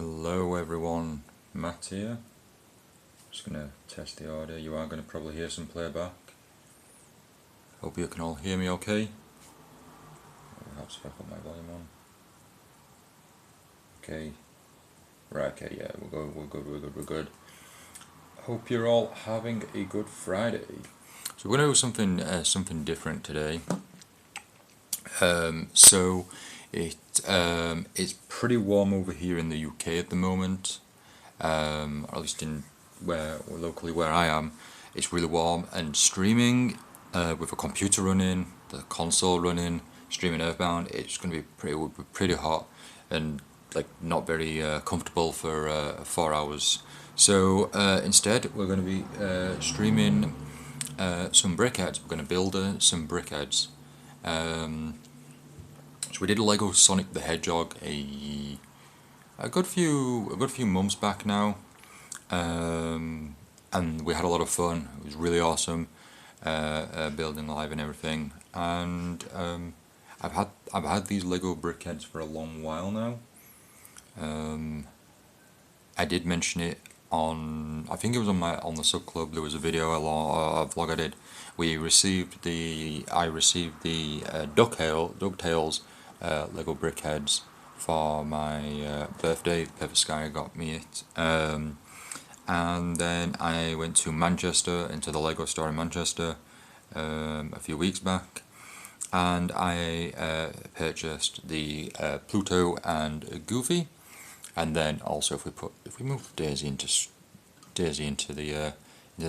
Hello everyone, Matt here. Just gonna test the audio. You are gonna probably hear some playback. Hope you can all hear me okay. Perhaps if I put my volume on. Okay. Right, okay, yeah, we're good. Hope you're all having a good Friday. So we're gonna do something different today. It's pretty warm over here in the UK at the moment. Or at least in locally where I am, it's really warm, and streaming with a computer running, the console running, streaming Earthbound, it's going to be pretty hot and like not very comfortable for 4 hours. So instead, we're going to be streaming some BrickHeads. We're going to build some BrickHeads. So we did a Lego Sonic the Hedgehog a good few months back now, and we had a lot of fun. It was really awesome, building live and everything. And I've had these Lego BrickHeads for a long while now. I did mention it on, I think it was on the sub club. There was a video, a vlog I did. I received the Ducktales Lego BrickHeads for my birthday. Pepper Sky got me it, and then I went to Manchester, into the Lego store in Manchester a few weeks back, and I purchased the Pluto and Goofy, and then also if we move Daisy into the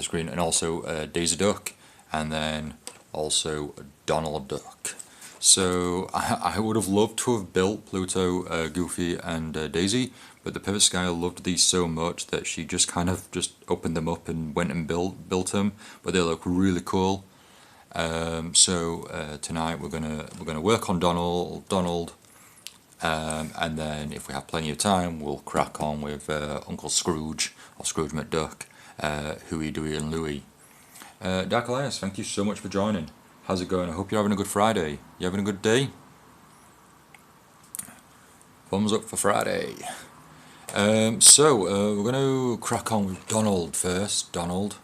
screen, and also Daisy Duck, and then also Donald Duck. So I would have loved to have built Pluto, Goofy, and Daisy, but the Pivot Sky loved these so much that she just kind of just opened them up and went and built them. But they look really cool. So tonight we're gonna work on Donald, and then if we have plenty of time, we'll crack on with Uncle Scrooge or Scrooge McDuck, Huey, Dewey, and Louie. Ducktales, thank you so much for joining. How's it going? I hope you're having a good Friday. You having a good day? Thumbs up for Friday. So we're going to crack on with Donald first. Donald.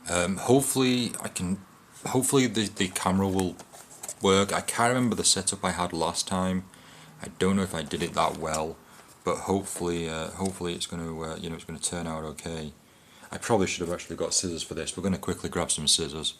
Hopefully the camera will work. I can't remember the setup I had last time. I don't know if I did it that well, but hopefully it's going to it's going to turn out okay. I probably should have actually got scissors for this. We're going to quickly grab some scissors.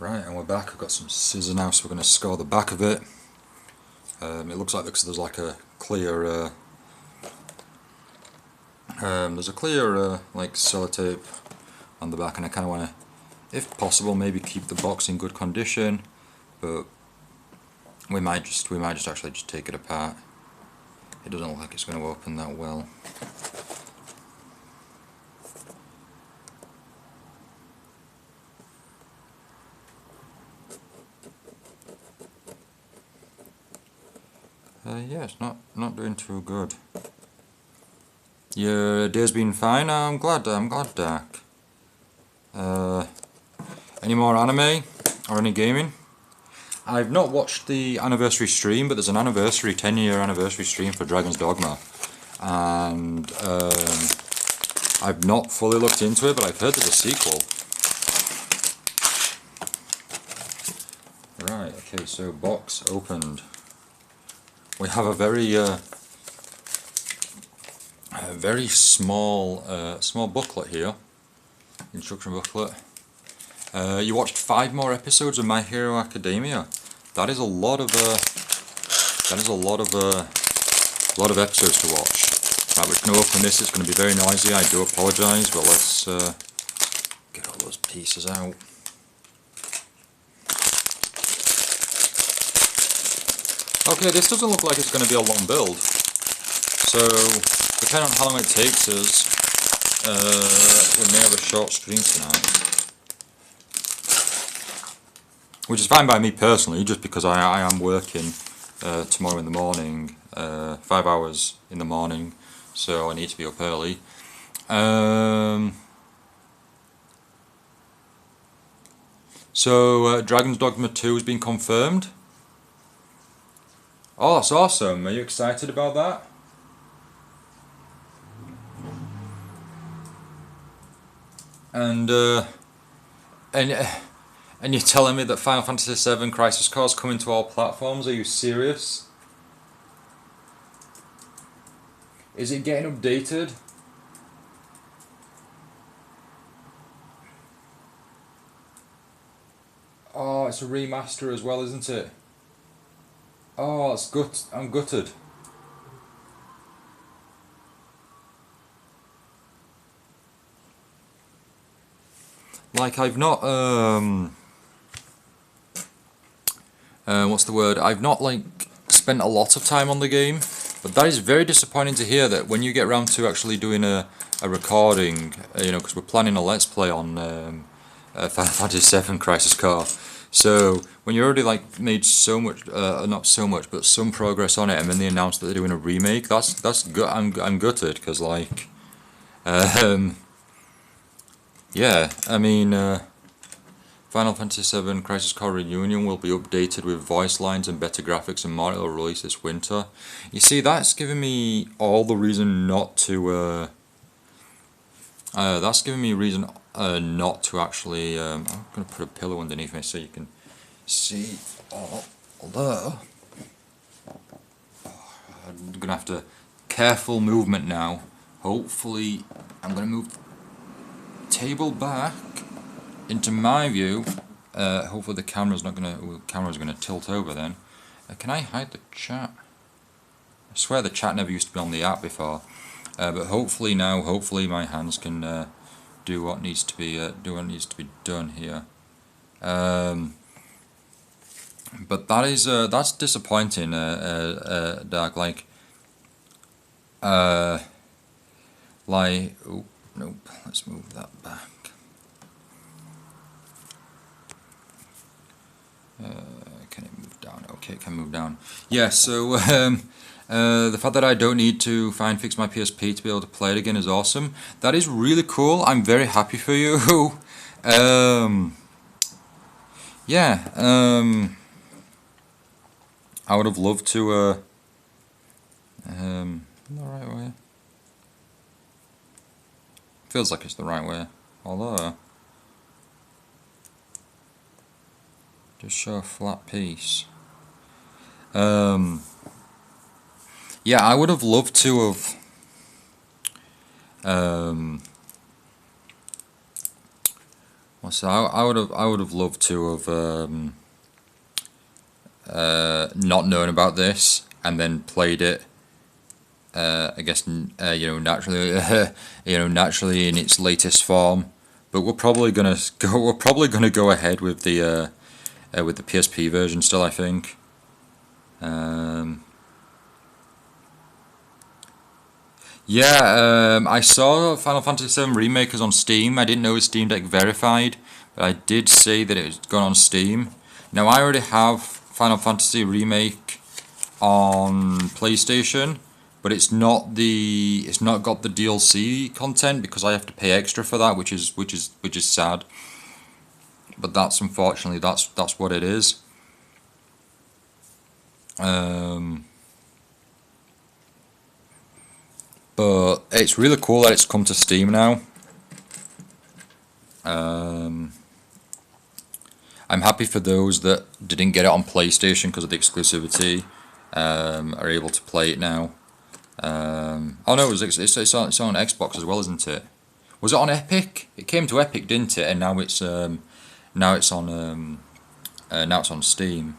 Right, and we're back. I've got some scissors now, so we're going to score the back of it. It looks like there's like a clear, like sellotape on the back, and I kind of want to, if possible, maybe keep the box in good condition, but we might just actually take it apart. It doesn't look like it's going to open that well. Yeah, it's not doing too good. Your day's been fine. I'm glad, Dak. Any more anime or any gaming? I've not watched the anniversary stream, but there's an 10-year anniversary stream for Dragon's Dogma, and I've not fully looked into it, but I've heard there's a sequel. Right. Okay. So box opened. We have a very small booklet here, instruction booklet. You watched 5 more episodes of My Hero Academia. That is a lot of episodes to watch. Right, we're just going to open this. It's going to be very noisy. I do apologise, but let's get all those pieces out. Okay, this doesn't look like it's going to be a long build, so depending on how long it takes us, we may have a short stream tonight. which is fine by me personally, just because I am working tomorrow in the morning, 5 hours in the morning, so I need to be up early. So Dragon's Dogma 2 has been confirmed. Oh, that's awesome! Are you excited about that? And you're telling me that Final Fantasy VII Crisis Core is coming to all platforms? Are you serious? Is it getting updated? Oh, it's a remaster as well, isn't it? Oh, it's I'm gutted. Like, I've not what's the word? I've not like spent a lot of time on the game, but that is very disappointing to hear that when you get around to actually doing a recording, you know, because we're planning a let's play on Final Fantasy VII Crisis Core. So when you already like made so much, not so much, but some progress on it, and then they announced that they're doing a remake, that's good. I'm gutted because like, yeah, I mean, Final Fantasy VII Crisis Core Reunion will be updated with voice lines and better graphics, and more it'll release this winter. You see, that's giving me all the reason not to. That's giving me reason not to actually. I'm gonna put a pillow underneath me so you can see. Although I'm gonna have to careful movement now. Hopefully, I'm gonna move the table back into my view. Hopefully the camera's gonna tilt over then. Can I hide the chat? I swear the chat never used to be on the app before. But hopefully now, hopefully my hands can do what needs to be done here. But that is that's disappointing, Dark. Oh nope. Let's move that back. Can it move down? Okay, it can move down. Yeah. So the fact that I don't need to fix my PSP to be able to play it again is awesome. That is really cool. I'm very happy for you. Yeah. I would have loved to. The right way. Feels like it's the right way. Although, just show a flat piece. Yeah, I would have loved to have. I would have loved to have not known about this and then played it. I guess naturally, naturally in its latest form. But we're probably gonna go ahead with the PSP version still. I think. Yeah, I saw Final Fantasy VII Remake is on Steam. I didn't know it was Steam Deck verified, but I did see that it was gone on Steam. Now I already have Final Fantasy Remake on PlayStation, but it's not got the DLC content because I have to pay extra for that, which is sad. But that's unfortunately that's what it is. But it's really cool that it's come to Steam now. I'm happy for those that didn't get it on PlayStation because of the exclusivity. Are able to play it now. Oh no, it's on Xbox as well, isn't it? Was it on Epic? It came to Epic, didn't it? And now it's on Steam.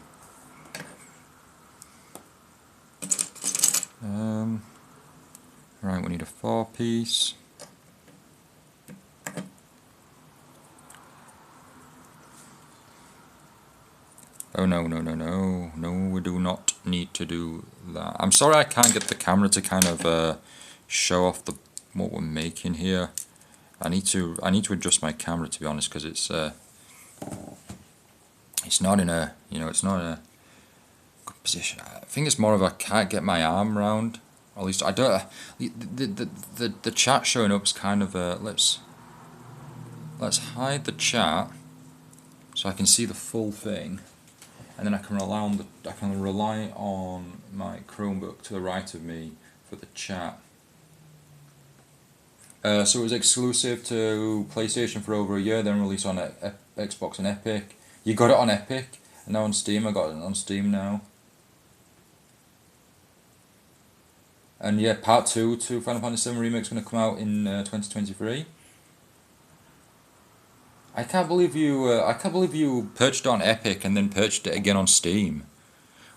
Right, we need a 4-piece. Oh no, we do not need to do that. I'm sorry I can't get the camera to kind of show off what we're making here. I need to adjust my camera, to be honest, because it's it's not in a, you know, it's not in a good position. I think it's more of I can't get my arm around. Or at least I don't. The chat showing up is kind of a let's hide the chat so I can see the full thing, and then I can rely on my Chromebook to the right of me for the chat. So it was exclusive to PlayStation for over a year, then released on Xbox and Epic. You got it on Epic, and now on Steam. I got it on Steam now. And yeah, Part 2 to Final Fantasy VII Remake is going to come out in 2023. I can't believe you purchased it on Epic and then purchased it again on Steam.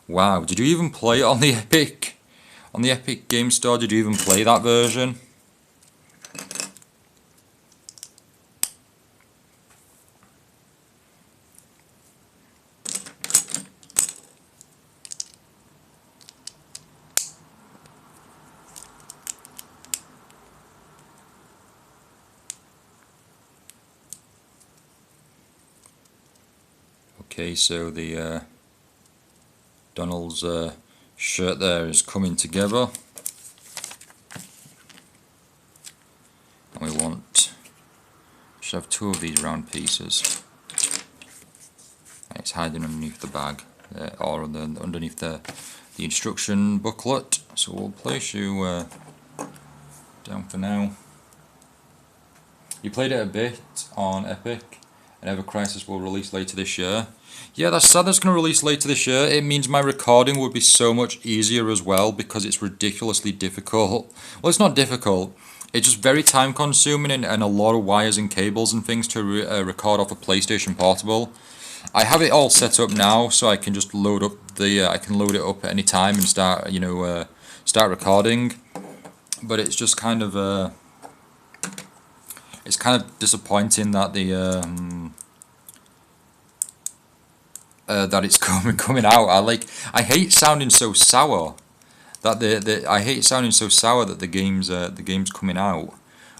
Wow, did you even play it on the Epic Game Store? Did you even play that version? Okay, so the Donald's shirt there is coming together, and we should have 2 of these round pieces. It's hiding underneath the bag, or underneath the instruction booklet. So we'll place you down for now. You played it a bit on Epic, and Ever Crisis will release later this year. Yeah, that's sad that's going to release later this year. It means my recording would be so much easier as well, because it's ridiculously difficult. Well, it's not difficult. It's just very time consuming and a lot of wires and cables and things to record off a PlayStation Portable. I have it all set up now, so I can just load up I can load it up at any time and start, start recording. But it's just kind of it's kind of disappointing that that it's coming out. I hate sounding so sour that I hate sounding so sour that the game's coming out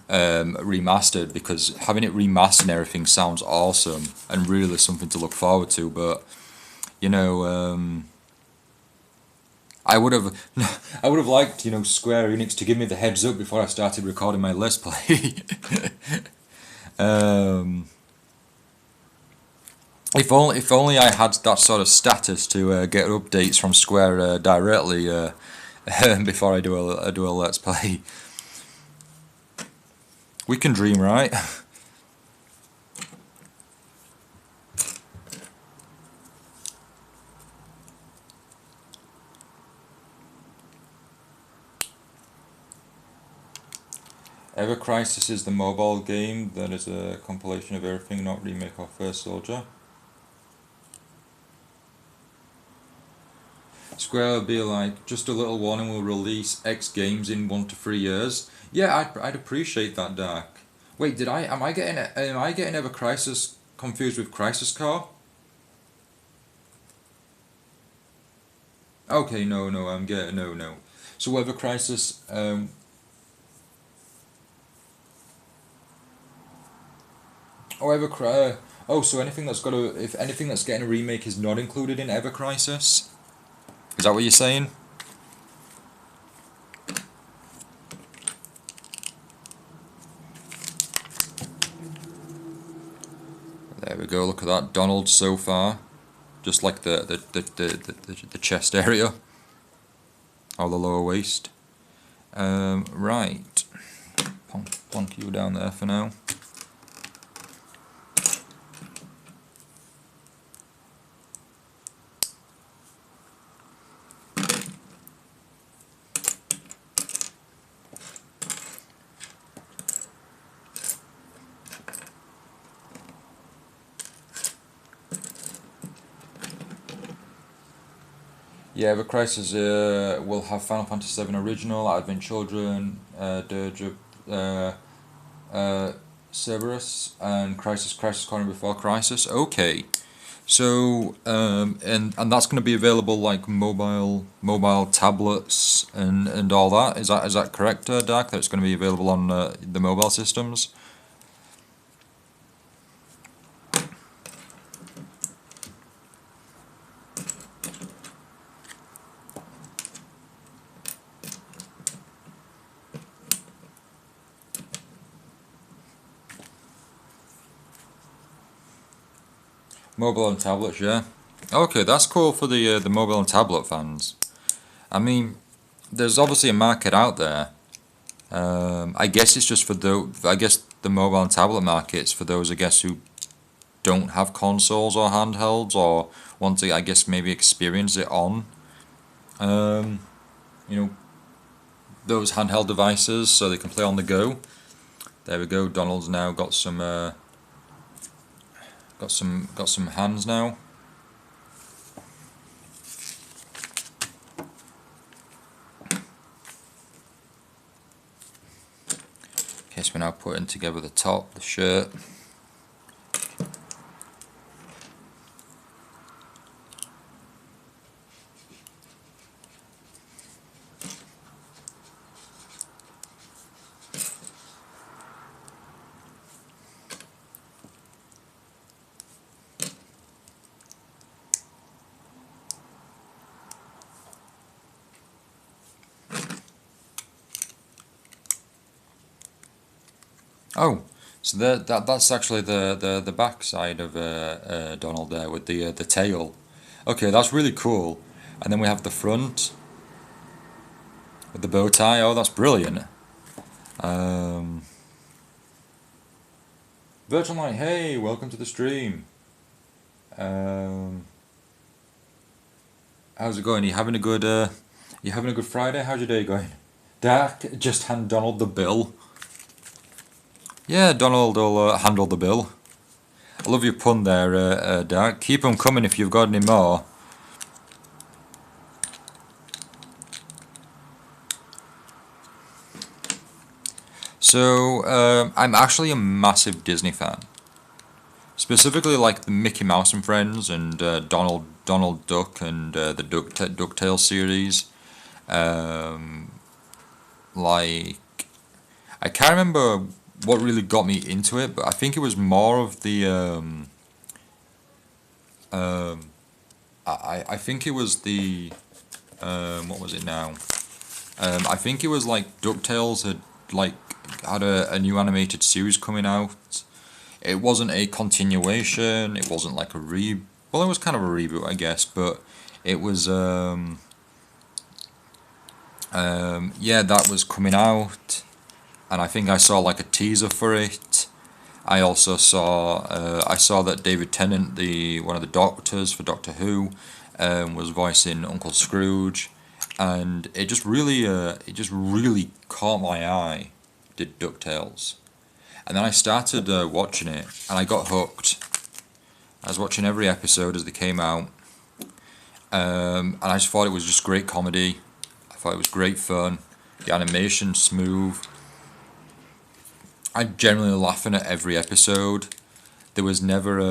remastered, because having it remastered and everything sounds awesome and really something to look forward to. But you know, I would have liked, you know, Square Enix to give me the heads up before I started recording my Let's Play. If only I had that sort of status to get updates from Square directly before I do a Let's Play. We can dream, right? Ever Crisis is the mobile game that is a compilation of everything, not remake or First Soldier. Square will be like, just a little warning, we'll release X games in 1 to 3 years. Yeah, I'd appreciate that, Dark. Wait, am I getting Ever Crisis confused with Crisis Core? Okay, no, no. So Ever Crisis, so anything that's getting a remake is not included in Ever Crisis? Is that what you're saying? There we go. Look at that, Donald so far, just like the chest area or the lower waist. Right, plonk you down there for now. Yeah, Ever Crisis will have Final Fantasy VII Original, Advent Children, Dirge of Cerberus, and Crisis Corner Before Crisis. Okay, so and that's going to be available like mobile tablets and all that. Is that correct, Dark? That it's going to be available on the mobile systems. Mobile and tablets, yeah. Okay, that's cool for the mobile and tablet fans. I mean, there's obviously a market out there. I guess it's just for I guess the mobile and tablet market's for those, I guess, who don't have consoles or handhelds or want to, I guess, maybe experience it on, um, you know, those handheld devices so they can play on the go. There we go. Donald's now got some hands now. Okay, so we're now putting together the top, the shirt. Oh, so that's actually the back side of Donald there with the tail. Okay, that's really cool. And then we have the front with the bow tie. Oh, that's brilliant. Um, Virtual Light, hey, welcome to the stream. Um, how's it going? You having a good Friday? How's your day going? Dark, just hand Donald the bill. Yeah, Donald will handle the bill. I love your pun there, Dark. Keep them coming if you've got any more. So, I'm actually a massive Disney fan. Specifically, like the Mickey Mouse and Friends and Donald Duck and the Ducktales series. Like, I can't remember what really got me into it, but I think it was more of the I think it was the what was it now? I think it was like DuckTales had a new animated series coming out. It wasn't a continuation. It wasn't like a well, it was kind of a reboot, I guess, but it was yeah, that was coming out, and I think I saw like a teaser for it. I also saw that David Tennant, the one of the doctors for Doctor Who, was voicing Uncle Scrooge, and it just really caught my eye. Did DuckTales, and then I started watching it, and I got hooked. I was watching every episode as they came out, and I just thought it was just great comedy. I thought it was great fun. The animation smooth. I'm generally laughing at every episode. There was never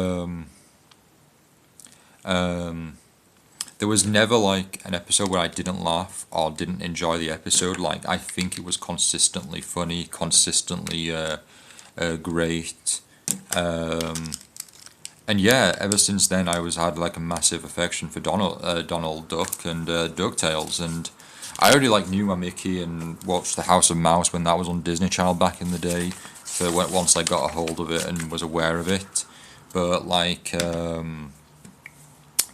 like an episode where I didn't laugh or didn't enjoy the episode. Like, I think it was consistently funny, consistently great. And yeah, ever since then I had like a massive affection for Donald Duck and DuckTales, and I already like knew my Mickey and watched The House of Mouse when that was on Disney Channel back in the day. So once I got a hold of it and was aware of it, but like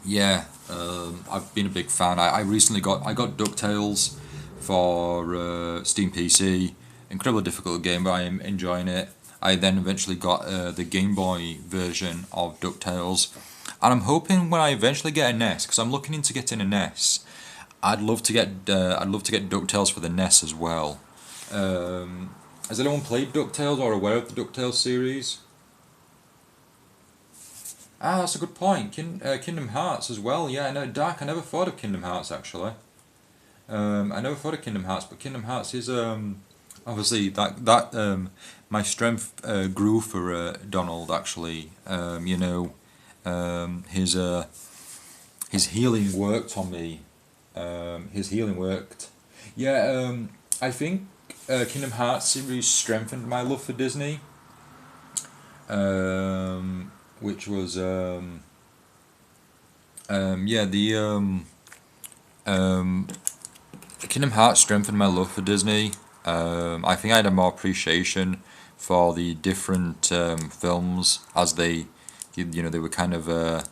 yeah, I've been a big fan. I recently got DuckTales for Steam PC. Incredibly difficult game, but I am enjoying it. I then eventually got the Game Boy version of DuckTales, and I'm hoping when I eventually get a NES, because I'm looking into getting a NES, I'd love to get DuckTales for the NES as well. Has anyone played DuckTales or aware of the DuckTales series? Ah, that's a good point. Kingdom Hearts as well. Yeah, no, Dark. I never thought of Kingdom Hearts actually. I never thought of Kingdom Hearts, but Kingdom Hearts is obviously that my strength grew for Donald actually. You know, his healing worked on me. His healing worked. Yeah, I think Kingdom Hearts series strengthened my love for Disney. Which was yeah, Kingdom Hearts strengthened my love for Disney. I think I had a more appreciation for the different films as they you know, they were kind of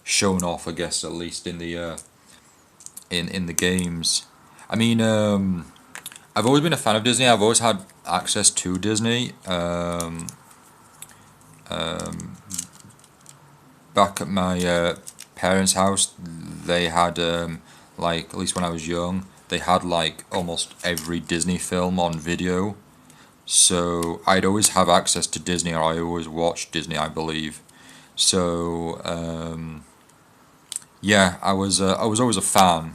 shown off, I guess, at least in the in the games. I mean, I've always been a fan of Disney. I've always had access to Disney. Back at my parents' house, they had like, at least when I was young, they had like almost every Disney film on video. So I'd always have access to Disney, or I always watched Disney, I believe. So yeah, I was always a fan.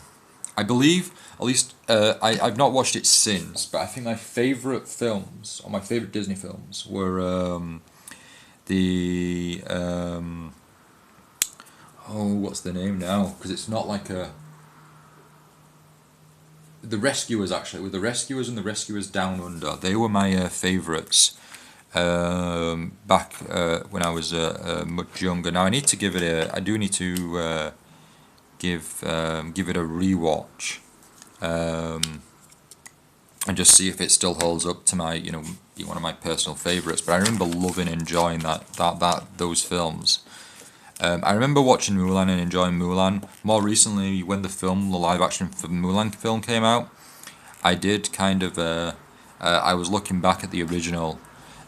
I believe, at least I've not watched it since, but I think my favorite films, or my favorite Disney films, were the oh, what's the name now? Because it's not like a, the Rescuers, actually, with the Rescuers and the Rescuers Down Under. They were my favourites back when I was much younger. Now I need to give it a. I do need to give it a rewatch, and just see if it still holds up to my, you know, one of my personal favourites. But I remember loving, enjoying those films. I remember watching Mulan and enjoying Mulan. More recently, when the live action for Mulan film came out, I did kind of, I was looking back at the original,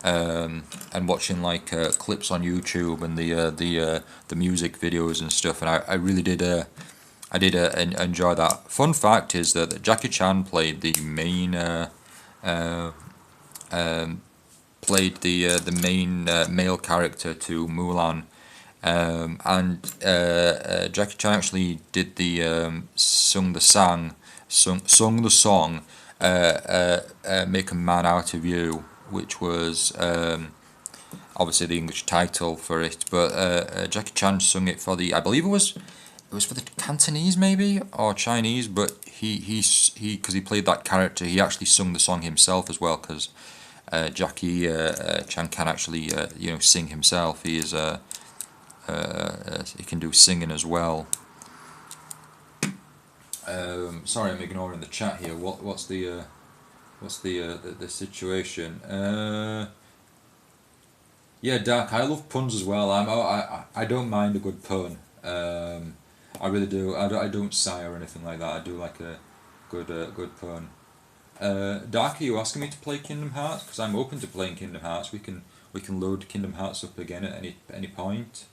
and watching like clips on YouTube and the music videos and stuff, and I really did enjoy that. Fun fact is that Jackie Chan played the main male character to Mulan. And Jackie Chan actually did sung the song, "Make a Man Out of You," which was obviously the English title for it. But Jackie Chan sung it for I believe it was for the Cantonese maybe, or Chinese. But he because he played that character, he actually sung the song himself as well. Because Jackie Chan can actually you know, sing himself. He is he can do singing as well. Sorry, I'm ignoring the chat here. What's the situation? Yeah, Dark. I love puns as well. I don't mind a good pun. I really do. I don't sigh or anything like that. I do like a good pun. Dark, are you asking me to play Kingdom Hearts? Because I'm open to playing Kingdom Hearts. We can load Kingdom Hearts up again at any point.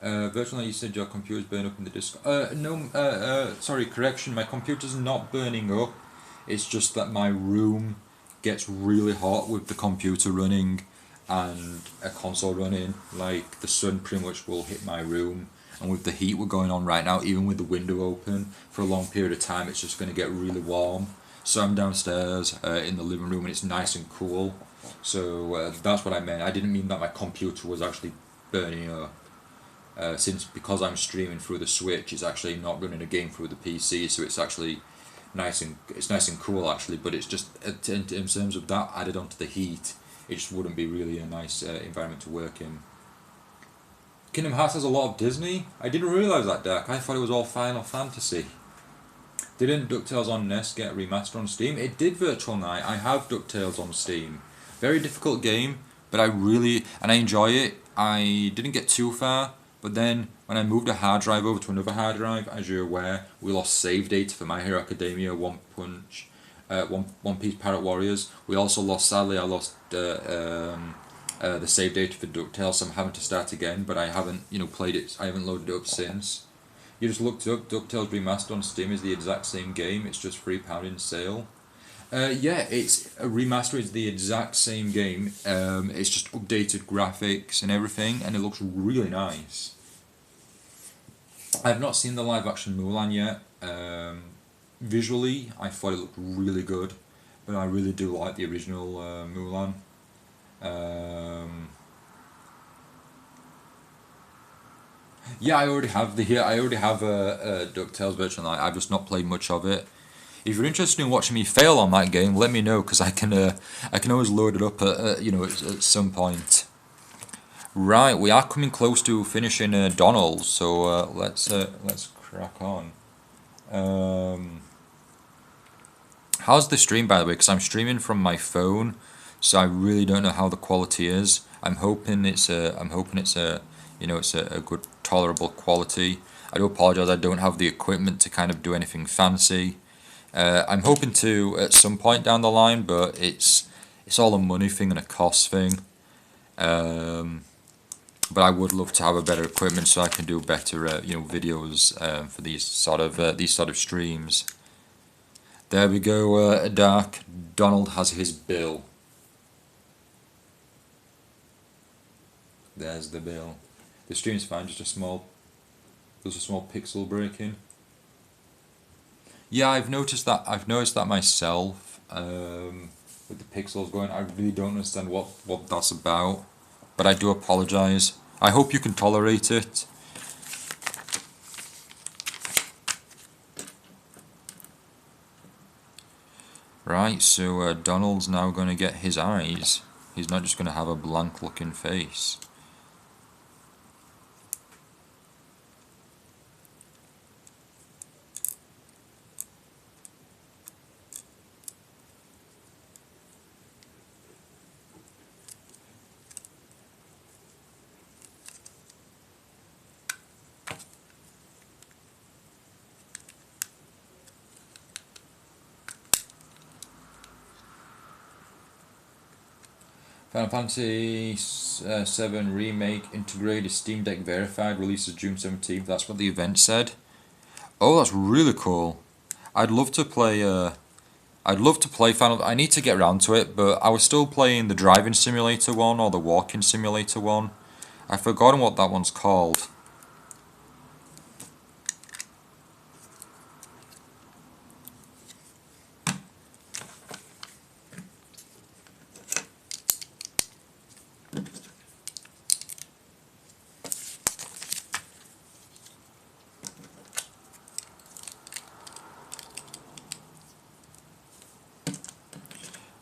Virtually, you said your computer's burning up in the disk. No, sorry, correction, my computer's not burning up. It's just that my room gets really hot with the computer running and a console running. Like, the sun pretty much will hit my room. And with the heat we're going on right now, even with the window open for a long period of time, it's just going to get really warm. So I'm downstairs in the living room and it's nice and cool. So that's what I meant. I didn't mean that my computer was actually burning up. Because I'm streaming through the Switch, it's actually not running a game through the PC, so it's actually nice and cool actually. But it's just in terms of that added onto the heat, it just wouldn't be really a nice environment to work in. Kingdom Hearts has a lot of Disney. I didn't realise that, Dark. I thought it was all Final Fantasy. Didn't Ducktales on NES get remastered on Steam? It did, Virtual Night. I have Ducktales on Steam. Very difficult game, but I enjoy it. I didn't get too far, but then when I moved a hard drive over to another hard drive, as you're aware, we lost save data for My Hero Academia, One Piece Pirate Warriors. We also lost, sadly, I lost the save data for Ducktales, so I'm having to start again, but I haven't, you know, played it. I haven't loaded it up since. You just looked it up. Ducktales Remastered on Steam is the exact same game. It's just £3 in sale. Yeah, it's a remaster. It's the exact same game. It's just updated graphics and everything, and it looks really nice. I've not seen the live action Mulan yet. Visually, I thought it looked really good, but I really do like the original Mulan. Yeah, I already have DuckTales Virtual Night. I've just not played much of it. If you're interested in watching me fail on that game, let me know, because I can always load it up at some point. Right, we are coming close to finishing Donald's, so let's crack on. How's the stream, by the way? Because I'm streaming from my phone, so I really don't know how the quality is. I'm hoping it's a it's a good tolerable quality. I do apologize. I don't have the equipment to kind of do anything fancy. I'm hoping to at some point down the line, but it's all a money thing and a cost thing. But I would love to have a better equipment so I can do better videos for these sort of streams. There we go, Dark. Donald has his bill. There's the bill. The stream's fine, there's a small pixel breaking. Yeah, I've noticed that myself, with the pixels going. I really don't understand what that's about, but I do apologise. I hope you can tolerate it. Right, so Donald's now going to get his eyes. He's not just going to have a blank looking face. Final Fantasy VII Remake integrated Steam Deck verified, releases June 17th. That's what the event said. Oh, that's really cool. I'd love to play Final. I need to get around to it, but I was still playing the driving simulator one or the walking simulator one. I've forgotten what that one's called.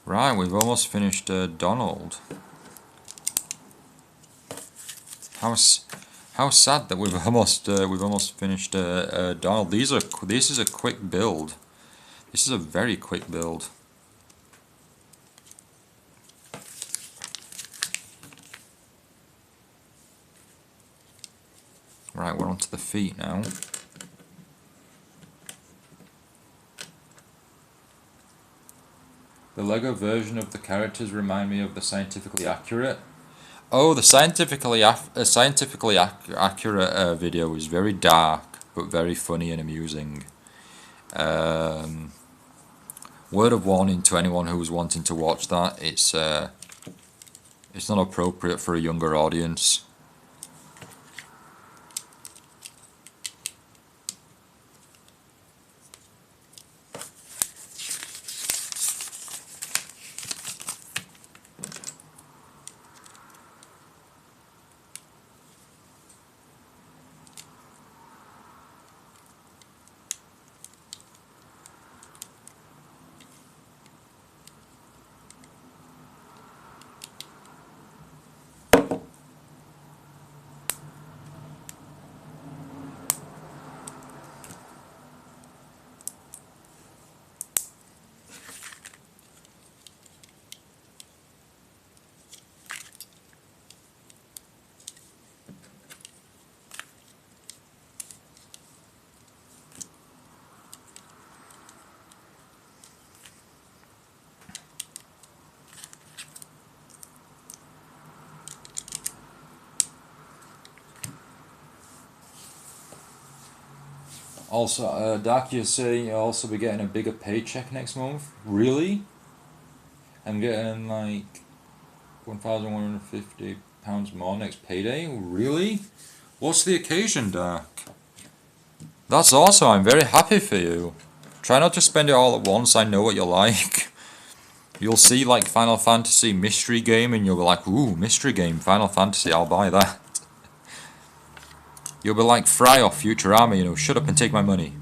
Right, we've almost finished Donald. How sad that we've almost finished Donald. This is a quick build. This is a very quick build. Right, we're onto the feet now. The Lego version of the characters remind me of the Scientifically Accurate. Oh, the scientifically accurate video is very dark, but very funny and amusing. Word of warning to anyone who's wanting to watch that: it's not appropriate for a younger audience. Also, Doc, you're saying you'll also be getting a bigger paycheck next month? Really? I'm getting like £1,150 more next payday? Really? What's the occasion, Doc? That's awesome, I'm very happy for you. Try not to spend it all at once, I know what you're like. You'll see like Final Fantasy mystery game and you'll be like, ooh, mystery game, Final Fantasy, I'll buy that. You'll be like Fry off Futurama, you know, shut up and take my money.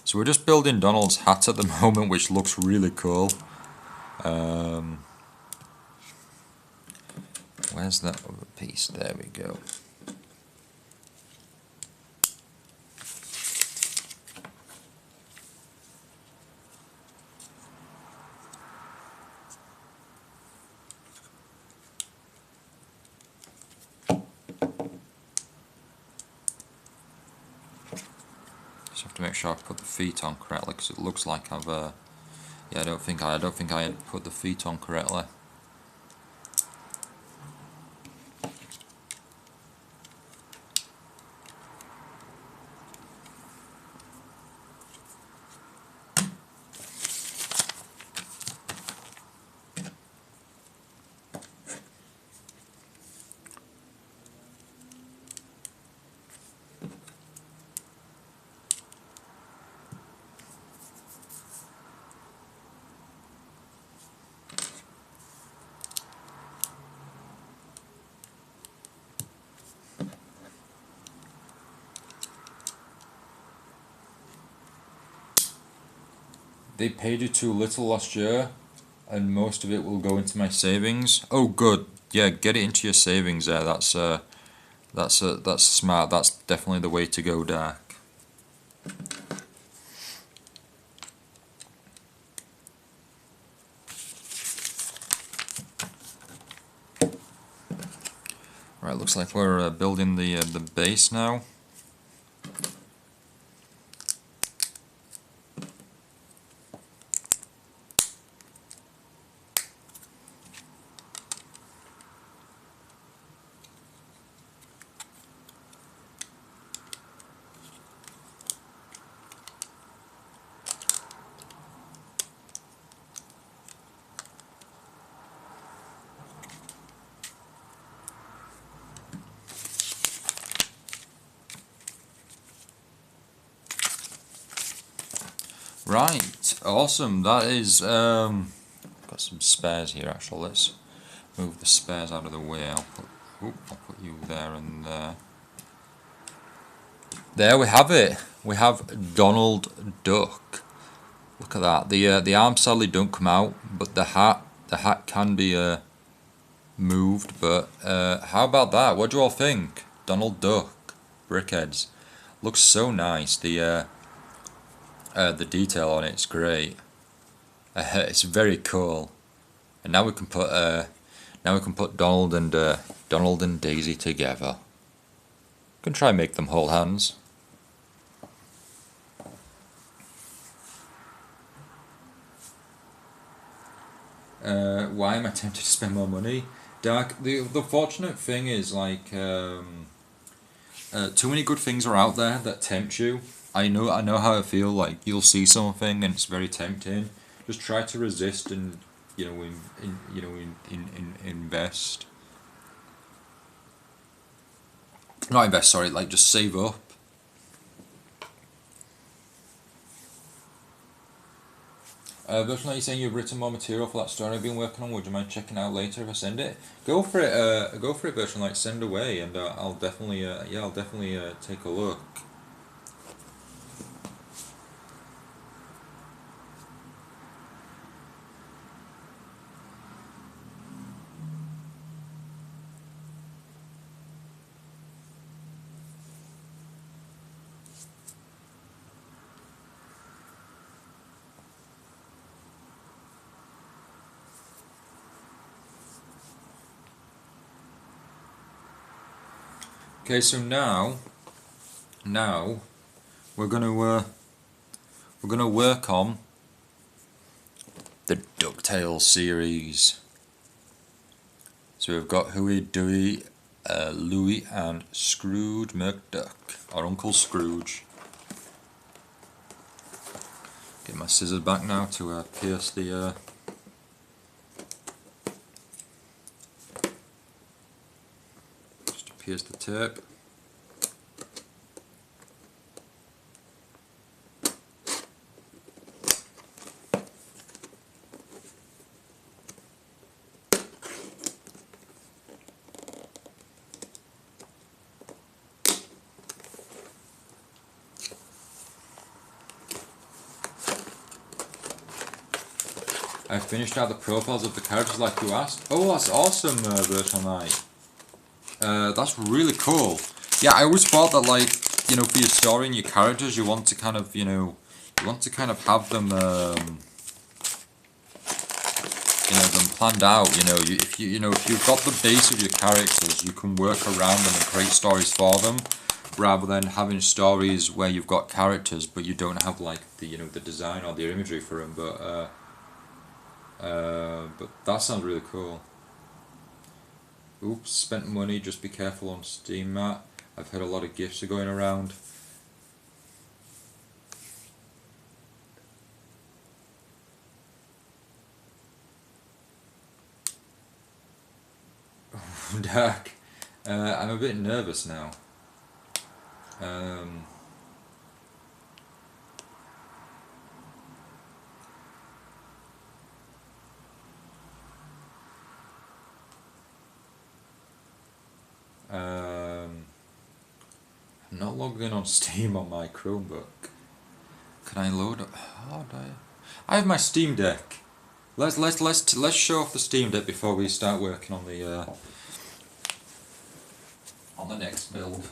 So we're just building Donald's hat at the moment, which looks really cool. Where's that other piece? There we go. Just have to make sure I put the feet on correctly, because it looks like I've yeah, I don't think I had put the feet on correctly. They paid you too little last year, and most of it will go into my savings. Oh, good. Yeah, get it into your savings there. That's smart. That's definitely the way to go, Dark. Right, looks like we're building the base now. Right, awesome. That is got some spares here actually. Let's move the spares out of the way. I'll put you there and there. There we have it. We have Donald Duck. Look at that. The arms sadly don't come out, but the hat can be moved. But how about that? What do you all think? Donald Duck, BrickHeads, looks so nice. The detail on it's great. It's very cool. And now we can put Donald and Daisy together. Can try and make them hold hands. Why am I tempted to spend more money? Dark. The fortunate thing is like too many good things are out there that tempt you. I know how I feel. Like you'll see something and it's very tempting. Just try to resist and invest. Not invest. Sorry, like just save up. Version, are you saying you've written more material for that story I've been working on? Would you mind checking out later if I send it? Go for it. Go for it, Version. Like send away, and I'll definitely take a look. Okay, so now we're gonna work on the Ducktales series. So we've got Huey, Dewey, Louie, and Scrooge McDuck, or Uncle Scrooge. Get my scissors back now to pierce the. Here's the tape. I finished out the profiles of the characters like you asked. Oh, that's awesome, Virtual Knight. That's really cool. Yeah, I always thought that, like, you know, for your story and your characters, you want to kind of, you know, you want to kind of have them, you know, them planned out. You know, you know, if you've got the base of your characters, you can work around them and create stories for them, rather than having stories where you've got characters but you don't have like the, you know, the design or the imagery for them. But that sounds really cool. Oops, spent money. Just be careful on Steam, Matt. I've heard a lot of gifts are going around. Dark. I'm a bit nervous now. I'm not logged in on Steam on my Chromebook. Can I load up? How do I have my Steam Deck. Let's show off the Steam Deck before we start working on the next build.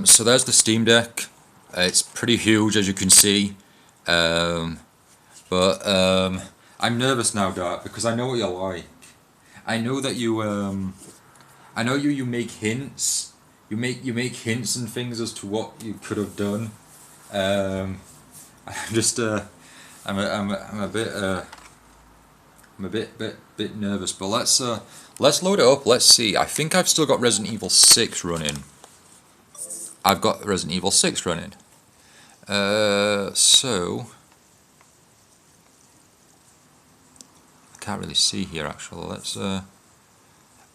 So there's the Steam Deck. It's pretty huge, as you can see. I'm nervous now, Dart, because I know what you're like. I know that you I know you make hints. You make hints and things as to what you could have done. I'm just I'm a bit nervous, but let's load it up. Let's see. I think I've still got Resident Evil 6 running. I've got Resident Evil 6 running. So I can't really see here actually. Let's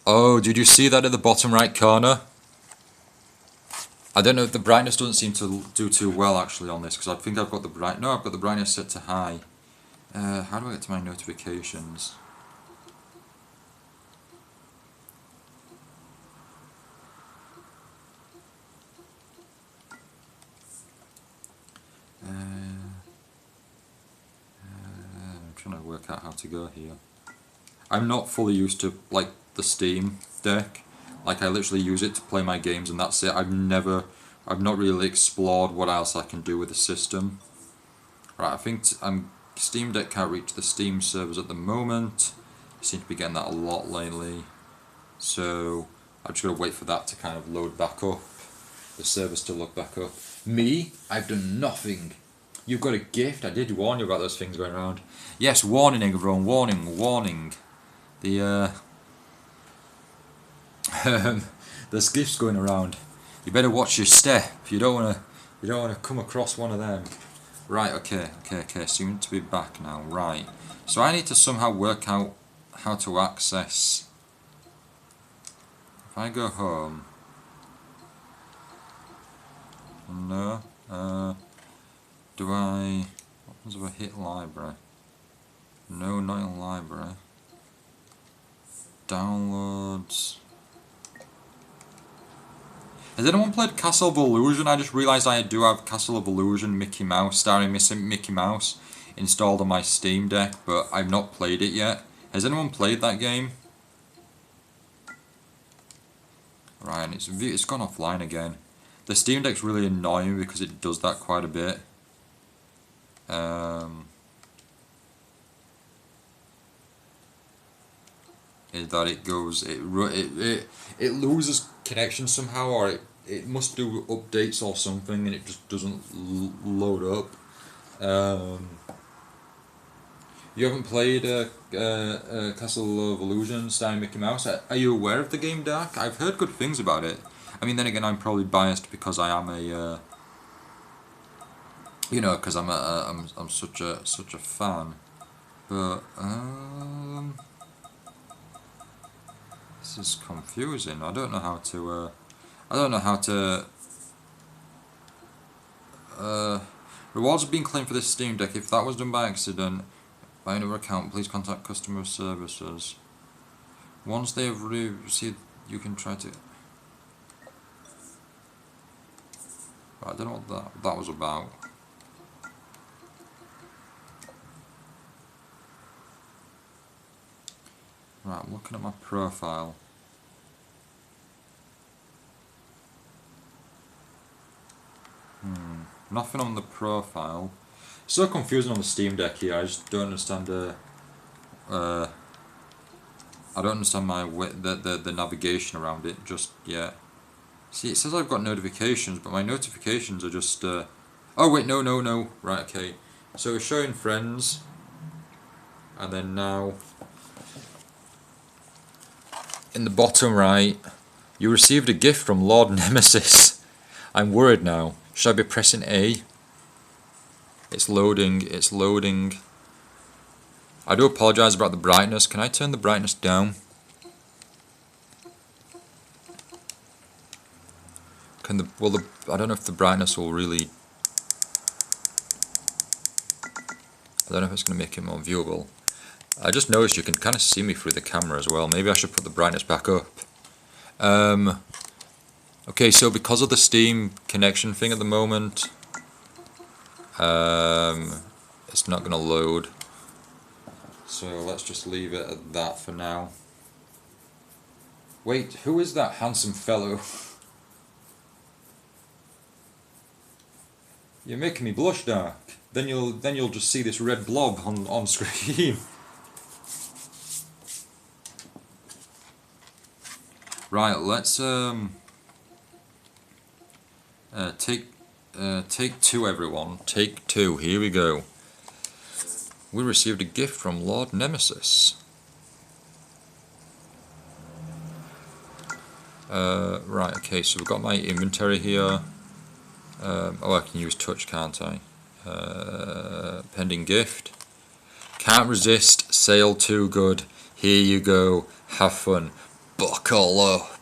oh, did you see that at the bottom right corner? I don't know if the brightness doesn't seem to do too well actually on this, because I think I've got the brightness set to high. How do I get to my notifications? I'm trying to work out how to go here. I'm not fully used to like the Steam Deck. Like, I literally use it to play my games and that's it. I've not really explored what else I can do with the system. Right, I think Steam Deck can't reach the Steam servers at the moment. I seem to be getting that a lot lately. So I'm just going to wait for that to kind of load back up. The servers to load back up. Me? I've done nothing. You've got a gift. I did warn you about those things going around. Yes, warning everyone. Warning. There's gifts going around. You better watch your step. You don't wanna come across one of them. Right, okay, seem to be back now. Right. So I need to somehow work out how to access. If I go home. No. Do I, what happens if I hit library? No, not in library. Downloads. Has anyone played Castle of Illusion? I just realised I do have Castle of Illusion Mickey Mouse, starring Mickey Mouse, installed on my Steam Deck, but I've not played it yet. Has anyone played that game? Right, and it's gone offline again. The Steam Deck's really annoying because it does that quite a bit. Is that it goes, it loses connection somehow, or it must do updates or something, and it just doesn't load up. You haven't played Castle of Illusion starring Mickey Mouse? Are you aware of the game, Dark? I've heard good things about it. I mean, then again, I'm probably biased because I am a, you know, because I'm such a fan. But this is confusing. I don't know how to. Rewards have been claimed for this Steam Deck. If that was done by accident, by another account, please contact customer services. Once they have received, you can try to. I don't know what that was about. Right, I'm looking at my profile. Nothing on the profile. So confusing on the Steam Deck here. I just don't understand. I don't understand the navigation around it just yet. See, it says I've got notifications, but my notifications are just. Oh wait, no. Right, okay. So it's showing friends, and then now in the bottom right, you received a gift from Lord Nemesis. I'm worried now. Should I be pressing A? It's loading. It's loading. I do apologise about the brightness. Can I turn the brightness down? I don't know if the brightness will really. I don't know if it's going to make it more viewable. I just noticed you can kind of see me through the camera as well. Maybe I should put the brightness back up. Okay, so because of the Steam connection thing at the moment, it's not going to load. So let's just leave it at that for now. Wait, who is that handsome fellow? You're making me blush, Dark. Then you'll just see this red blob on screen. Right, let's take two, everyone. Take two. Here we go. We received a gift from Lord Nemesis. Right, okay, so we've got my inventory here. Oh, I can use touch, can't I? Pending gift. Can't resist, sale too good. Here you go, have fun. Buckle up.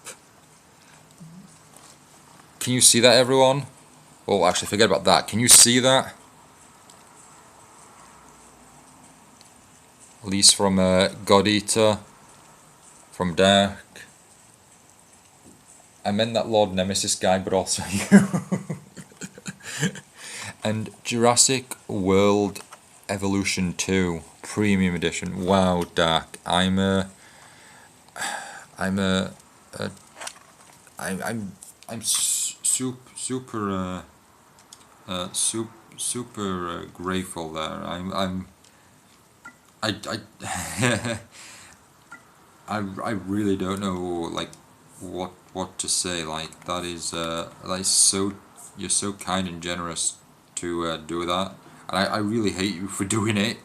Can you see that, everyone? Oh, actually, forget about that. Can you see that? At least from God Eater, from Dark. I meant that Lord Nemesis guy, but also you. And Jurassic World Evolution 2 Premium Edition. Wow, Dark. I'm super grateful there. I really don't know like what to say. Like that is so, you're so kind and generous to do that, and I really hate you for doing it.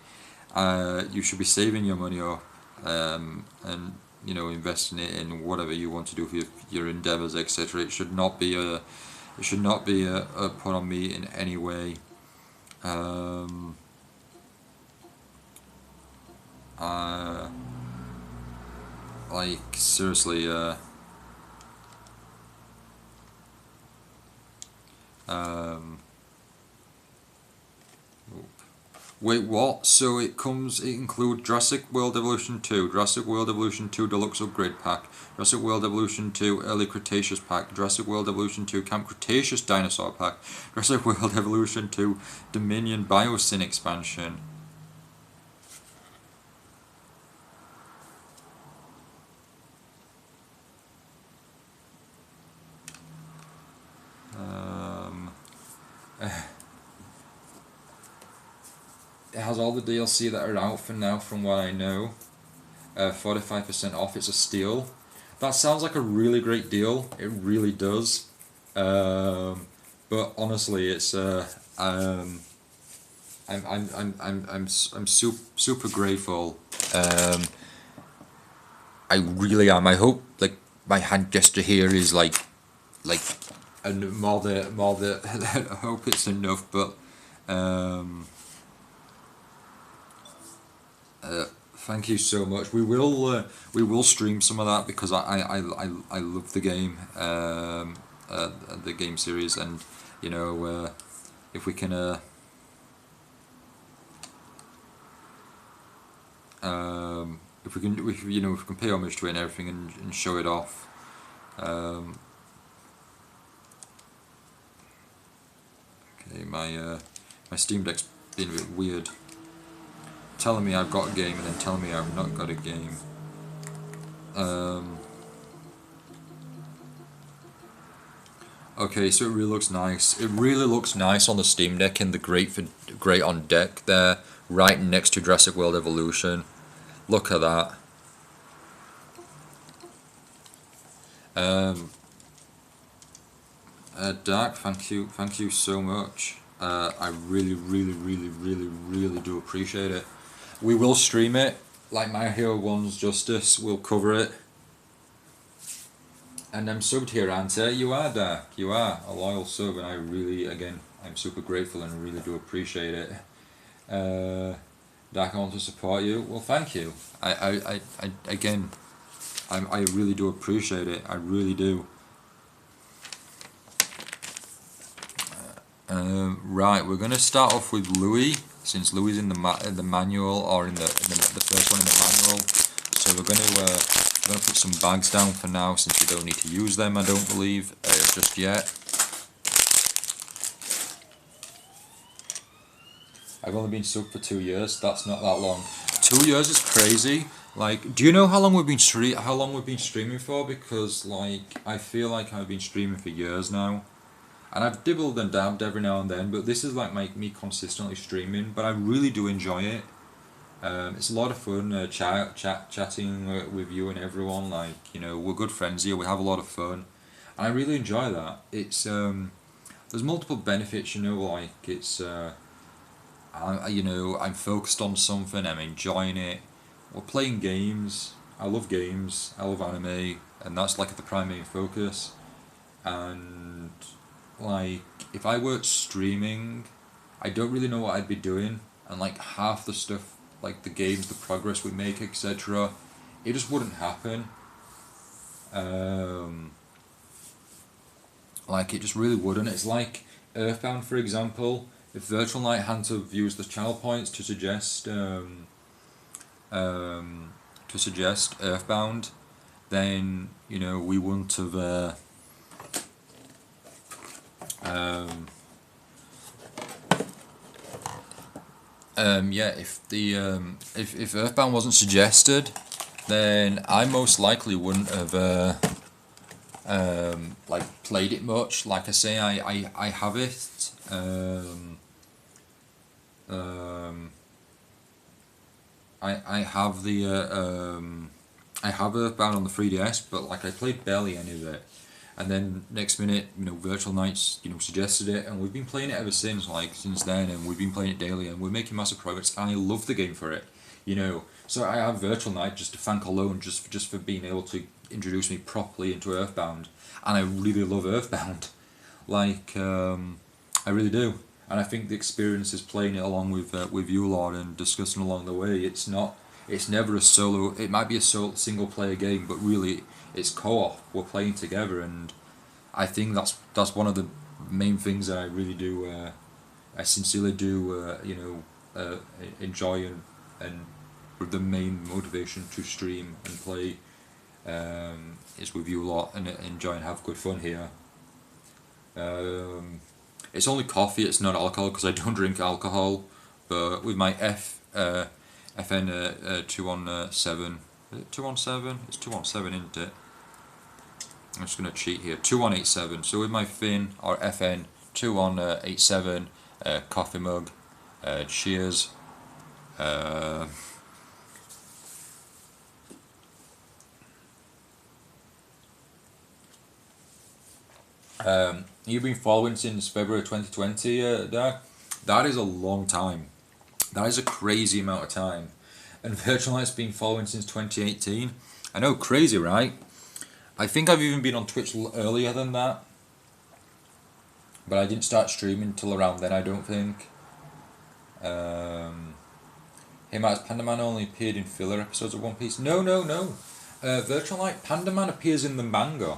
You should be saving your money up, and investing it in whatever you want to do for your endeavors, etc. It should not be a put on me in any way. Like seriously, wait, what? So it includes Jurassic World Evolution 2, Jurassic World Evolution 2 Deluxe Upgrade Pack, Jurassic World Evolution 2 Early Cretaceous Pack, Jurassic World Evolution 2 Camp Cretaceous Dinosaur Pack, Jurassic World Evolution 2 Dominion Biosyn Expansion. It has all the DLC that are out for now, from what I know. 45% off. It's a steal. That sounds like a really great deal. It really does. But honestly, it's I'm super grateful. I really am. I hope like my hand gesture here is like and more the I hope it's enough, but thank you so much. We will stream some of that because I love the game, the game series, and if we can if we can pay homage to it and everything and show it off. Okay, my Steam Deck's been a bit weird, telling me I've got a game and then telling me I've not got a game. Okay, so it really looks nice. It really looks nice on the Steam Deck in the Great on Deck there, right next to Jurassic World Evolution. Look at that. Um, Dark, thank you so much. I really, really, really, really, really do appreciate it. We will stream it, like My Hero 1's Justice, we'll cover it. And I'm subbed here, Ante. You are, Dark. You are a loyal sub, and I really, again, I'm super grateful and really do appreciate it. Dark, I want to support you. Well, thank you. Again, I really do appreciate it. I really do. Right, we're gonna start off with Louis, since Louis is in the manual, or in the first one in the manual. So we're gonna put some bags down for now, since we don't need to use them. I don't believe just yet. I've only been subbed for 2 years. That's not that long. 2 years is crazy. Like, do you know how long we've been streaming for? Because like, I feel like I've been streaming for years now. And I've dibbled and dabbed every now and then, but this is like me consistently streaming. But I really do enjoy it. It's a lot of fun chatting with you and everyone. Like, you know, we're good friends here. We have a lot of fun, and I really enjoy that. It's there's multiple benefits. You know, like it's you know, I'm focused on something. I'm enjoying it. We're playing games. I love games. I love anime, and that's like the primary focus. And like, if I weren't streaming, I don't really know what I'd be doing, and like half the stuff, like the games, the progress we make, etc., it just wouldn't happen. Like, it just really wouldn't. It's like Earthbound, for example. If Virtual Knight hadn't have used the channel points to suggest Earthbound, then, you know, we wouldn't have yeah, if Earthbound wasn't suggested, then I most likely wouldn't have like played it much. Like I say, I have it. I have the I have Earthbound on the 3DS, but like I played barely any of it. And then next minute, you know, Virtual Knights, you know, suggested it, and we've been playing it ever since. Like, since then, and we've been playing it daily, and we're making massive progress. And I love the game for it, you know. So I have Virtual Knight just to thank alone, just for being able to introduce me properly into Earthbound, and I really love Earthbound, like I really do. And I think the experience is playing it along with you, Lord, and discussing along the way. It's never a solo. It might be a single player game, but really it's co-op. We're playing together, and I think that's one of the main things that I really do. I sincerely do. You know, enjoy and the main motivation to stream and play is with you a lot, and enjoy and have good fun here. It's only coffee. It's not alcohol, because I don't drink alcohol. But with my FN 217, is it 217? It's 217, isn't it? I'm just gonna cheat here. 2187. So with my Fin or FN 2187 coffee mug. Cheers. You've been following since February 2020, Dark? That is a long time. That is a crazy amount of time. And Virtual Light's been following since 2018. I know, crazy, right? I think I've even been on Twitch earlier than that. But I didn't start streaming till around then, I don't think. Hey Matt, has Panda Man only appeared in filler episodes of One Piece? No. Virtual Light, Panda Man appears in the manga.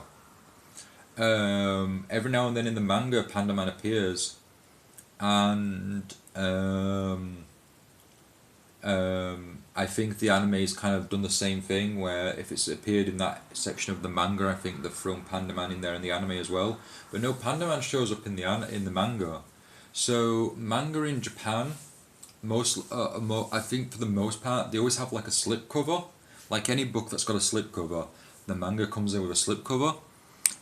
Every now and then in the manga, Panda Man appears. And I think the anime's kind of done the same thing, where if it's appeared in that section of the manga, I think they've thrown Panda Man in there in the anime as well. But no, Panda Man shows up in the manga. So manga in Japan, I think for the most part, they always have like a slip cover, like any book that's got a slipcover, the manga comes in with a slipcover,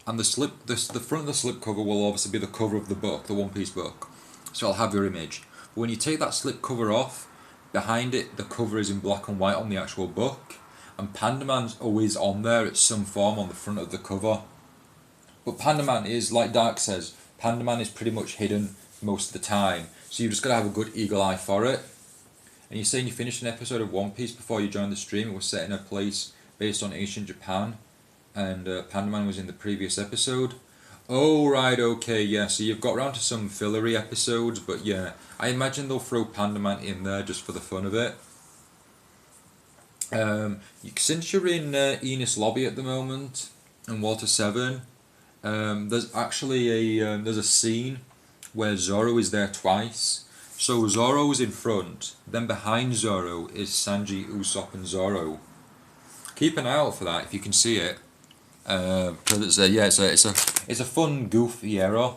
and the front of the slipcover will obviously be the cover of the book, the One Piece book. So I'll have your image. But when you take that slipcover off, behind it the cover is in black and white on the actual book, and Pandaman's always on there at some form on the front of the cover. But Pandaman is, like Dark says, Pandaman is pretty much hidden most of the time, so you've just got to have a good eagle eye for it. And you're saying you finished an episode of One Piece before you joined the stream. It was set in a place based on ancient Japan, and Pandaman was in the previous episode. Oh right, okay, yeah, so you've got around to some fillery episodes, but yeah, I imagine they'll throw Pandaman in there just for the fun of it. Since you're in Enos Lobby at the moment, and Water 7, there's actually there's a scene where Zoro is there twice. So Zoro is in front, then behind Zoro is Sanji, Usopp and Zoro. Keep an eye out for that if you can see it. Because it's a fun, goofy era.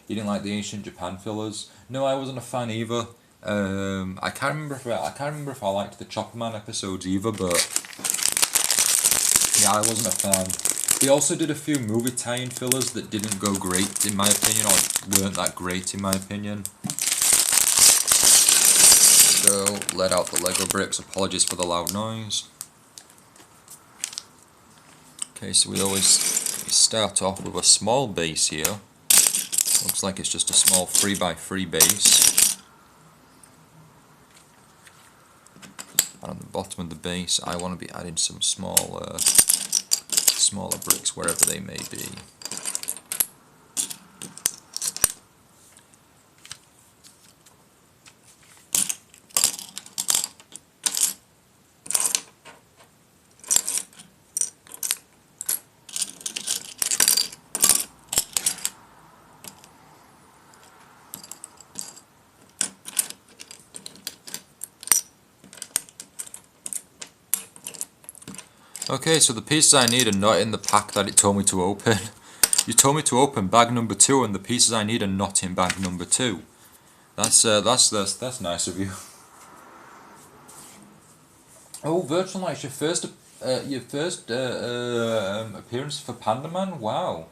You didn't like the ancient Japan fillers? No, I wasn't a fan either. I can't remember if I liked the Chopperman episodes either, but yeah, I wasn't a fan. They also did a few movie tie-in fillers that didn't go great in my opinion, or weren't that great in my opinion. So let out the Lego bricks. Apologies for the loud noise. Okay, so we start off with a small base here. Looks like it's just a small 3x3 base. And on the bottom of the base, I want to be adding some smaller bricks wherever they may be. Okay, so the pieces I need are not in the pack that it told me to open. You told me to open bag number 2, and the pieces I need are not in bag number 2. That's nice of you. Oh, Virtual Light's your first appearance for Pandaman. Wow.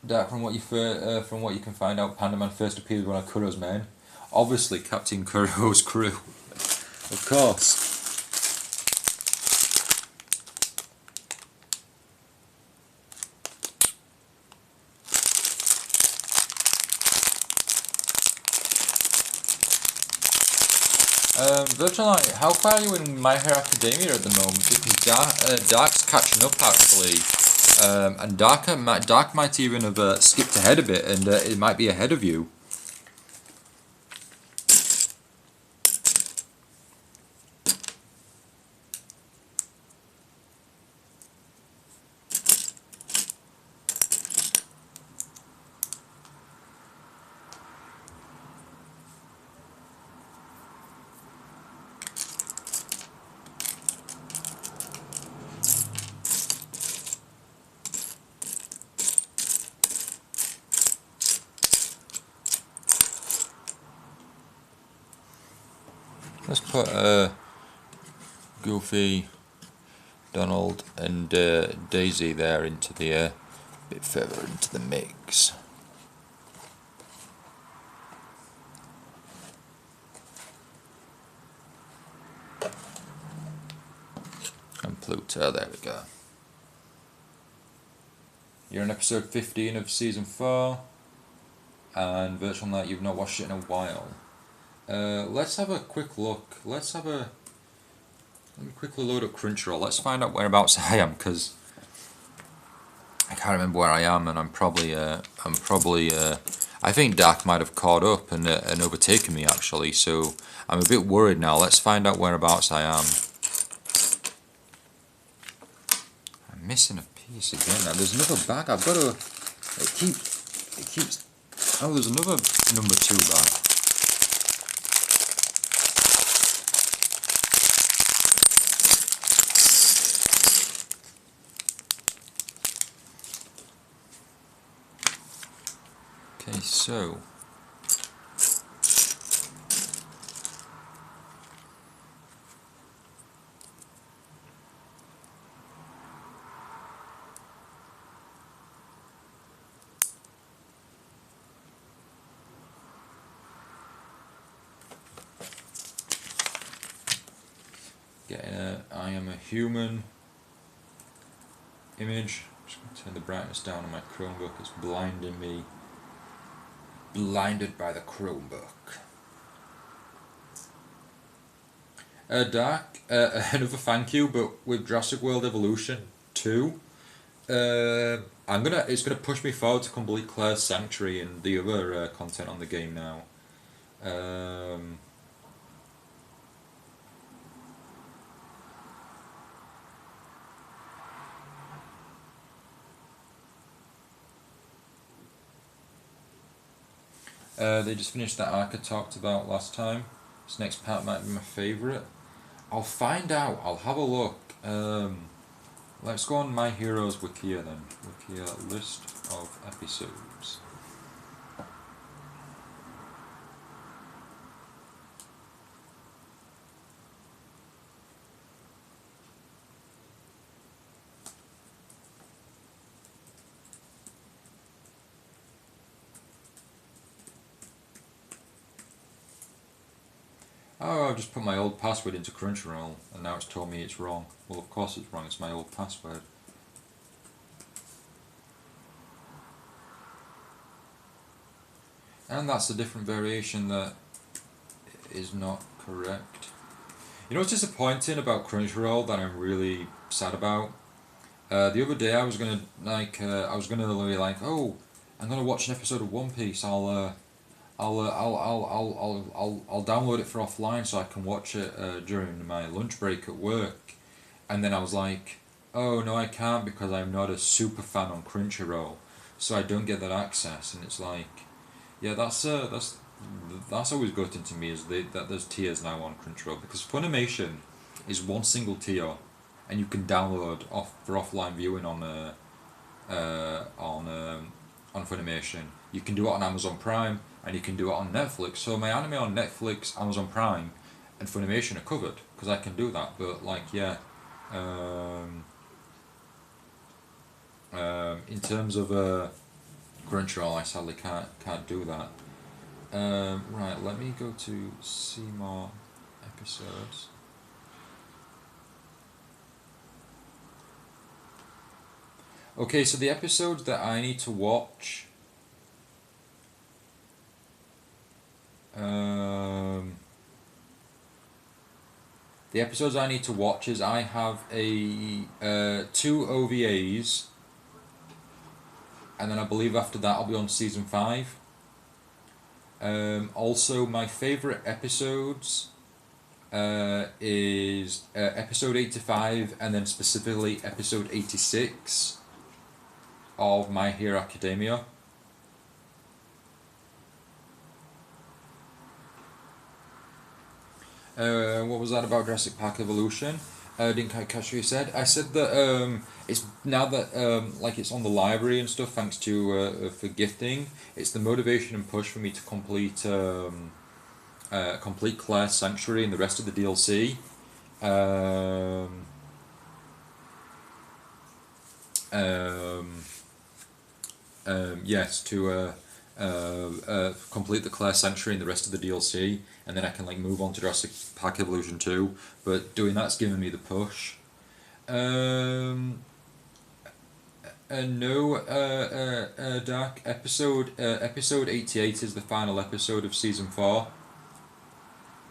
Dark, from what you can find out, Pandaman first appeared when Kuro's men. Obviously, Captain Kuro's crew. Of course. Virtual Light, how far are you in My Hero Academia at the moment? Because Dark's catching up actually. And Dark might even have skipped ahead a bit, and it might be ahead of you. Let's put Goofy, Donald and Daisy there into the bit further into the mix. And Pluto, there we go. You're in episode 15 of season 4, and Virtual Night, you've not watched it in a while. Let's have a quick look. Let me quickly load up Crunchyroll. Let's find out whereabouts I am, because I can't remember where I am, and I'm probably I think Dark might have caught up and overtaken me actually. So I'm a bit worried now. Let's find out whereabouts I am. I'm missing a piece again. Now, there's another bag. I've got to. It keeps. Oh, there's another number 2 bag. Okay, so getting a I am a human image. Just going to turn the brightness down on my Chromebook. It's blinding me. Blinded by the Chromebook. Dark, another thank you, but with Jurassic World Evolution 2, it's gonna push me forward to complete Claire's Sanctuary and the other content on the game now. They just finished that arc I talked about last time. This next part might be my favourite. I'll find out. I'll have a look. Let's go on My Heroes Wikia then. Wikia list of episodes. Oh, I've just put my old password into Crunchyroll and now it's told me it's wrong. Well, of course it's wrong, it's my old password. And that's a different variation that is not correct. You know what's disappointing about Crunchyroll that I'm really sad about? The other day I was gonna be like, oh, I'm gonna watch an episode of One Piece. I'll download it for offline so I can watch it during my lunch break at work. And then I was like, oh no, I can't because I'm not a super fan on Crunchyroll, so I don't get that access. And it's like, yeah, that's always gutting to me is that there's tiers now on Crunchyroll, because Funimation is one single tier, and you can download for offline viewing on Funimation. You can do it on Amazon Prime, and you can do it on Netflix. So my anime on Netflix, Amazon Prime, and Funimation are covered because I can do that. But like, yeah, in terms of Crunchyroll, I sadly can't do that. Right, let me go to see more episodes. Okay, so the episodes that I need to watch. The episodes I need to watch is I have a 2 OVAs, and then I believe after that I'll be on season 5. Also, my favourite episodes is episode 85 and then specifically episode 86 of My Hero Academia. What was that about Jurassic Park Evolution? Didn't quite catch what you said. I said that it's now that like it's on the library and stuff, thanks to for gifting. It's the motivation and push for me to complete Claire's Sanctuary and the rest of the DLC. Yes, to complete the Claire Sanctuary and the rest of the DLC, and then I can like move on to Jurassic Park Evolution 2. But doing that's given me the push. No, Dark episode 88 is the final episode of season 4.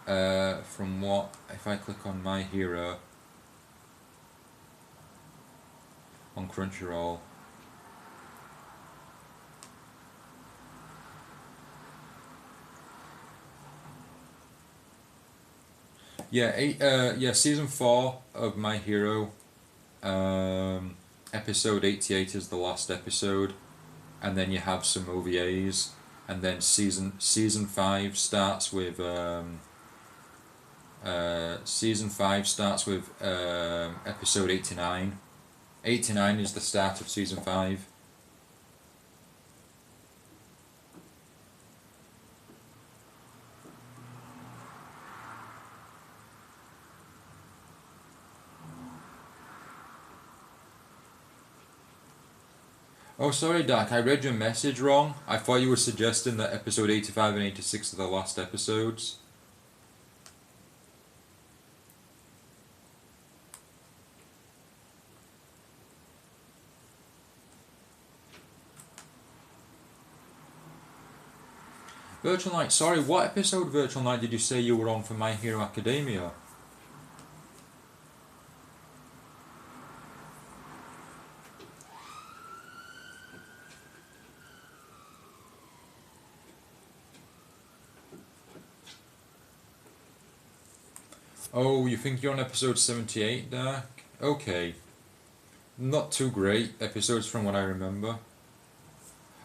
From what if I click on My Hero on Crunchyroll. Yeah, season 4 of My Hero, episode 88 is the last episode, and then you have some OVAs, and then season 5 starts with episode 89. 89 is the start of season 5. Oh, sorry, Dak, I read your message wrong. I thought you were suggesting that episode 85 and 86 are the last episodes. Virtual Night, sorry, what episode Virtual Night did you say you were on for My Hero Academia? Oh, you think you're on episode 78, Dark? Okay. Not too great episodes from what I remember.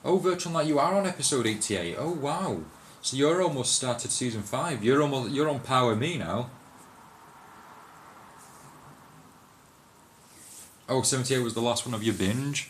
Oh, Virtual Night, you are on episode 88. Oh, wow. So you're almost started season 5. You're on par with me now. Oh, 78 was the last one of your binge?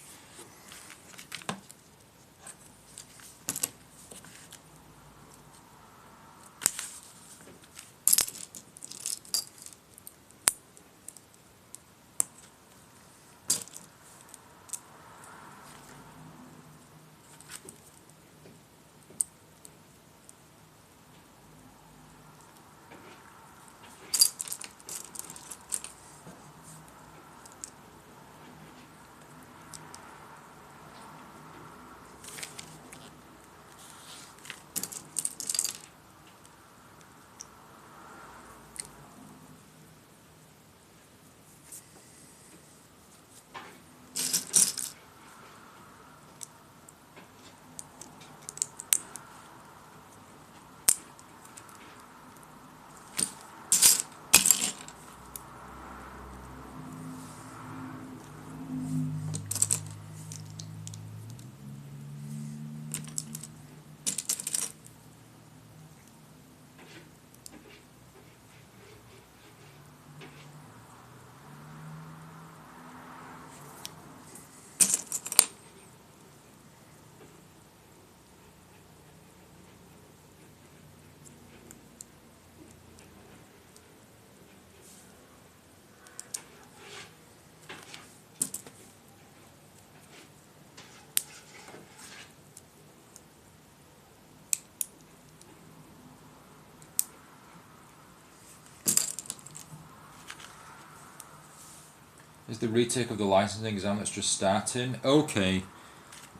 Is the retake of the licensing exam that's just starting? Okay.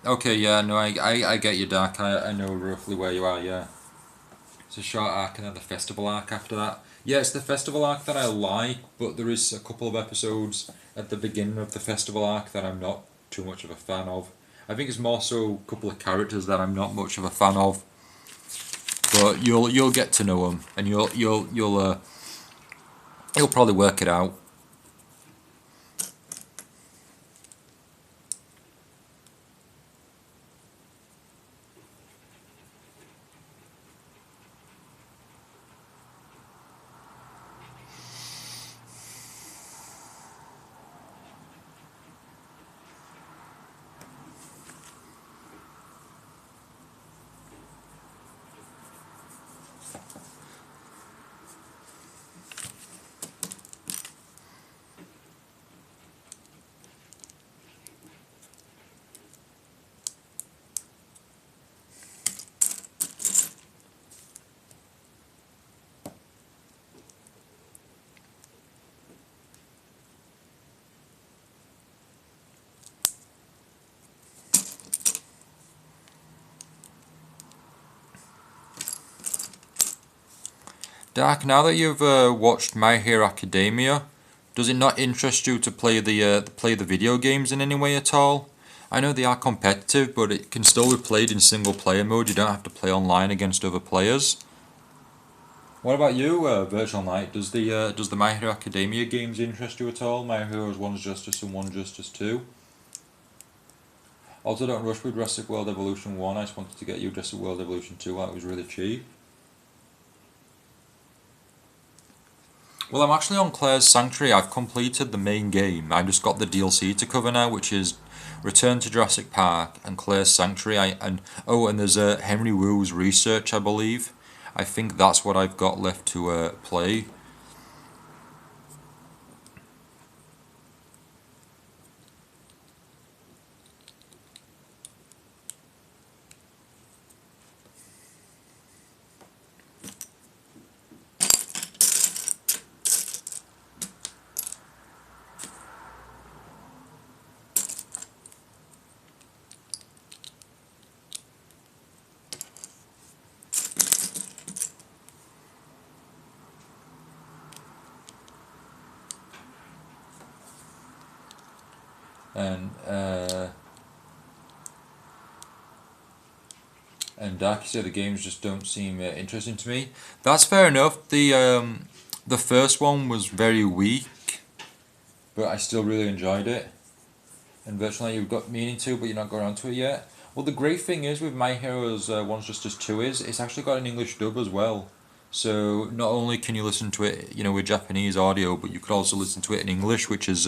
Okay, yeah, no, I get you, Dark. I know roughly where you are, yeah. It's a short arc and then the festival arc after that. Yeah, it's the festival arc that I like, but there is a couple of episodes at the beginning of the festival arc that I'm not too much of a fan of. I think it's more so a couple of characters that I'm not much of a fan of. But you'll get to know them, and you'll probably work it out. Dark, now that you've watched My Hero Academia, does it not interest you to play the video games in any way at all? I know they are competitive, but it can still be played in single player mode. You don't have to play online against other players. What about you, Virtual Knight? Does the My Hero Academia games interest you at all? My Heroes One's Justice and One Justice 2? Also, don't rush with Jurassic World Evolution 1. I just wanted to get you Jurassic World Evolution 2. That was really cheap. Well, I'm actually on Claire's Sanctuary. I've completed the main game. I've just got the DLC to cover now, which is Return to Jurassic Park and Claire's Sanctuary. And there's Henry Wu's Research, I believe. I think that's what I've got left to play. and Dark said the games just don't seem interesting to me. That's fair enough. The first one was very weak, but I still really enjoyed it. And Virtual Night you've got meaning to, but you're not going around to it yet. Well, the great thing is with My Heroes One's Just As Two is it's actually got an English dub as well. So not only can you listen to it, with Japanese audio, but you could also listen to it in English, which is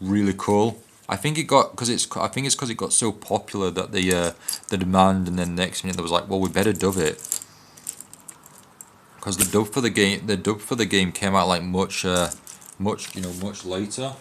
really cool. I think it got I think it's because it got so popular that the demand, and then next minute there was like, well, we better dub it, because the dub for the game came out like much much later.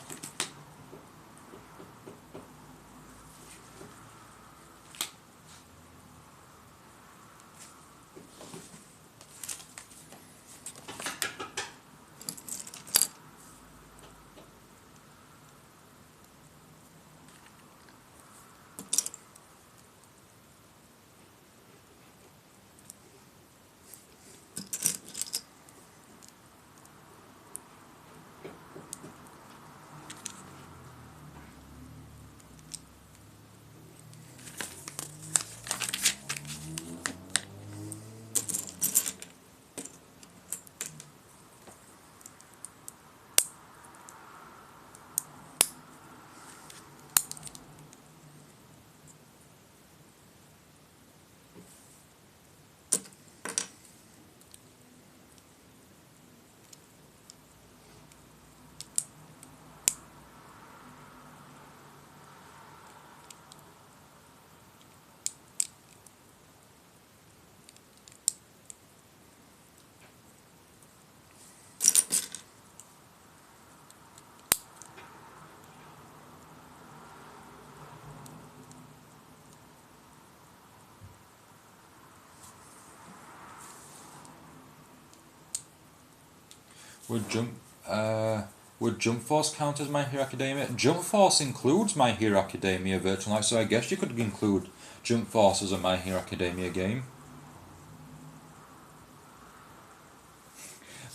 Would Jump would Jump Force count as My Hero Academia? Jump Force includes My Hero Academia Virtual Life, so I guess you could include Jump Force as a My Hero Academia game.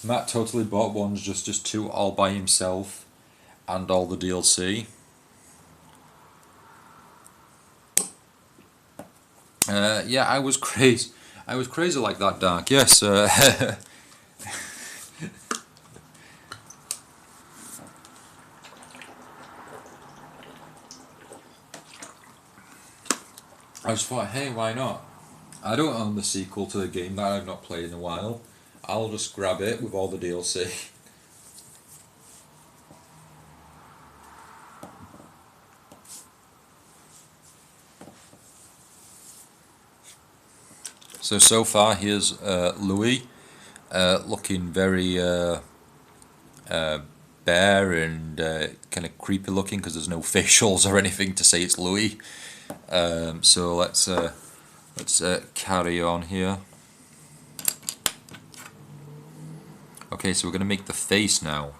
Matt totally bought One's Just As Two all by himself, and all the DLC. Yeah, I was crazy. I was crazy like that, Dark. Yes. I just thought, hey, why not? I don't own the sequel to the game that I've not played in a while. I'll just grab it with all the DLC. So far, here's Louis, looking very bare and kind of creepy looking because there's no facials or anything to say it's Louis. So let's carry on here. Okay, so we're going to make the face now.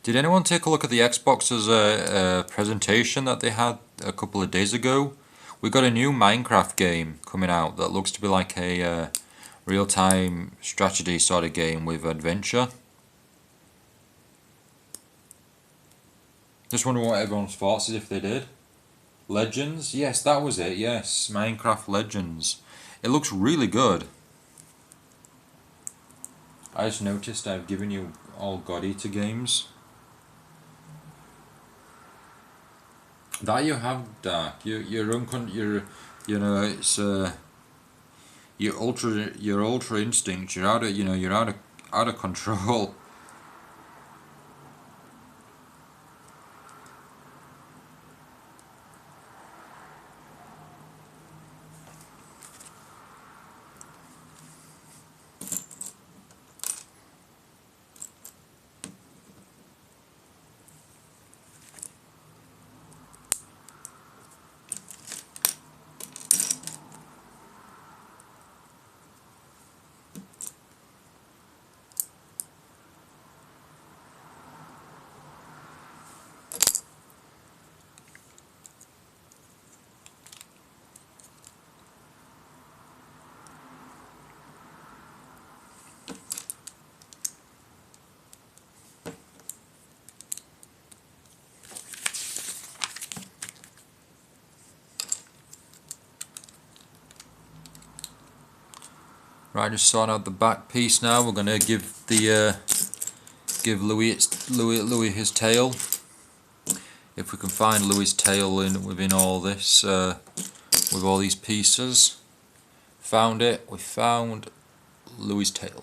Did anyone take a look at the Xbox's presentation that they had a couple of days ago? We got a new Minecraft game coming out that looks to be like a real-time strategy sort of game with adventure. Just wonder what everyone's thoughts is if they did. Legends? Yes, that was it, yes. Minecraft Legends. It looks really good. I just noticed I've given you all God Eater games. That you have, Dark. You know, it's your ultra instinct. You're out of, you're out of control. Right, just sorting out the back piece now. We're gonna give Louis his tail. If we can find Louis' tail within all this, with all these pieces. Found it. We found Louis' tail.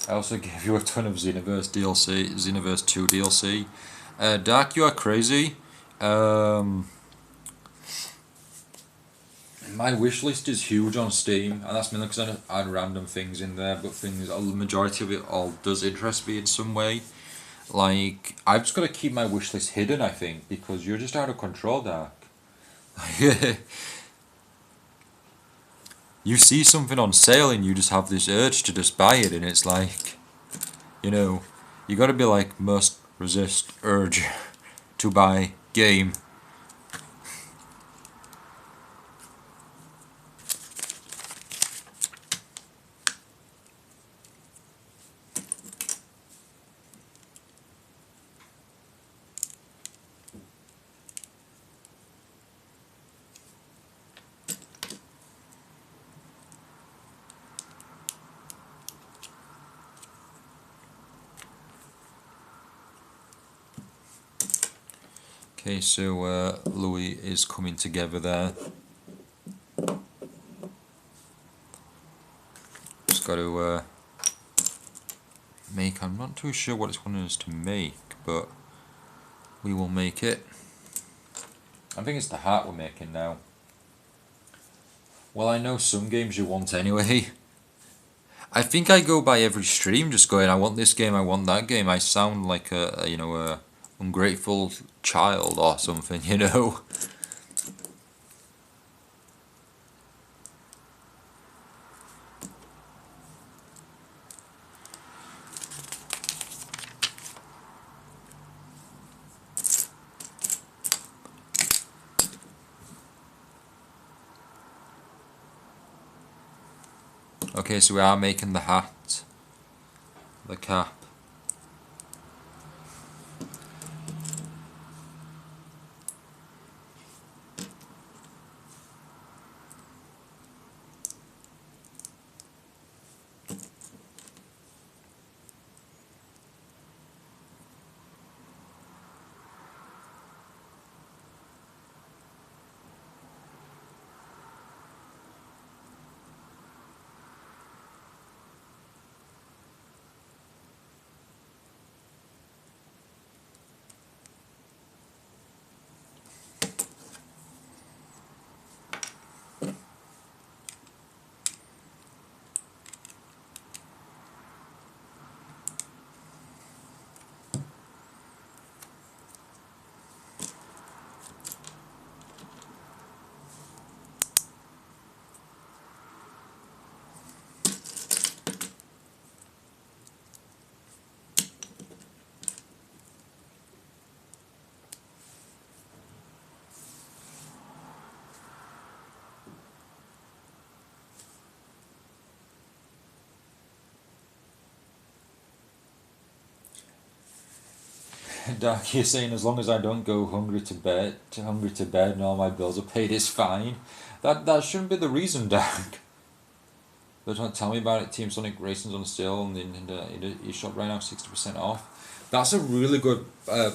I also gave you a ton of Xenoverse DLC, Xenoverse 2 DLC. Dark, you are crazy. My wish list is huge on Steam, and that's mainly because I add random things in there, but the majority of it all does interest me in some way. Like, I've just got to keep my wish list hidden, I think, because you're just out of control, Dark. You see something on sale and you just have this urge to just buy it, and it's like, you gotta be like, must resist urge to buy game. Okay, so Louis is coming together there. Just got to make, I'm not too sure what it's wanting us to make, but we will make it. I think it's the hat we're making now. Well, I know some games you want anyway. I think I go by every stream just going, I want this game, I want that game. I sound like a ungrateful child or something, Okay, so we are making the hat, the cap. Dark, you're saying as long as I don't go hungry to bed, and all my bills are paid, it's fine. That shouldn't be the reason, Dark. They don't tell me about it. Team Sonic Racing's on sale in the eShop right now, 60% off. That's a really good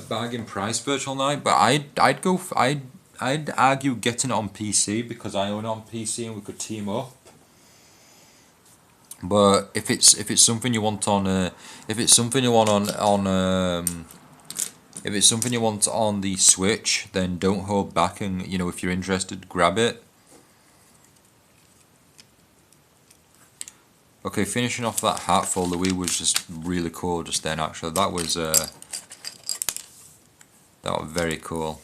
bargain price, Virtual Night. But I'd argue getting it on PC because I own it on PC and we could team up. But if it's something you want on if it's something you want if it's something you want on the Switch, then don't hold back, and if you're interested, grab it. Okay, finishing off that hat for Louis was just really cool just then. Actually, that was very cool.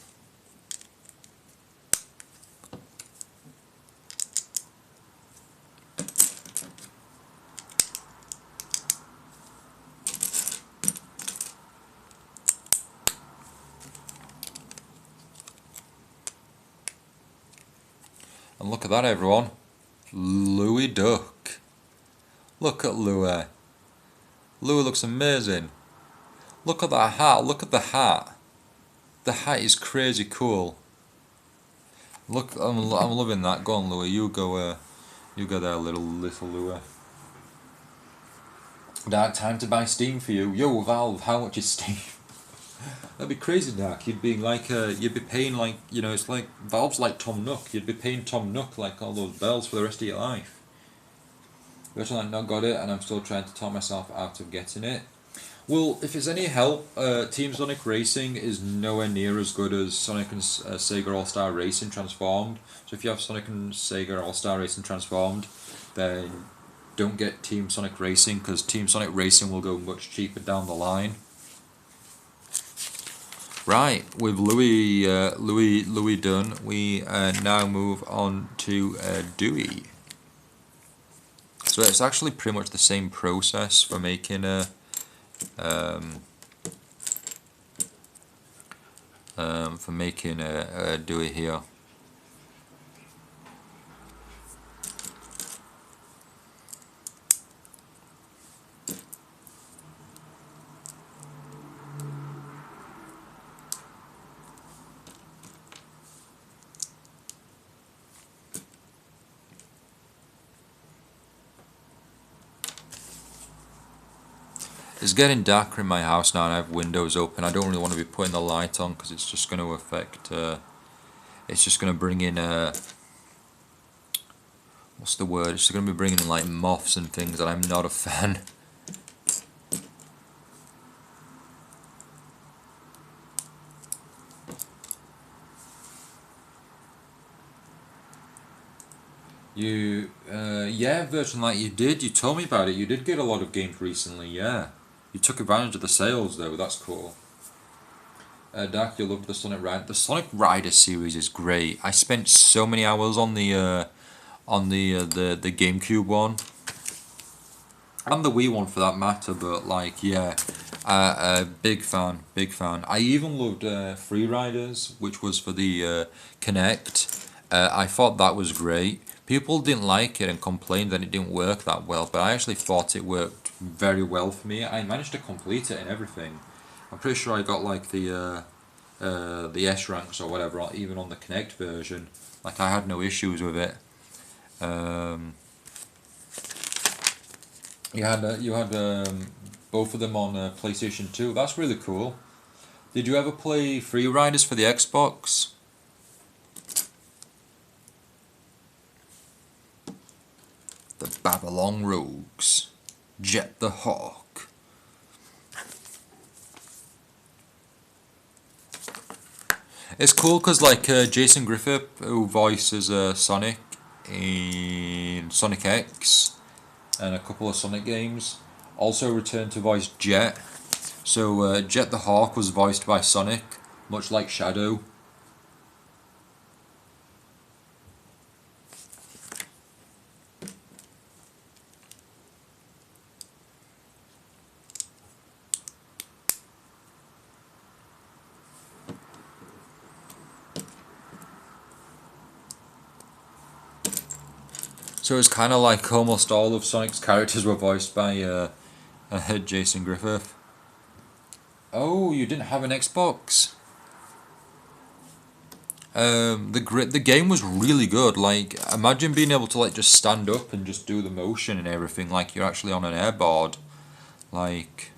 And look at that, everyone. Louis Duck. Look at Louis. Louis looks amazing. Look at that hat. Look at the hat. The hat is crazy cool. Look, I'm loving that. Go on, Louis. You go there, little Louis. Dark, time to buy Steam for you. Yo, Valve, how much is Steam? That'd be crazy, Dark. You'd be paying like, it's like Valve's like Tom Nook. You'd be paying Tom Nook like all those bells for the rest of your life. But I've not got it, and I'm still trying to talk myself out of getting it. Well, if it's any help, Team Sonic Racing is nowhere near as good as Sonic and Sega All-Star Racing Transformed. So if you have Sonic and Sega All-Star Racing Transformed, then don't get Team Sonic Racing, because Team Sonic Racing will go much cheaper down the line. Right, with Louis done, we now move on to Dewey. So it's actually pretty much the same process for making a Dewey here. It's getting darker in my house now and I have windows open. I don't really want to be putting the light on because it's just going to affect, it's just going to bring in, what's the word? It's going to be bringing in like moths and things that I'm not a fan. Yeah, Virgin Light, you did. You told me about it. You did get a lot of games recently, yeah. You took advantage of the sales though, that's cool. Dark, you loved the Sonic Rider. The Sonic Rider series is great. I spent so many hours on the GameCube one. And the Wii one for that matter, but like, yeah. Big fan. I even loved Free Riders, which was for the Kinect. I thought that was great. People didn't like it and complained that it didn't work that well, but I actually thought it worked very well for me. I managed to complete it and everything. I'm pretty sure I got like the S ranks or whatever, even on the Kinect version. Like I had no issues with it. You had both of them on PlayStation 2. That's really cool. Did you ever play Free Riders for the Xbox? The Babylon Rogues, Jet the Hawk. It's cool because like Jason Griffith, who voices Sonic in Sonic X and a couple of Sonic games, also returned to voice Jet. So Jet the Hawk was voiced by Sonic, much like Shadow. So it's kind of like almost all of Sonic's characters were voiced by Jason Griffith. Oh, you didn't have an Xbox. The game was really good. Like, imagine being able to like just stand up and just do the motion and everything like you're actually on an airboard. Like,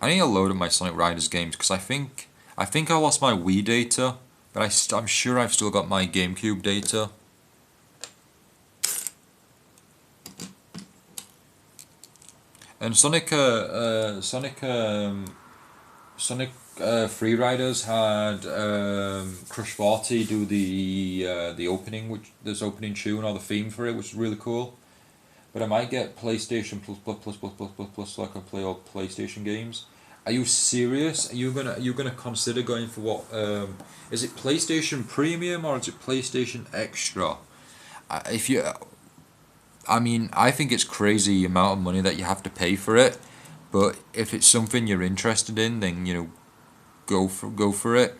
I need to load up my Sonic Riders games because I think I lost my Wii data, but I'm sure I've still got my GameCube data. And Sonic Free Riders had Crush 40 do the opening, which this opening tune or the theme for it, which is really cool. But I might get PlayStation plus so I can play all PlayStation games. Are you serious? Are you gonna consider going for what? Is it PlayStation Premium or is it PlayStation Extra? If you, I mean, I think it's crazy amount of money that you have to pay for it. But if it's something you're interested in, then go for it.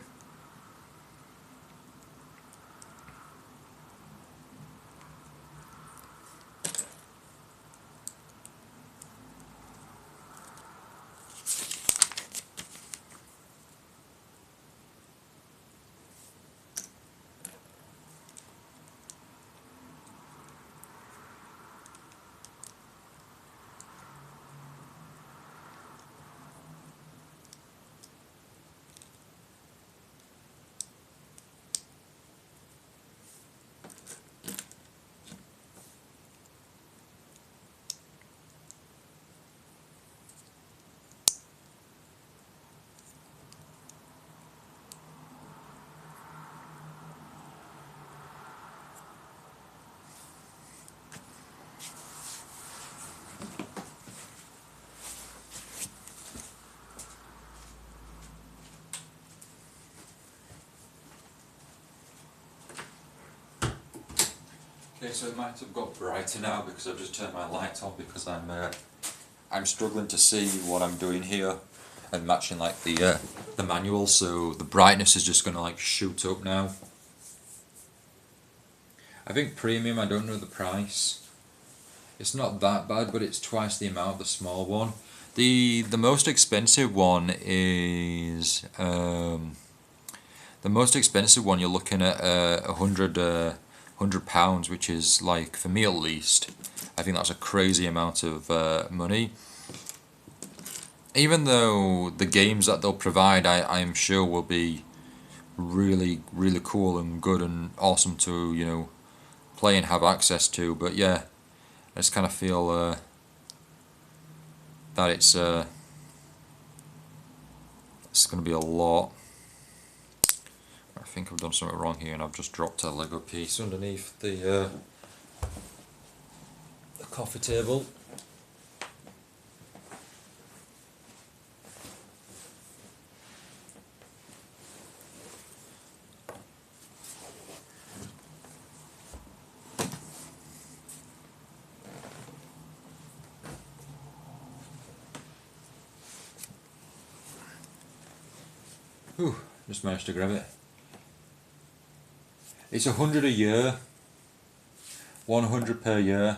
Okay, so it might have got brighter now because I've just turned my light on because I'm struggling to see what I'm doing here and matching like the manual, so the brightness is just gonna like shoot up now. I think premium, I don't know the price. It's not that bad, but it's twice the amount of the small one. The most expensive one is the most expensive one you're looking at £100, which is like, for me at least, I think that's a crazy amount of money. Even though the games that they'll provide, I am sure will be really, really cool and good and awesome to, play and have access to. But yeah, I just kind of feel that it's going to be a lot. I think I've done something wrong here and I've just dropped a Lego piece underneath the coffee table. Whew, just managed to grab it. It's 100 a year, 100 per year,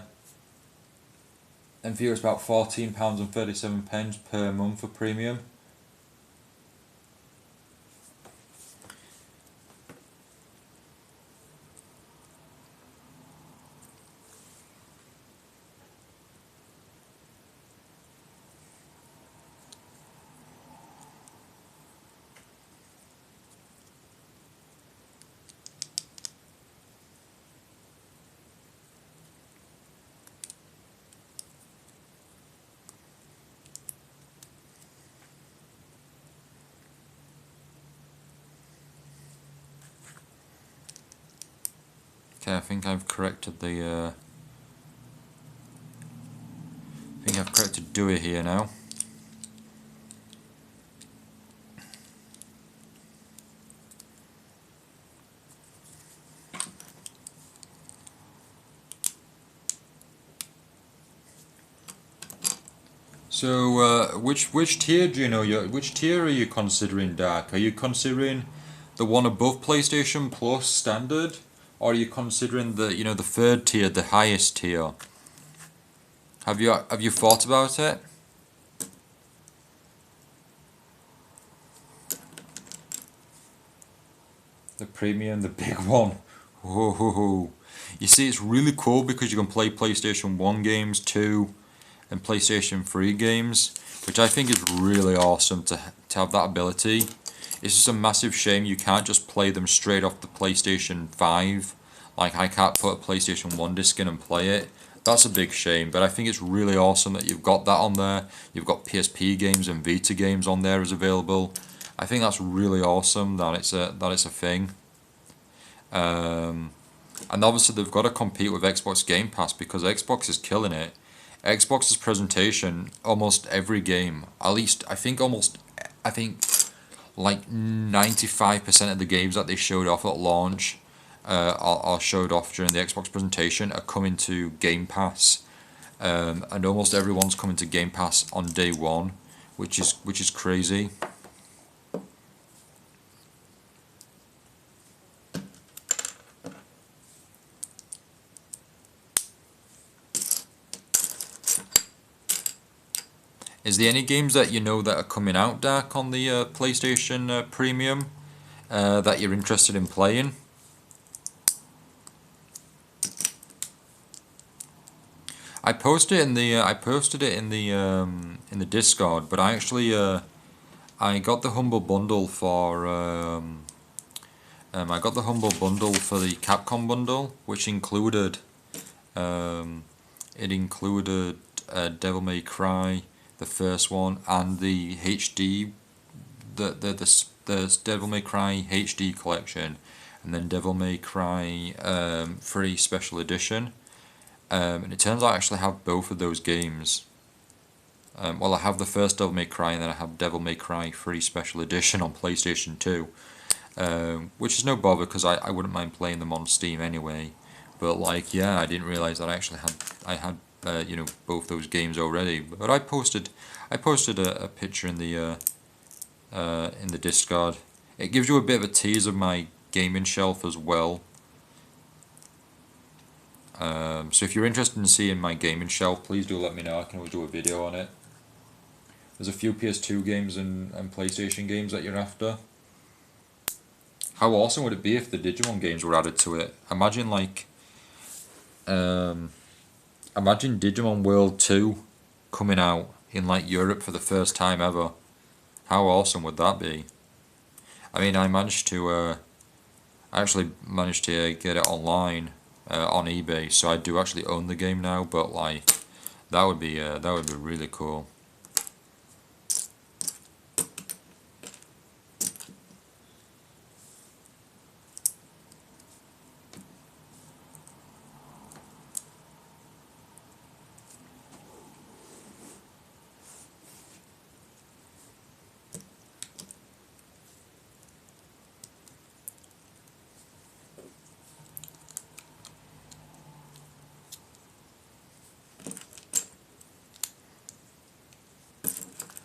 and for you it's about £14.37 per month for premium. Okay, I think I've corrected Dewey here now. So, which tier do you know? Which tier are you considering, Dark? Are you considering the one above PlayStation Plus Standard, or are you considering the the third tier, the highest tier? Have you thought about it? The premium, the big one. Whoa. You see, it's really cool because you can play PlayStation 1 games, 2, and PlayStation 3 games, which I think is really awesome to have that ability. It's just a massive shame you can't just play them straight off the PlayStation 5. Like, I can't put a PlayStation 1 disc in and play it. That's a big shame, but I think it's really awesome that you've got that on there. You've got PSP games and Vita games on there as available. I think that's really awesome that it's a thing. And obviously they've got to compete with Xbox Game Pass because Xbox is killing it. Xbox's presentation, almost every game, at least I think like 95% of the games that they showed off at launch, or showed off during the Xbox presentation, are coming to Game Pass, and almost everyone's coming to Game Pass on day one, which is crazy. Is there any games that you know that are coming out, Dark, on the PlayStation Premium that you're interested in playing? I posted it in the Discord, but I got the humble bundle for I got the humble bundle for the Capcom bundle, which included it included Devil May Cry, the first one, and the HD, the Devil May Cry HD collection, and then Devil May Cry 3 Special Edition. And it turns out I actually have both of those games. Well, I have the first Devil May Cry, and then I have Devil May Cry 3 Special Edition on PlayStation 2, which is no bother because I wouldn't mind playing them on Steam anyway. But like, yeah, I didn't realize that I had both those games already. But I posted a picture in the Discord. It gives you a bit of a tease of my gaming shelf as well. So if you're interested in seeing my gaming shelf, please do let me know. I can always do a video on it. There's a few PS2 games and PlayStation games that you're after. How awesome would it be if the Digimon games were added to it? Imagine like, imagine Digimon World 2 coming out in like Europe for the first time ever. How awesome would that be? I mean, I actually managed to get it online on eBay, so I do actually own the game now. But like, that would be really cool.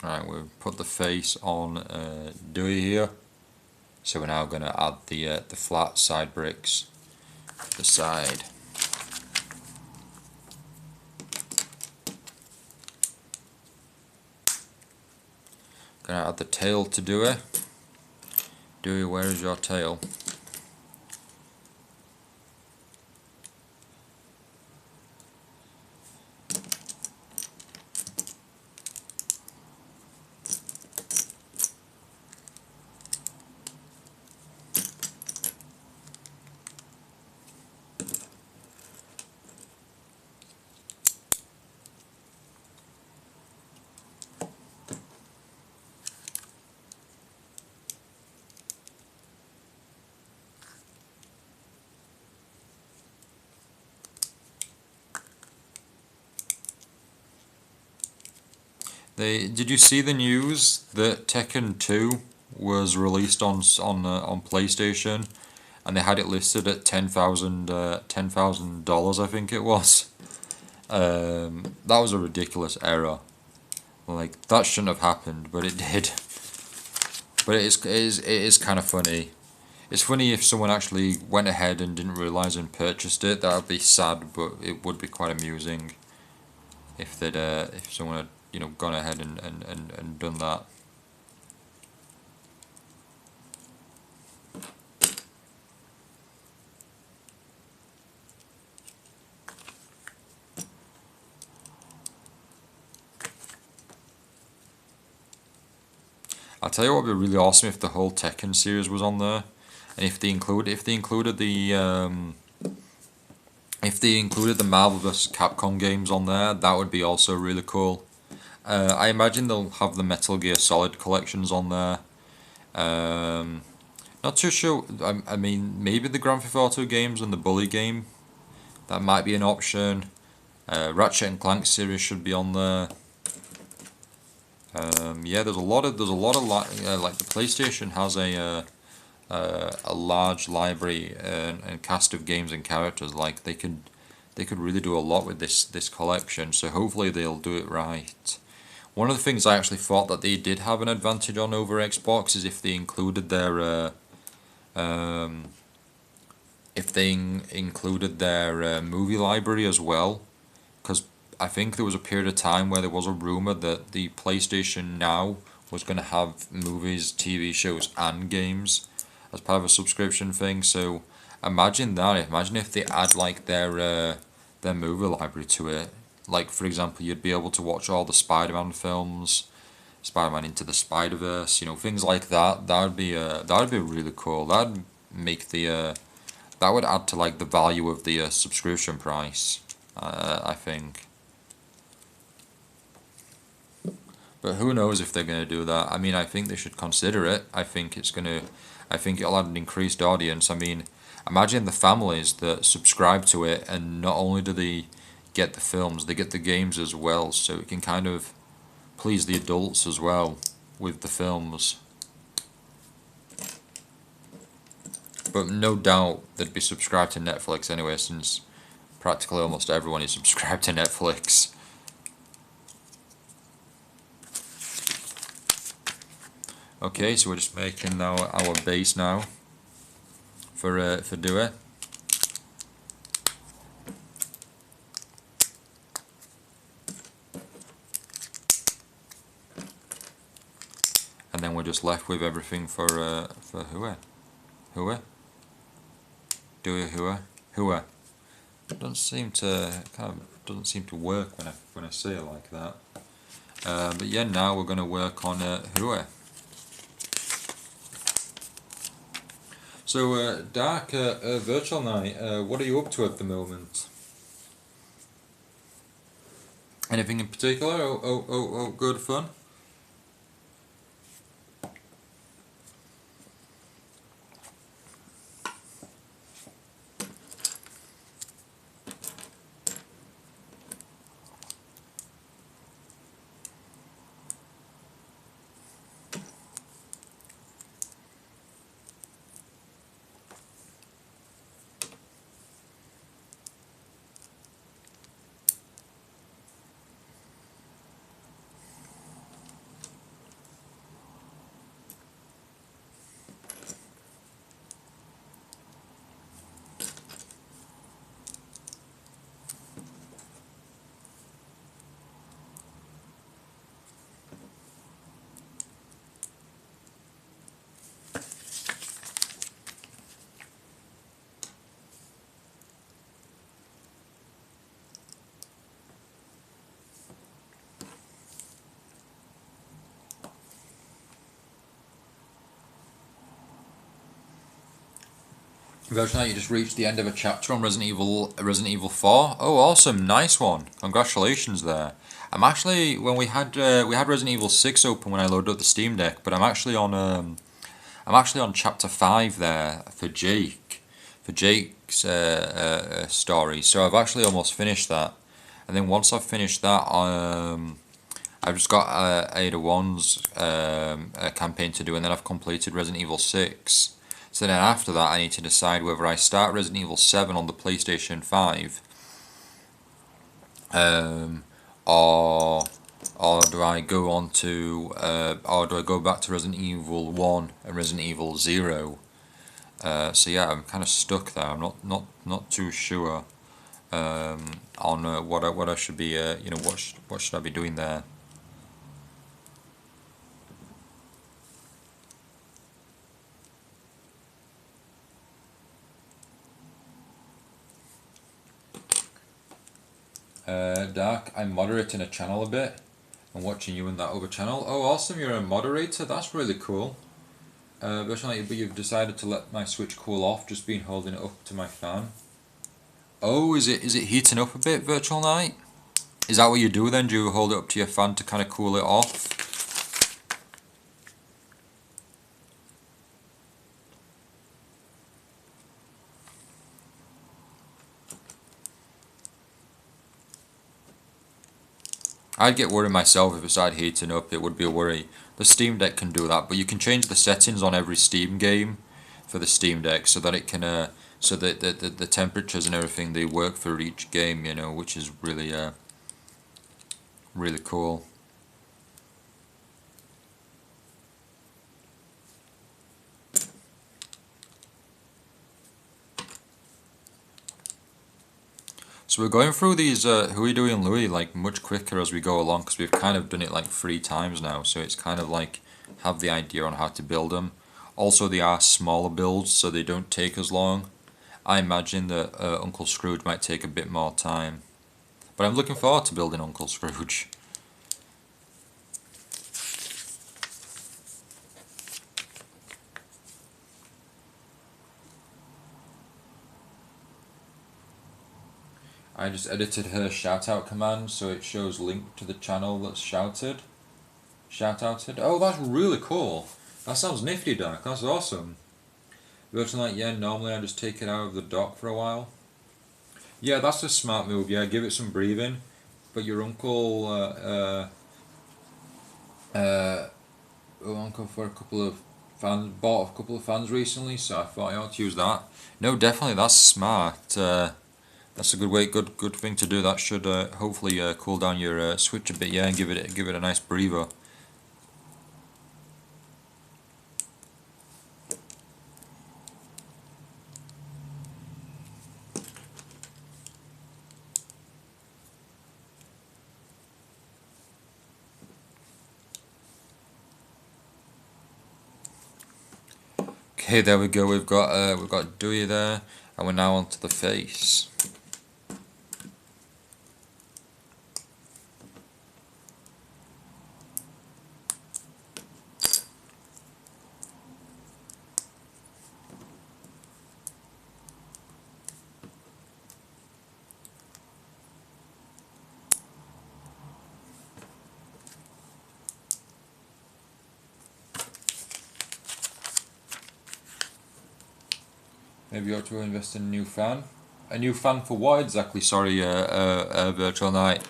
Right, we've put the face on Dewey here, so we're now going to add the flat side bricks to the side. Going to add the tail to Dewey. Dewey, where is your tail? Did you see the news that Tekken 2 was released on PlayStation, and they had it listed at $10,000, I think it was. That was a ridiculous error. Like, that shouldn't have happened, but it did. But it is kind of funny. It's funny if someone actually went ahead and didn't realise and purchased it. That would be sad, but it would be quite amusing if they'd if someone had gone ahead and done that. I'll tell you what would be really awesome if the whole Tekken series was on there, and if they included the Marvel vs. Capcom games on there, that would be also really cool. I imagine they'll have the Metal Gear Solid collections on there. Not too sure. I mean, maybe the Grand Theft Auto games and the Bully game. That might be an option. Ratchet and Clank series should be on there. Yeah, there's a lot of like the PlayStation has a large library and cast of games and characters. Like they could really do a lot with this collection. So hopefully they'll do it right. One of the things I actually thought that they did have an advantage on over Xbox is if they included their movie library as well, because I think there was a period of time where there was a rumor that the PlayStation Now was going to have movies, TV shows, and games as part of a subscription thing. So imagine that. Imagine if they add like their movie library to it. Like for example, you'd be able to watch all the Spider-Man films, Spider-Man Into the Spider-Verse, things like that. That would be really cool. That'd make that would add to like the value of the subscription price. I think. But who knows if they're going to do that. I mean, I think they should consider it. I think it'll add an increased audience. I mean, imagine the families that subscribe to it, and not only do they get the films, they get the games as well. So it can kind of please the adults as well with the films. But no doubt they'd be subscribed to Netflix anyway, since practically almost everyone is subscribed to Netflix. Okay, so we're just making now our base now for Dewey. And then we're just left with everything for Hua. Hua. Doesn't seem to work when I say it like that. But yeah, now we're gonna work on Hua. So Dark, Virtual Night, what are you up to at the moment? Anything in particular? Oh, good fun. Virtual Night, you just reached the end of a chapter on Resident Evil 4. Oh, awesome, nice one. Congratulations there. I'm actually, when we had Resident Evil 6 open when I loaded up the Steam Deck, but I'm actually on chapter 5 there for Jake's story. So I've actually almost finished that. And then once I've finished that, I've just got Ada 1's campaign to do, and then I've completed Resident Evil 6. So then after that I need to decide whether I start Resident Evil 7 on the PlayStation 5 or do I go on to or do I go back to Resident Evil 1 and Resident Evil 0. So yeah, I'm kind of stuck there. I'm not too sure on what I should be what should I be doing there. Dark, I'm moderating a channel a bit. I'm watching you in that other channel. Oh, awesome! You're a moderator. That's really cool. But you've decided to let my switch cool off, just been holding it up to my fan. Oh, is it heating up a bit, Virtual Night? Is that what you do then? Do you hold it up to your fan to kind of cool it off? I'd get worried myself if it started heating up, it would be a worry. The Steam Deck can do that, but you can change the settings on every Steam game for the Steam Deck so that it can, so that the temperatures and everything, they work for each game, you know, which is really, really cool. So we're going through these Huey, Dewey and Louie like much quicker as we go along because we've kind of done it like 3 times now, so it's kind of like have the idea on how to build them. Also, they are smaller builds, so they don't take as long. I imagine that Uncle Scrooge might take a bit more time, but I'm looking forward to building Uncle Scrooge. I just edited her shout out command so it shows link to the channel that's shouted. Shout outed. Oh, that's really cool. That sounds nifty, Dark. That's awesome. Virtual Night, yeah, normally I just take it out of the dock for a while. Yeah, that's a smart move, yeah, give it some breathing. But your uncle, uncle for a couple of fans, bought a couple of fans recently, so I thought I ought to use that. No, definitely, that's smart. That's a good thing to do. That should hopefully cool down your Switch a bit, yeah, and give it a nice breather. Okay, there we go. We've got Dewey there, and we're now onto the face. Maybe you ought to invest in a new fan. A new fan for what exactly? Sorry, Virtual Night.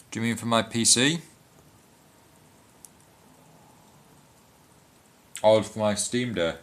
Do you mean for my PC? Or for my Steam Deck?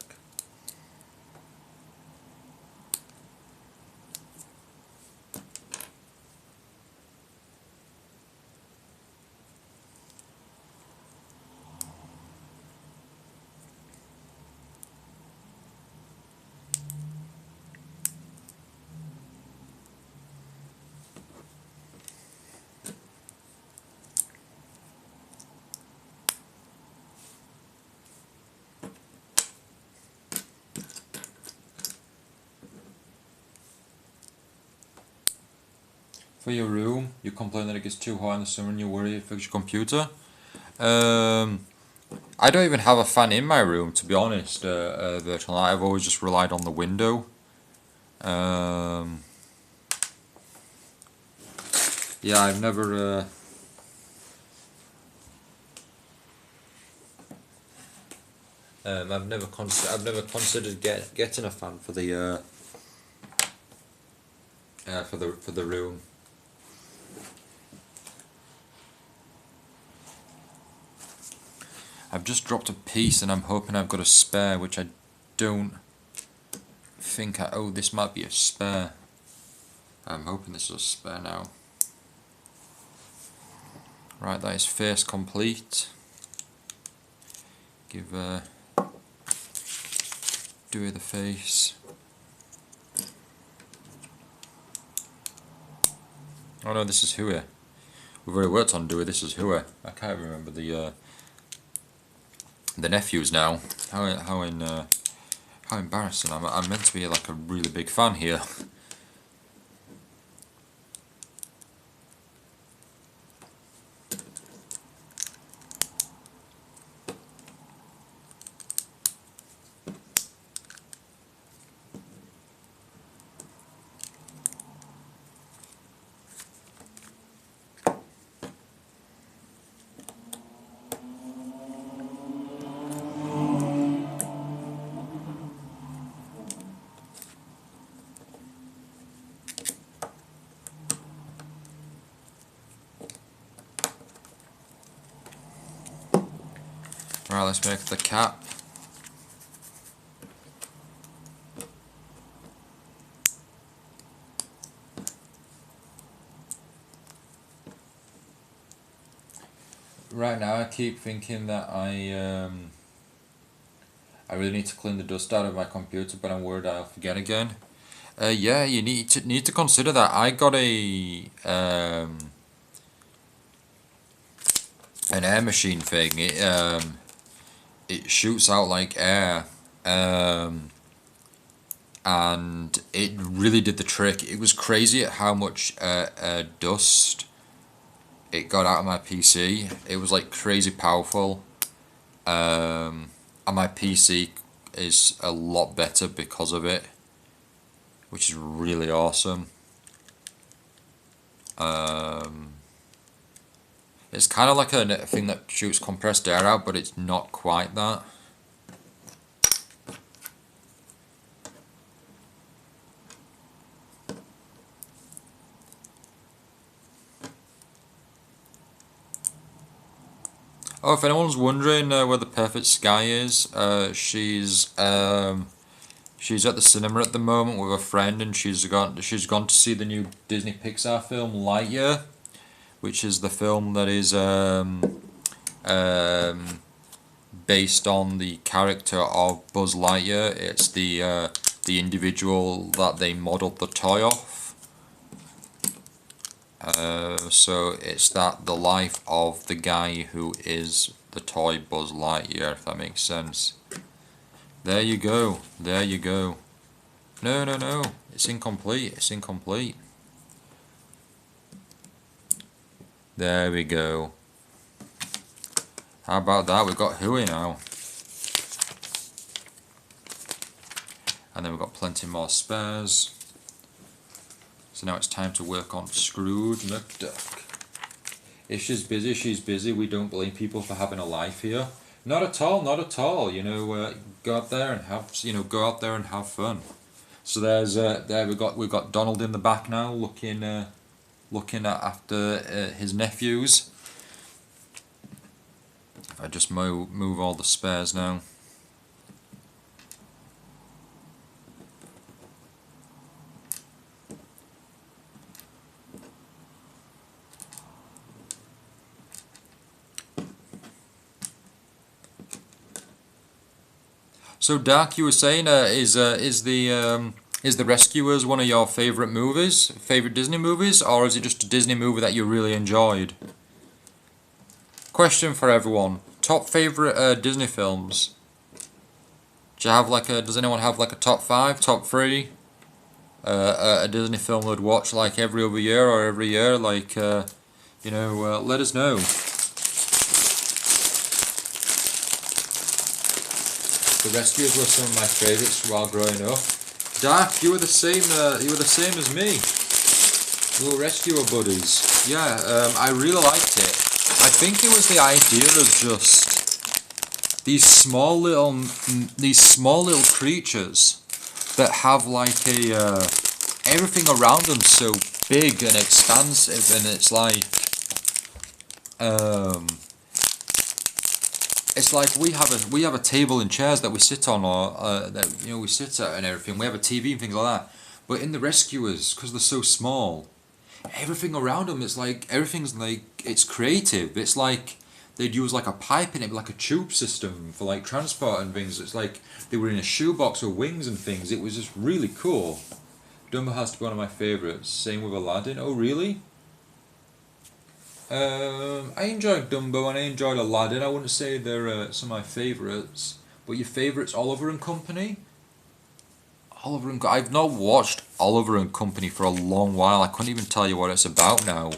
For your room, you complain that it gets too hot in the summer and you worry it affects your computer. I don't even have a fan in my room, to be honest, Virtual Night. I've always just relied on the window. Yeah, I've never... I've never considered getting a fan for the for the room. I've just dropped a piece and I'm hoping I've got a spare, which I don't think oh, this might be a spare. I'm hoping this is a spare now. Right, that is face complete. Give Dewey the face. Oh no, this is Huey. We've already worked on Dewey, this is Huey. I can't remember the nephews now. How embarrassing. I'm meant to be like a really big fan here. Right, let's make the cap. Right now I keep thinking that I really need to clean the dust out of my computer, but I'm worried I'll forget again. Yeah, you need to consider that. I got an air machine thing. It shoots out like air, and it really did the trick. It was crazy at how much dust it got out of my PC. It was like crazy powerful, and my PC is a lot better because of it, which is really awesome. It's kind of like a thing that shoots compressed air out, but it's not quite that. Oh, if anyone's wondering where the Perfect Sky is, she's at the cinema at the moment with a friend, and she's gone to see the new Disney Pixar film Lightyear, which is the film that is based on the character of Buzz Lightyear. It's the individual that they modelled the toy off. So it's the life of the guy who is the toy Buzz Lightyear, if that makes sense. There you go. There you go. No, no, no. It's incomplete. It's incomplete. There we go. How about that? We've got Huey now. And then we've got plenty more spares. So now it's time to work on Scrooge McDuck. If she's busy, she's busy. We don't blame people for having a life here. Not at all, not at all. You know, go out there and have fun. So there we've got Donald in the back now, looking after his nephews. If I just move all the spares now. So, Dark, you were saying, is the Rescuers one of your favourite movies, favourite Disney movies, or is it just a Disney movie that you really enjoyed? Question for everyone: top favourite Disney films. Do you have does anyone have like a top 5, top 3? A Disney film they'd watch like every other year or every year, let us know. The Rescuers were some of my favourites while growing up. Dark, you were the same. You were the same as me. Little rescuer buddies. Yeah, I really liked it. I think it was the idea of just these small little creatures that have like everything around them so big and expansive, and it's like we have a table and chairs that we sit on, or that we sit at and everything. We have a TV and things like that. But in the Rescuers, because they're so small, everything around them, it's like everything's like it's creative. It's like they'd use like a pipe in it, like a tube system for like transport and things. It's like they were in a shoebox with wings and things. It was just really cool. Dumbo has to be one of my favourites. Same with Aladdin. Oh really? I enjoyed Dumbo and I enjoyed Aladdin. I wouldn't say they're some of my favourites. But your favourites, Oliver and Company? I've not watched Oliver and Company for a long while. I couldn't even tell you what it's about now.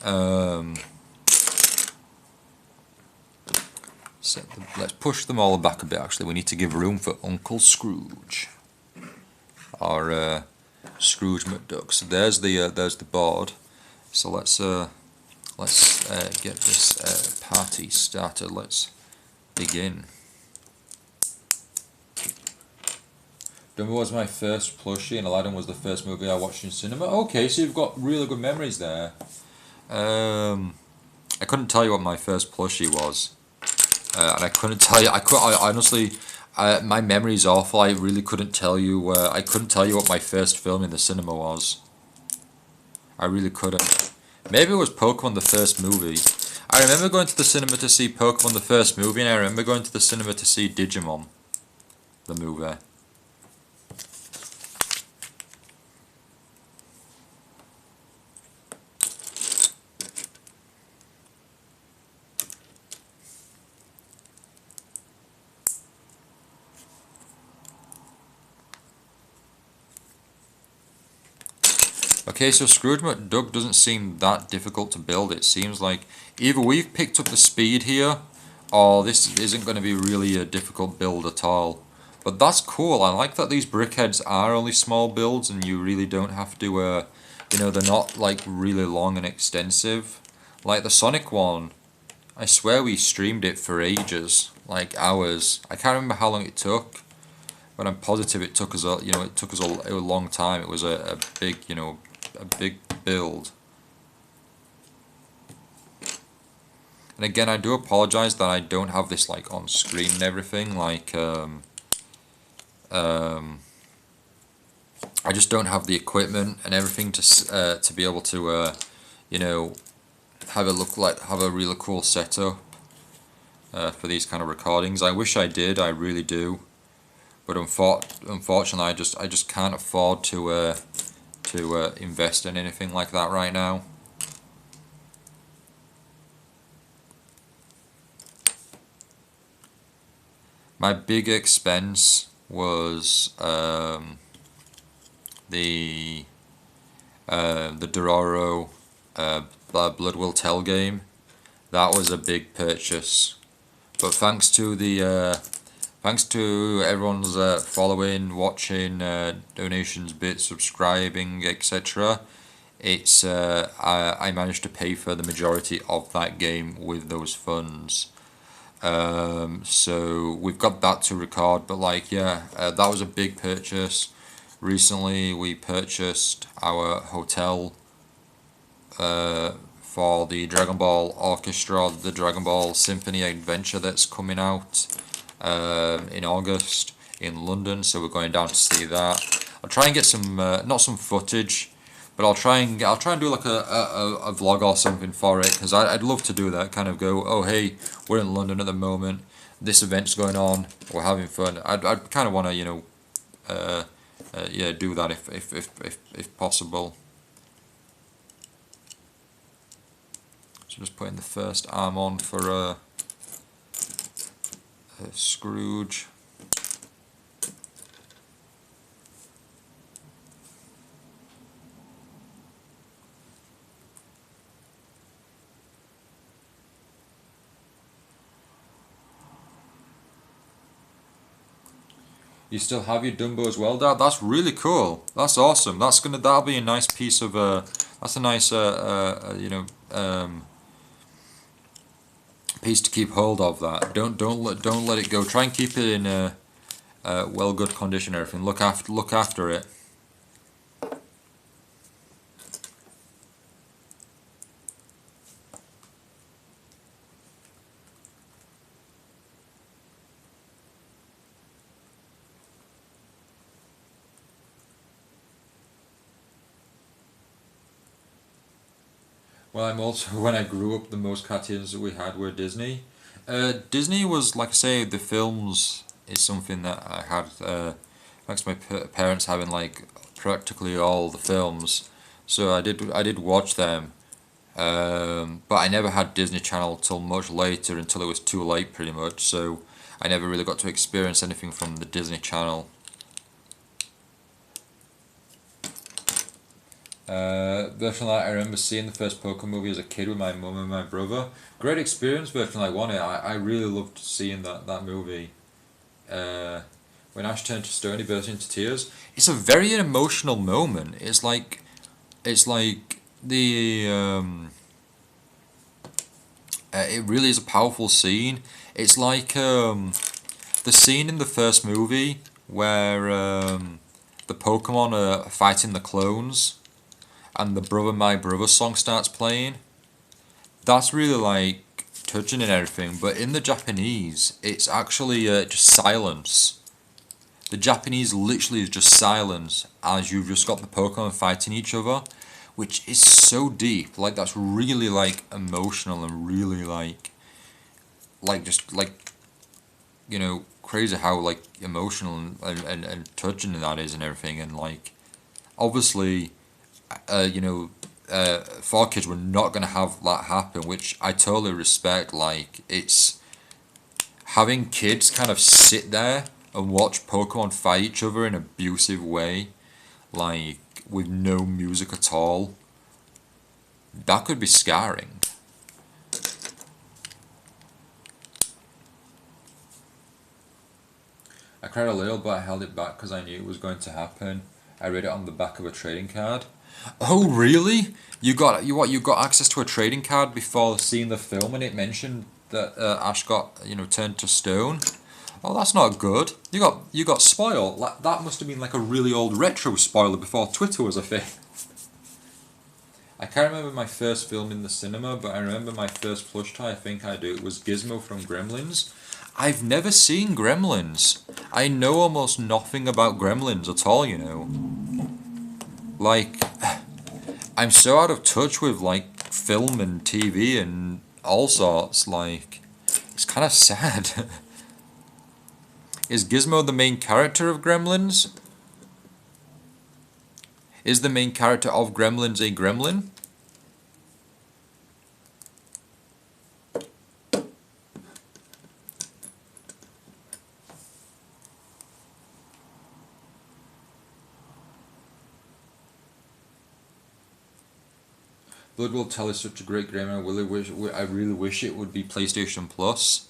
Um, let's push them all back a bit. Actually, we need to give room for Uncle Scrooge, our Scrooge McDuck. So there's the board. So let's get this party started. Let's begin. Dumbo was my first plushie, and Aladdin was the first movie I watched in cinema. Okay, so you've got really good memories there. I couldn't tell you what my first plushie was, and I couldn't tell you. I honestly, my memory's awful. I really couldn't tell you. I couldn't tell you what my first film in the cinema was. I really couldn't. Maybe it was Pokemon the first movie. I remember going to the cinema to see Pokemon the first movie, and I remember going to the cinema to see Digimon, the movie. Okay, so Scrooge McDuck doesn't seem that difficult to build. It seems like either we've picked up the speed here, or this isn't going to be really a difficult build at all. But that's cool. I like that these BrickHeads are only small builds, and you really don't have to, you know, they're not like really long and extensive. Like the Sonic one, I swear we streamed it for ages, like hours. I can't remember how long it took, but I'm positive it took us a long time. It was a big, a big build. And again, I do apologize that I don't have this like on screen and everything. Like, I just don't have the equipment and everything to be able to, have a really cool setup for these kind of recordings. I wish I did. I really do. But unfortunately, I just can't afford to invest in anything like that right now. My big expense was the Dororo Blood Will Tell game. That was a big purchase, but thanks to everyone's following, watching, donations, bits, subscribing, etc. I managed to pay for the majority of that game with those funds. So we've got that to record, but like that was a big purchase. Recently we purchased our hotel for the Dragon Ball Orchestra, the Dragon Ball Symphony Adventure that's coming out in August in London, so we're going down to see that. I'll try and get some not some footage, but I'll try and do like a vlog or something for it, because I'd love to do that. Kind of go, oh hey, we're in London at the moment. This event's going on. We're having fun. I'd kind of want to do that if possible. So just putting the first arm on for Scrooge. You still have your Dumbo as well, Dad? That's really cool. That's awesome. That'll be a nice piece of that's a nice piece to keep hold of. That don't let it go. Try and keep it in well good condition. Everything. Look after it. Well, I'm also when I grew up, the most cartoons that we had were Disney. Disney was like I say, the films is something that I had thanks to my parents having like practically all the films. So I did watch them, but I never had Disney Channel till much later, until it was too late, pretty much. So I never really got to experience anything from the Disney Channel. Virtual Light, I remember seeing the first Pokemon movie as a kid with my mum and my brother. Great experience, Virtual Light 1. I really loved seeing that movie. Uh, when Ash turned to stone, he burst into tears. It's a very emotional moment. It's like the it really is a powerful scene. It's like the scene in the first movie where the Pokemon are fighting the clones, and the Brother My Brother song starts playing. That's really like touching and everything, but in the Japanese, it's actually just silence. The Japanese literally is just silence as you've just got the Pokemon fighting each other, which is so deep. Like that's really like emotional and really like just like crazy how like emotional and touching that is and everything, and like obviously four kids were not going to have that happen, which I totally respect. Like it's having kids kind of sit there and watch Pokemon fight each other in an abusive way, like with no music at all. That could be scarring. I cried a little, but I held it back because I knew it was going to happen. I read it on the back of a trading card. Oh really? You got access to a trading card before seeing the film, and it mentioned that Ash got turned to stone. Oh, that's not good. You got spoiled. Like, that must have been like a really old retro spoiler before Twitter was a thing. I can't remember my first film in the cinema, but I remember my first plush toy. I think I do. It was Gizmo from Gremlins. I've never seen Gremlins. I know almost nothing about Gremlins at all. Like I'm so out of touch with like film and TV and all sorts. Like it's kind of sad. Is Gizmo the main character of Gremlins? Is the main character of Gremlins a gremlin? Blood Will Tell is such a great game, and I really wish it would be PlayStation Plus.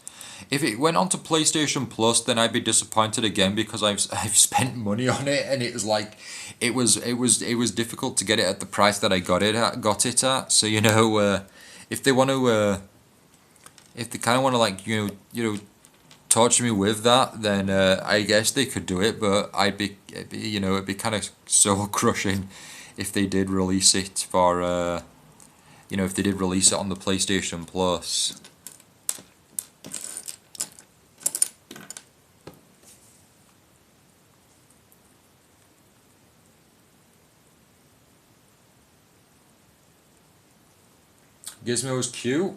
If it went on to PlayStation Plus, then I'd be disappointed again because I've spent money on it, and it was like it was difficult to get it at the price that I got it at. So if they want to if they kind of want to like torture me with that, then I guess they could do it. But it'd be kind of soul crushing if they did release it for if they did release it on the PlayStation Plus. Gizmo's cute.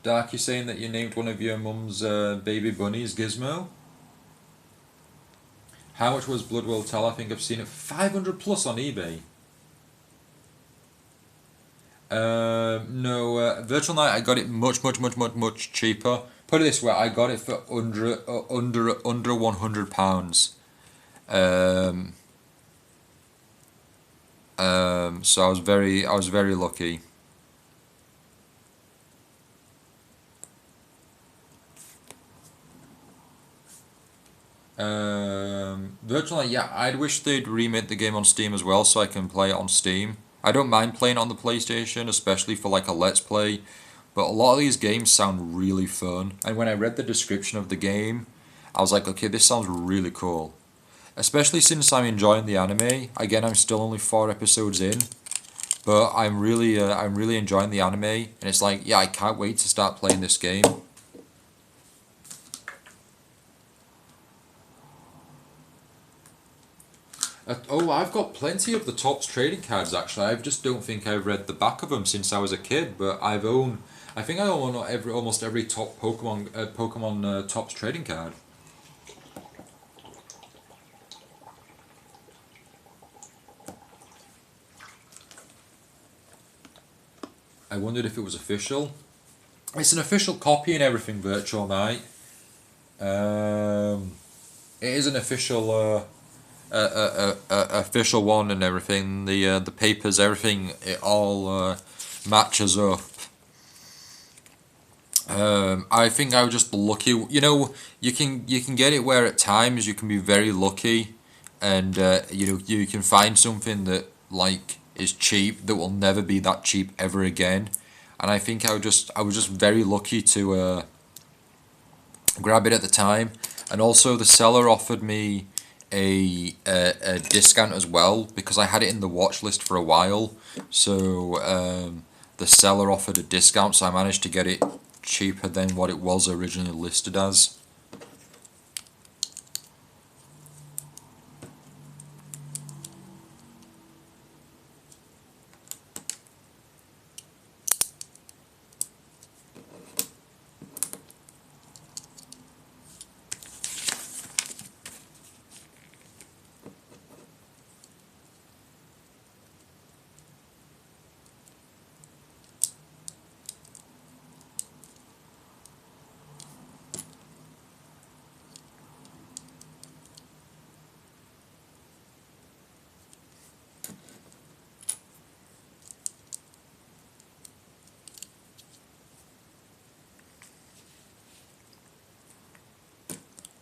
Dark, you saying that you named one of your mum's baby bunnies Gizmo? How much was Blood Will Tell? I think I've seen it 500 plus on eBay. No, Virtual Night I got it much cheaper. Put it this way, I got it for under £100. Um, so I was very lucky. Virtual Night, yeah, I'd wish they'd remake the game on Steam as well, so I can play it on Steam. I don't mind playing it on the PlayStation, especially for like a Let's Play, but a lot of these games sound really fun. And when I read the description of the game, I was like, okay, this sounds really cool. Especially since I'm enjoying the anime. Again, I'm still only 4 episodes in, but I'm really enjoying the anime, and it's like, yeah, I can't wait to start playing this game. Oh, I've got plenty of the Topps trading cards actually. I just don't think I've read the back of them since I was a kid. But I think I own almost every top Pokemon Topps trading card. I wondered if it was official. It's an official copy and everything, Virtual Knight. It is an official. Official one and everything. The papers, everything, it all matches up. I think I was just lucky. You know, you can get it where at times you can be very lucky, and you can find something that like is cheap that will never be that cheap ever again. And I think I was just very lucky to grab it at the time, and also the seller offered me a discount as well because I had it in the watch list for a while. So the seller offered a discount, so I managed to get it cheaper than what it was originally listed as.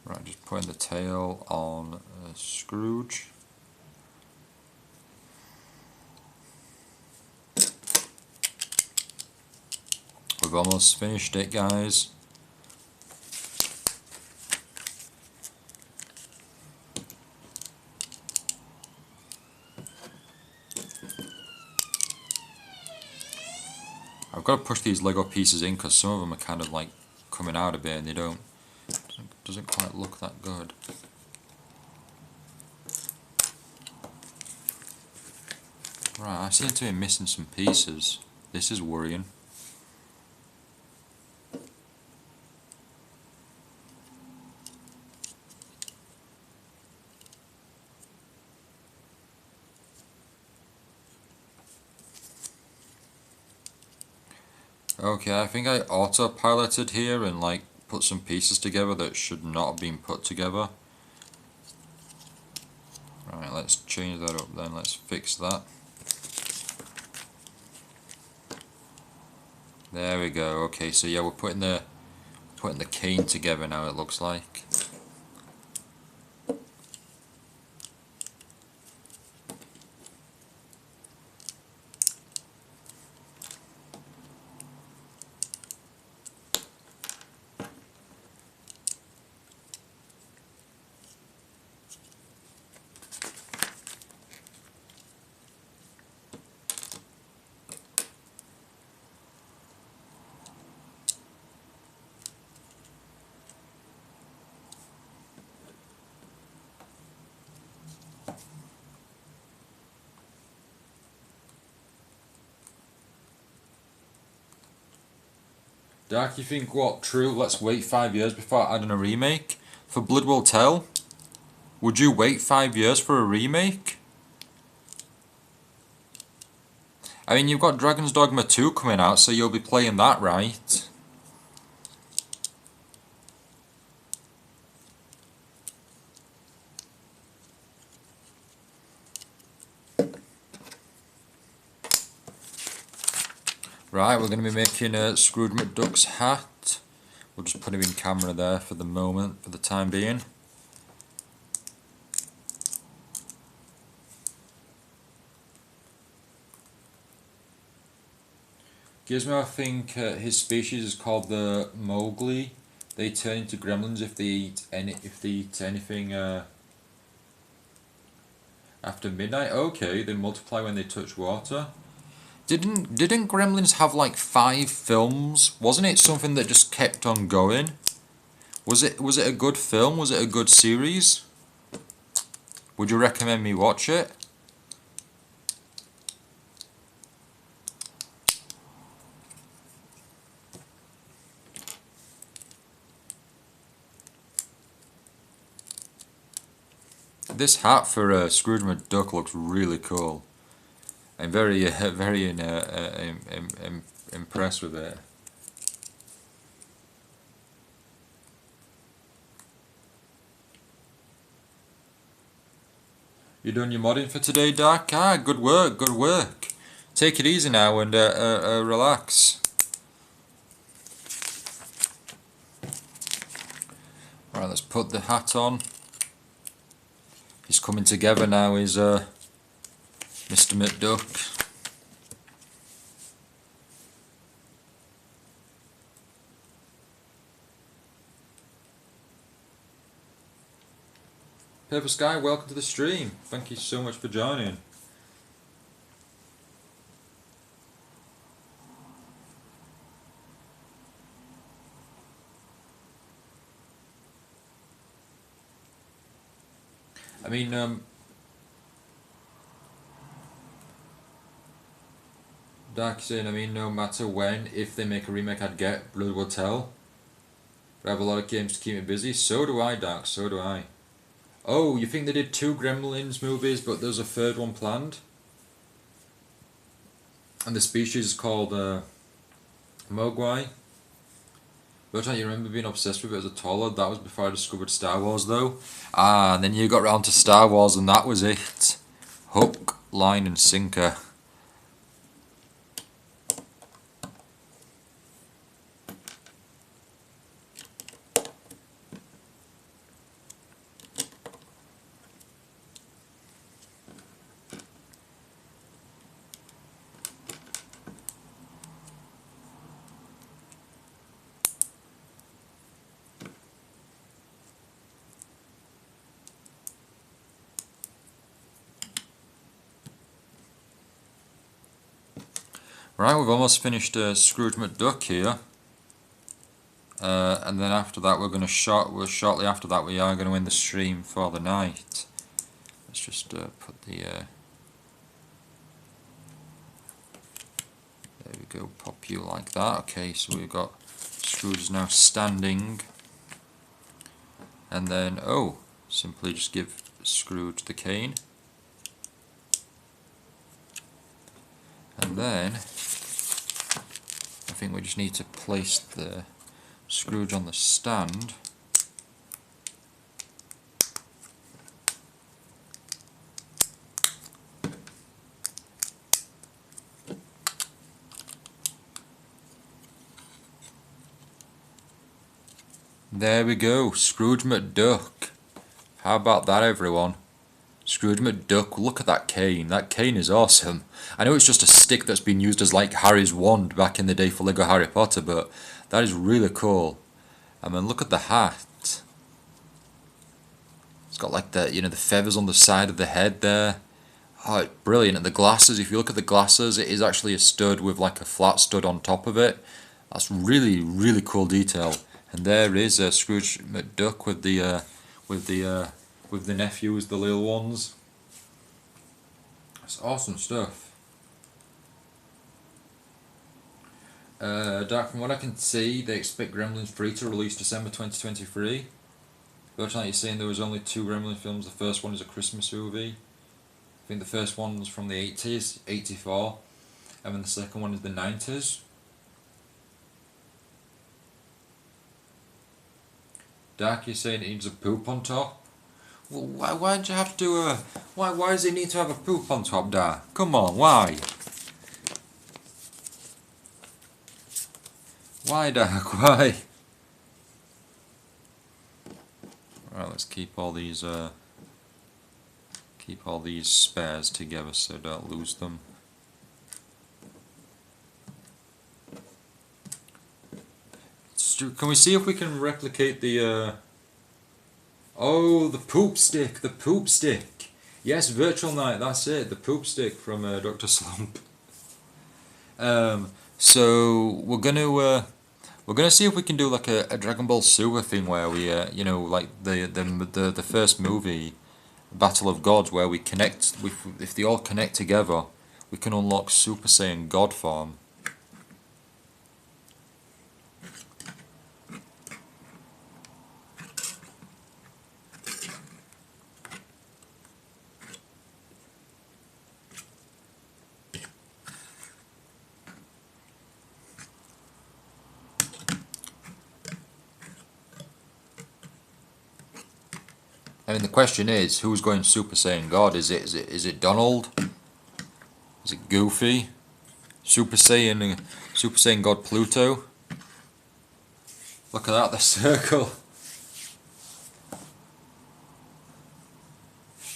Right, just putting the tail on Scrooge. We've almost finished it, guys. I've got to push these Lego pieces in because some of them are kind of like coming out a bit and they doesn't quite look that good. Right, I seem to be missing some pieces. This is worrying. Okay, I think I autopiloted here and like put some pieces together that should not have been put together. Right, let's change that up then, let's fix that. There we go. Okay, so yeah, we're putting the cane together now, it looks like. Dark, you think what? True, let's wait 5 years before adding a remake? For Blood Will Tell? Would you wait 5 years for a remake? I mean, you've got Dragon's Dogma 2 coming out, so you'll be playing that, right? Right, we're going to be making a Scrooge McDuck's hat. We'll just put him in camera there for the moment, for the time being. Gizmo, I think his species is called the Mowgli. They turn into gremlins if they eat anything after midnight. Okay, they multiply when they touch water. Didn't Gremlins have like 5 films? Wasn't it something that just kept on going? Was it a good film? Was it a good series? Would you recommend me watch it? This hat for Scrooge McDuck looks really cool. I'm very, very impressed with it. You done your modding for today, Doc? Ah, good work, good work. Take it easy now and relax. Right, let's put the hat on. He's coming together now, is Mr. McDuck. Paper Sky, welcome to the stream. Thank you so much for joining. I mean, Dark saying, I mean, no matter when, if they make a remake, I'd get Blood Will Tell. But I have a lot of games to keep me busy. So do I, Dark, so do I. Oh, you think they did 2 Gremlins movies, but there's a 3rd one planned? And the species is called Mogwai. But you remember being obsessed with it as a toddler? That was before I discovered Star Wars, though. Ah, and then you got round to Star Wars, and that was it. Hook, line, and sinker. Right, we've almost finished Scrooge McDuck here, and then after that shortly after that we are going to end the stream for the night. Let's just put the there we go, pop you like that. Okay, so we've got Scrooge is now standing, and then simply just give Scrooge the cane, and then I think we just need to place the Scrooge on the stand. There we go, Scrooge McDuck. How about that, everyone? Scrooge McDuck, look at that cane. That cane is awesome. I know it's just a stick that's been used as like Harry's wand back in the day for Lego Harry Potter, but that is really cool. And then look at the hat. It's got like the, the feathers on the side of the head there. Oh, it's brilliant. And the glasses, if you look at the glasses, it is actually a stud with like a flat stud on top of it. That's really, really cool detail. And there is Scrooge McDuck with the nephews, the little ones. It's awesome stuff. Dark, from what I can see, they expect Gremlins 3 to release December 2023. But like you're saying, there was only 2 Gremlin films. The first one is a Christmas movie. I think the first one was from the 80s, 84. And then the second one is the 90s. Dark, you're saying it needs a poop on top? Well, why did you have to do a... Why does it need to have a poop on top, Dark? Come on, why? Why, Dark, why? Right, let's keep all these spares together so don't lose them. Can we see if we can replicate the oh, the poop stick, the poop stick. Yes, Virtual Night, that's it, the poop stick from Dr. Slump. So we're gonna see if we can do like a Dragon Ball Super thing where we like the first movie Battle of Gods, where we connect. If they all connect together, we can unlock Super Saiyan God form. I mean, the question is, who's going Super Saiyan God? Is it Donald? Is it Goofy? Super Saiyan God Pluto? Look at that, the circle.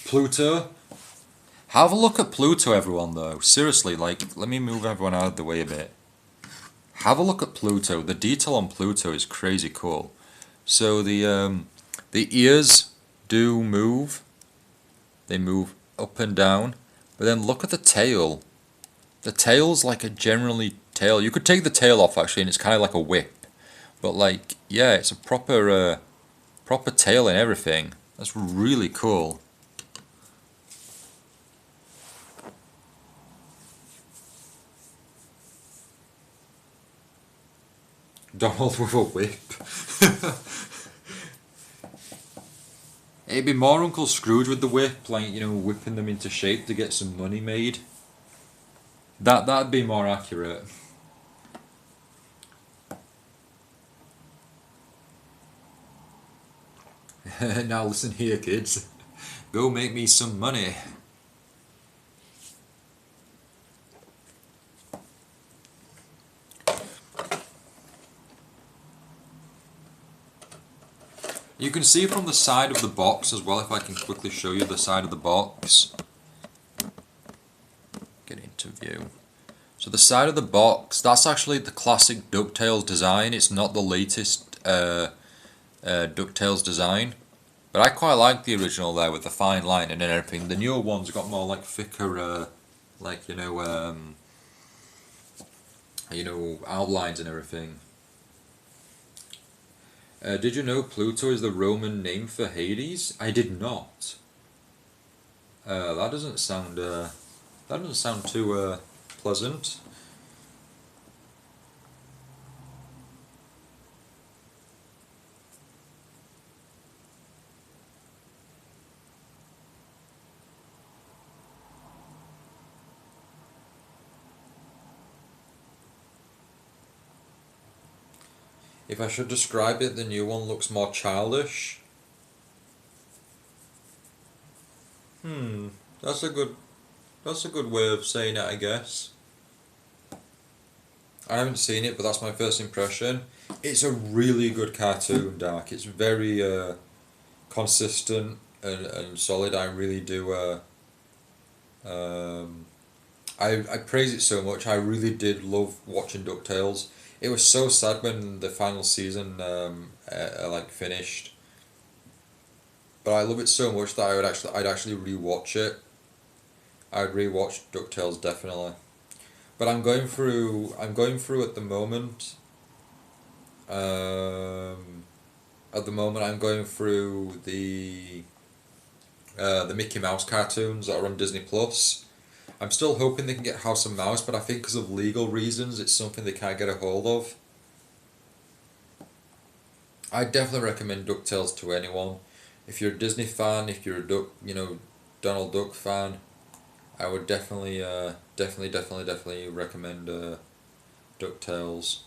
Pluto? Have a look at Pluto, everyone, though. Seriously, like, let me move everyone out of the way a bit. Have a look at Pluto. The detail on Pluto is crazy cool. So the ears do move. They move up and down. But then look at the tail. The tail's like a generally tail. You could take the tail off actually, and it's kind of like a whip. But like, yeah, it's a proper proper tail and everything. That's really cool. Donald with a whip. It'd be more Uncle Scrooge with the whip, like, you know, whipping them into shape to get some money made. That'd be more accurate. Now listen here, kids. Go make me some money. You can see from the side of the box as well, if I can quickly show you the side of the box. Get into view. So the side of the box, that's actually the classic Ducktales design. It's not the latest Ducktales design. But I quite like the original there with the fine line and everything. The newer ones got more like thicker, like, you know, outlines and everything. Did you know Pluto is the Roman name for Hades? I did not. That doesn't sound too pleasant. If I should describe it, the new one looks more childish. That's a good way of saying it, I guess. I haven't seen it, but that's my first impression. It's a really good cartoon, Dark. It's very consistent and solid. I really do. I praise it so much. I really did love watching DuckTales. It was so sad when the final season like finished. But I love it so much that I'd actually rewatch it. I'd rewatch DuckTales definitely. But I'm going through at the moment. At the moment I'm going through the Mickey Mouse cartoons that are on Disney Plus. I'm still hoping they can get House of Mouse, but I think because of legal reasons, it's something they can't get a hold of. I definitely recommend DuckTales to anyone. If you're a Disney fan, if you're a Donald Duck fan, I would definitely recommend DuckTales.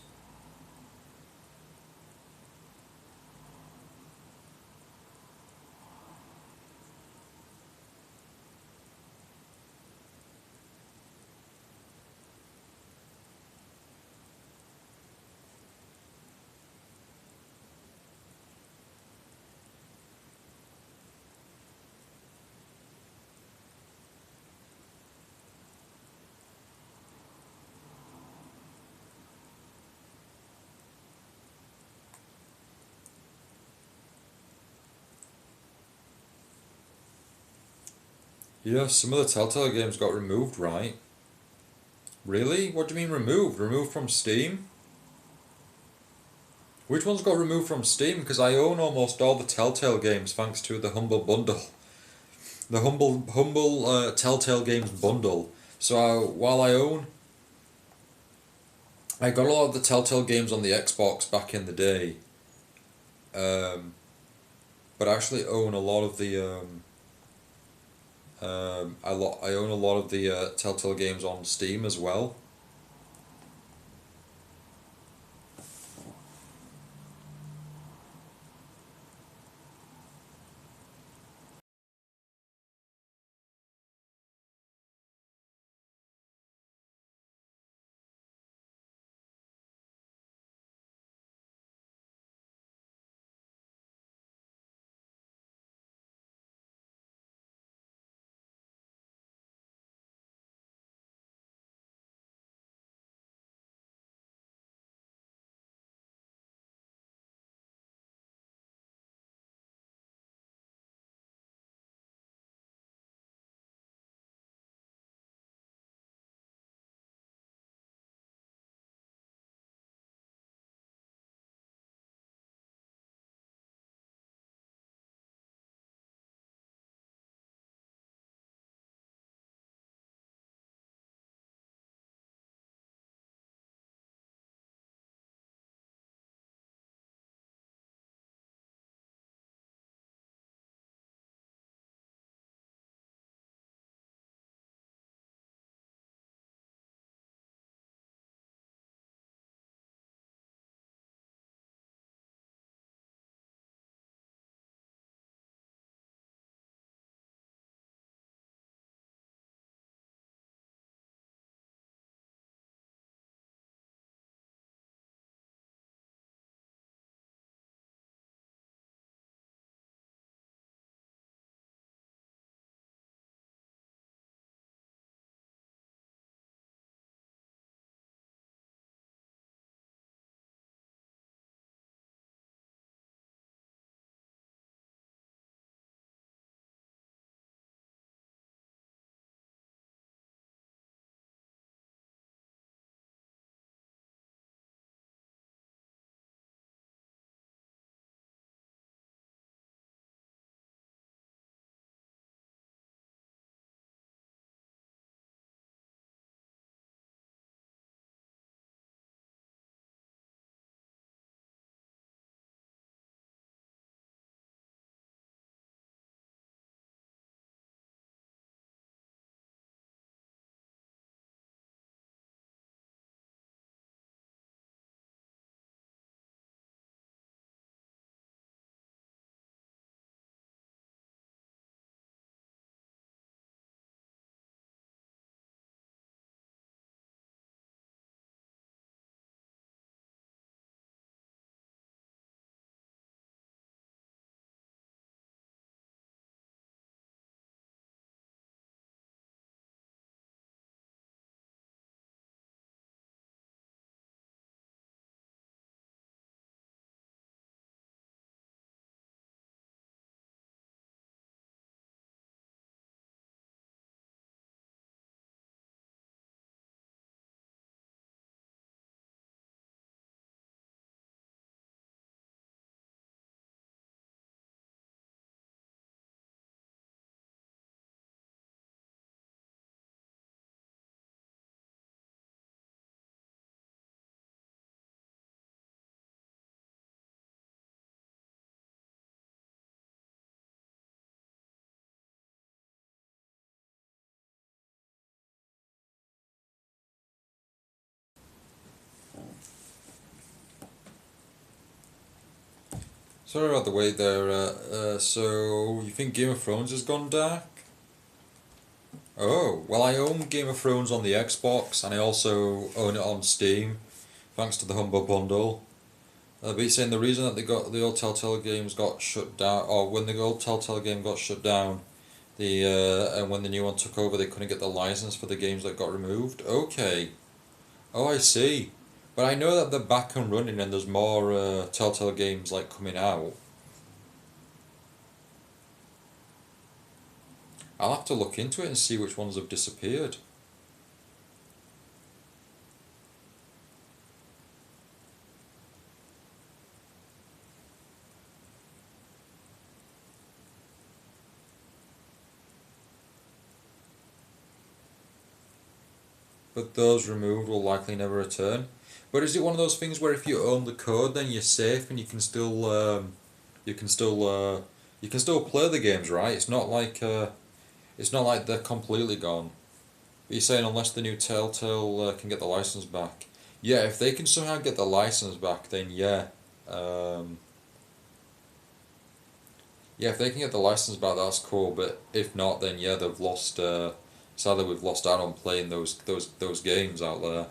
Yeah, some of the Telltale games got removed, right? Really? What do you mean removed? Removed from Steam? Which ones got removed from Steam? Because I own almost all the Telltale games thanks to the Humble Bundle. the humble Telltale Games bundle. So while I got a lot of the Telltale games on the Xbox back in the day, um, but I actually own a lot of the I own a lot of the Telltale games on Steam as well. Sorry about the wait there. So you think Game of Thrones has gone dark? Oh, well, I own Game of Thrones on the Xbox, and I also own it on Steam, thanks to the Humble Bundle. But he's saying the reason that the old Telltale games got shut down, or when the old Telltale game got shut down, and when the new one took over, they couldn't get the license for the games that got removed. Okay. Oh, I see. But I know that they're back and running, and there's more Telltale games like coming out. I'll have to look into it and see which ones have disappeared. but those removed will likely never return. But is it one of those things where if you own the code, then you're safe and you can still, you can still play the games, right? It's not like they're completely gone. But you're saying unless the new Telltale can get the license back. Yeah, if they can somehow get the license back, then yeah. Um, yeah, if they can get the license back, that's cool. But if not, then yeah, they've lost. Sadly, we've lost out on playing those games out there.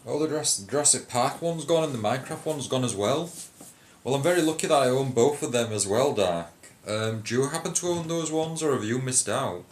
Oh, the Jurassic Park one's gone and the Minecraft one's gone as well. Well, I'm very lucky that I own both of them as well, Dark. Do you happen to own those ones, or have you missed out?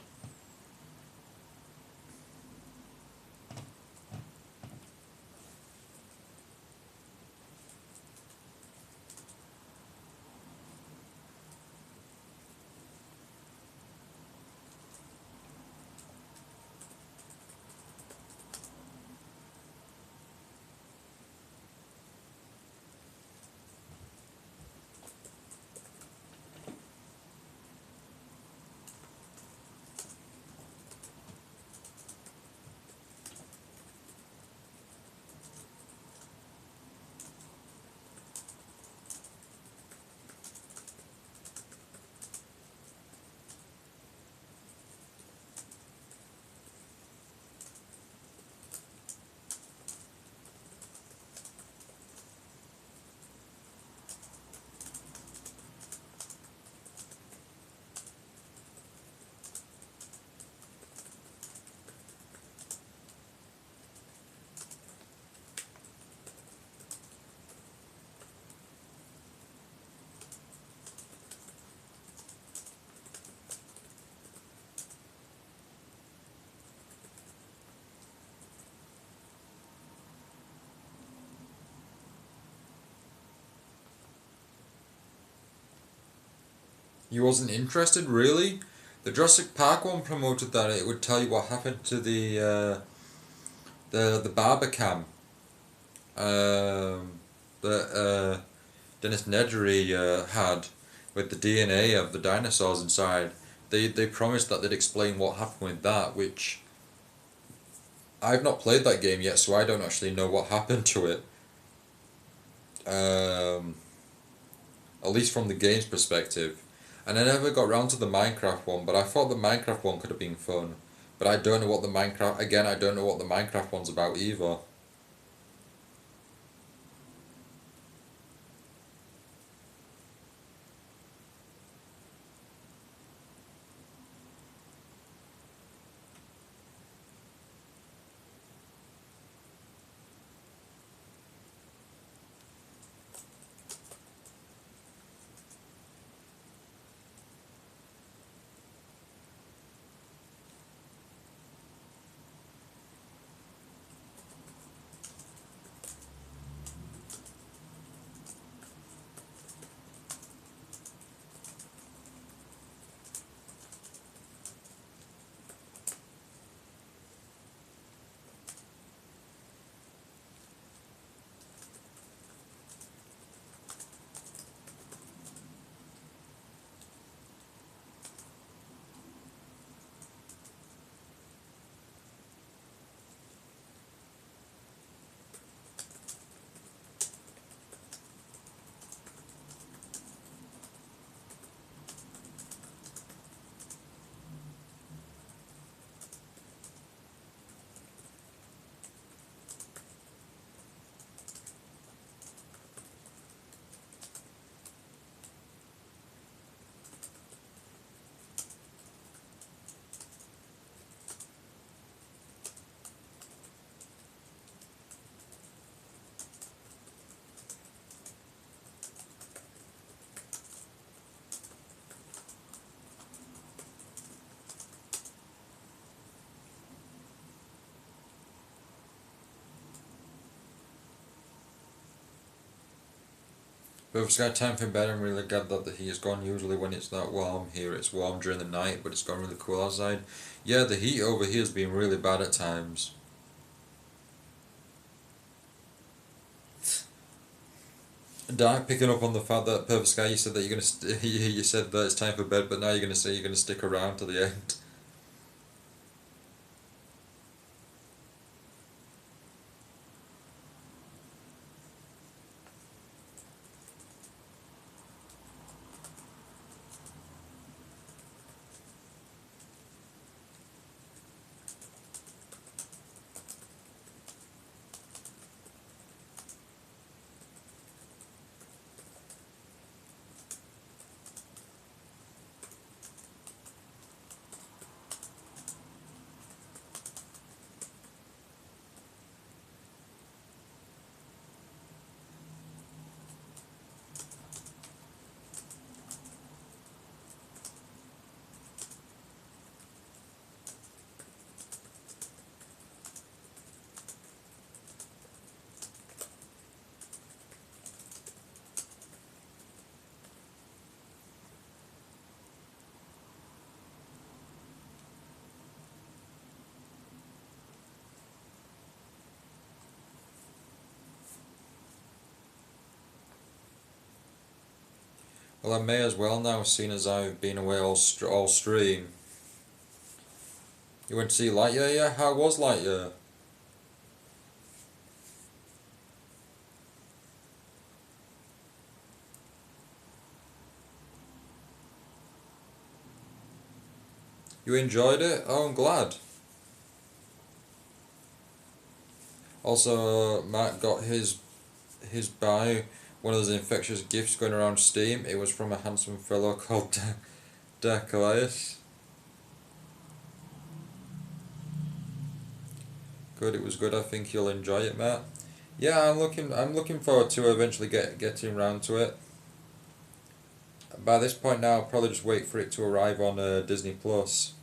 You wasn't interested, really? The Jurassic Park one promoted that it would tell you what happened to the Barbican that Dennis Nedry had with the DNA of the dinosaurs inside. They promised that they'd explain what happened with that, which I've not played that game yet, so I don't actually know what happened to it. Um, at least from the game's perspective. And I never got round to the Minecraft one, but I thought the Minecraft one could have been fun. But I don't know what the Minecraft, again, I don't know what the Minecraft one's about either. But it's got time for bed. I'm really glad that the heat is gone. Usually when it's that warm here, it's warm during the night, but it's gone really cool outside. Yeah, the heat over here has been really bad at times. Dark, picking up on the fact that Perfect Sky, you said that you're gonna you said that it's time for bed, but now you're gonna say you're gonna stick around to the end. Well, I may as well now, seeing as I've been away all stream. You went to see Lightyear, yeah? How was Lightyear? You enjoyed it? Oh, I'm glad. Also, Matt got his buy one of those infectious gifts going around Steam. It was from a handsome fellow called Ducktales. Good, it was good. I think you'll enjoy it, Matt. Yeah, I'm looking forward to eventually getting around to it. By this point now, I'll probably just wait for it to arrive on Disney Plus.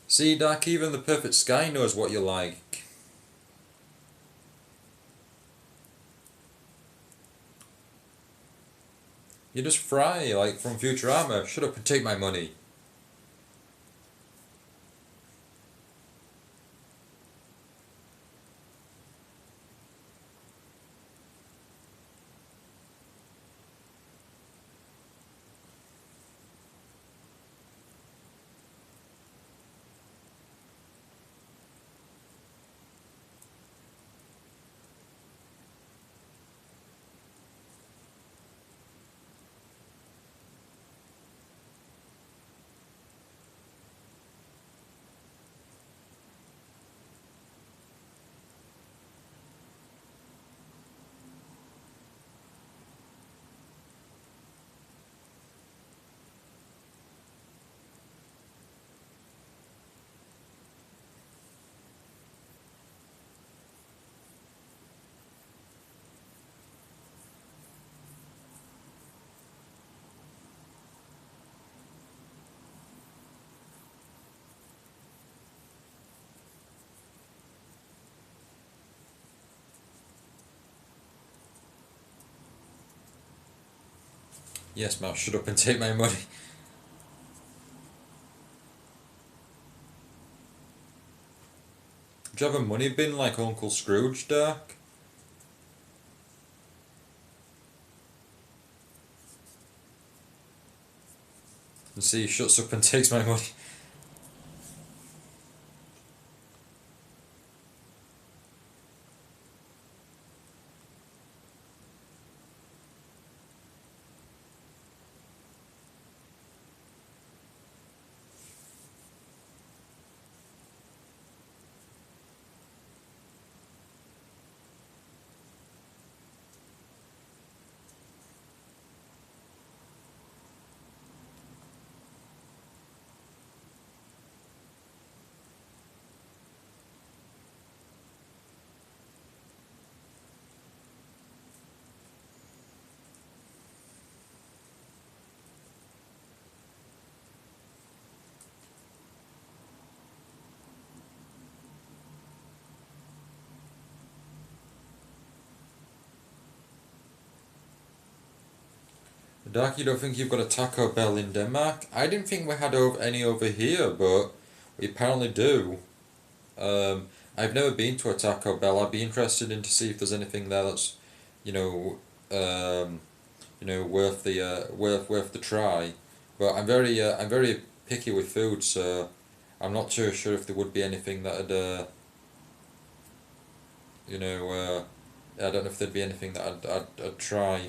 See, Doc, even the perfect sky knows what you like. You're just Fry, like from Futurama. Shut up and take my money. Yes, Matt, shut up and take my money. Do you have a money bin like Uncle Scrooge, Doc? And see, he shuts up and takes my money. Dark, you don't think you've got a Taco Bell in Denmark? I didn't think we had any over here, but we apparently do. I've never been to a Taco Bell. I'd be interested in to see if there's anything there that's, you know, um, worth the try. But I'm very picky with food, so I'm not too sure if there would be anything that'd, you know, I don't know if there'd be anything that I'd try.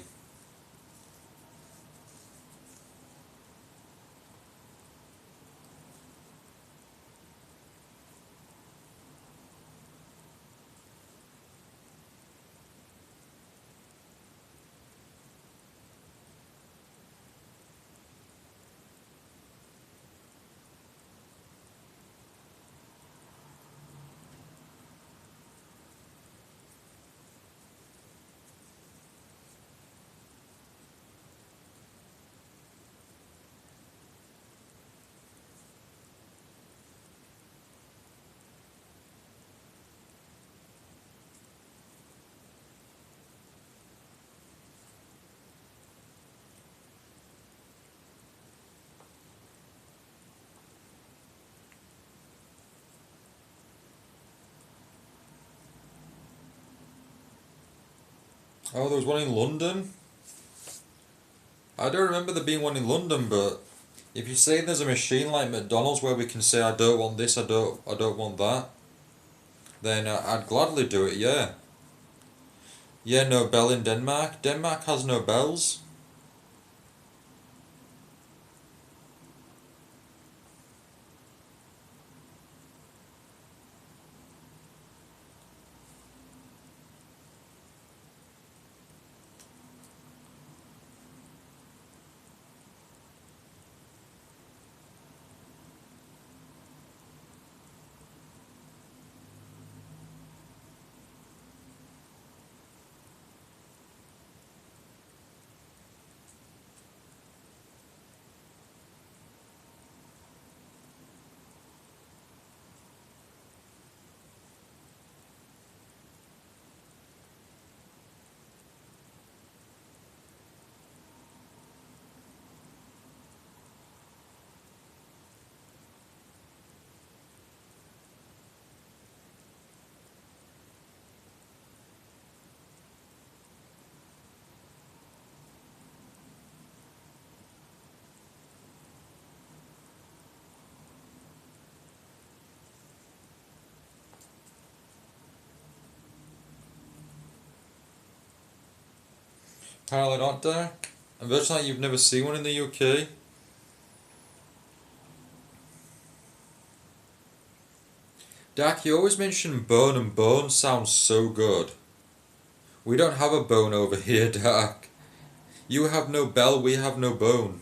Oh, there was one in London. I don't remember there being one in London, but if you say there's a machine like McDonald's where we can say I don't want this, I don't want that, then I'd gladly do it. Yeah. Yeah, no bell in Denmark. Denmark has no bells. Apparently not, Dak. And virtually you've never seen one in the UK. Dak, you always mention bone, and bone sounds so good. We don't have a bone over here, Dak. You have no bell, we have no bone.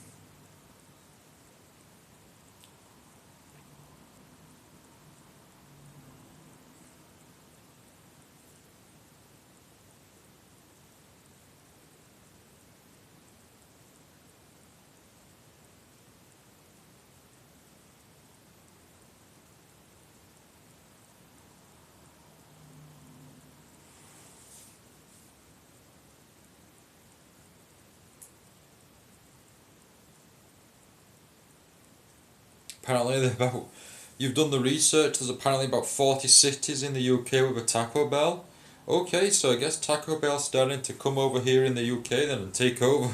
Apparently, you've done the research. There's apparently about 40 cities in the UK with a Taco Bell. Okay, so I guess Taco Bell's starting to come over here in the UK then and take over.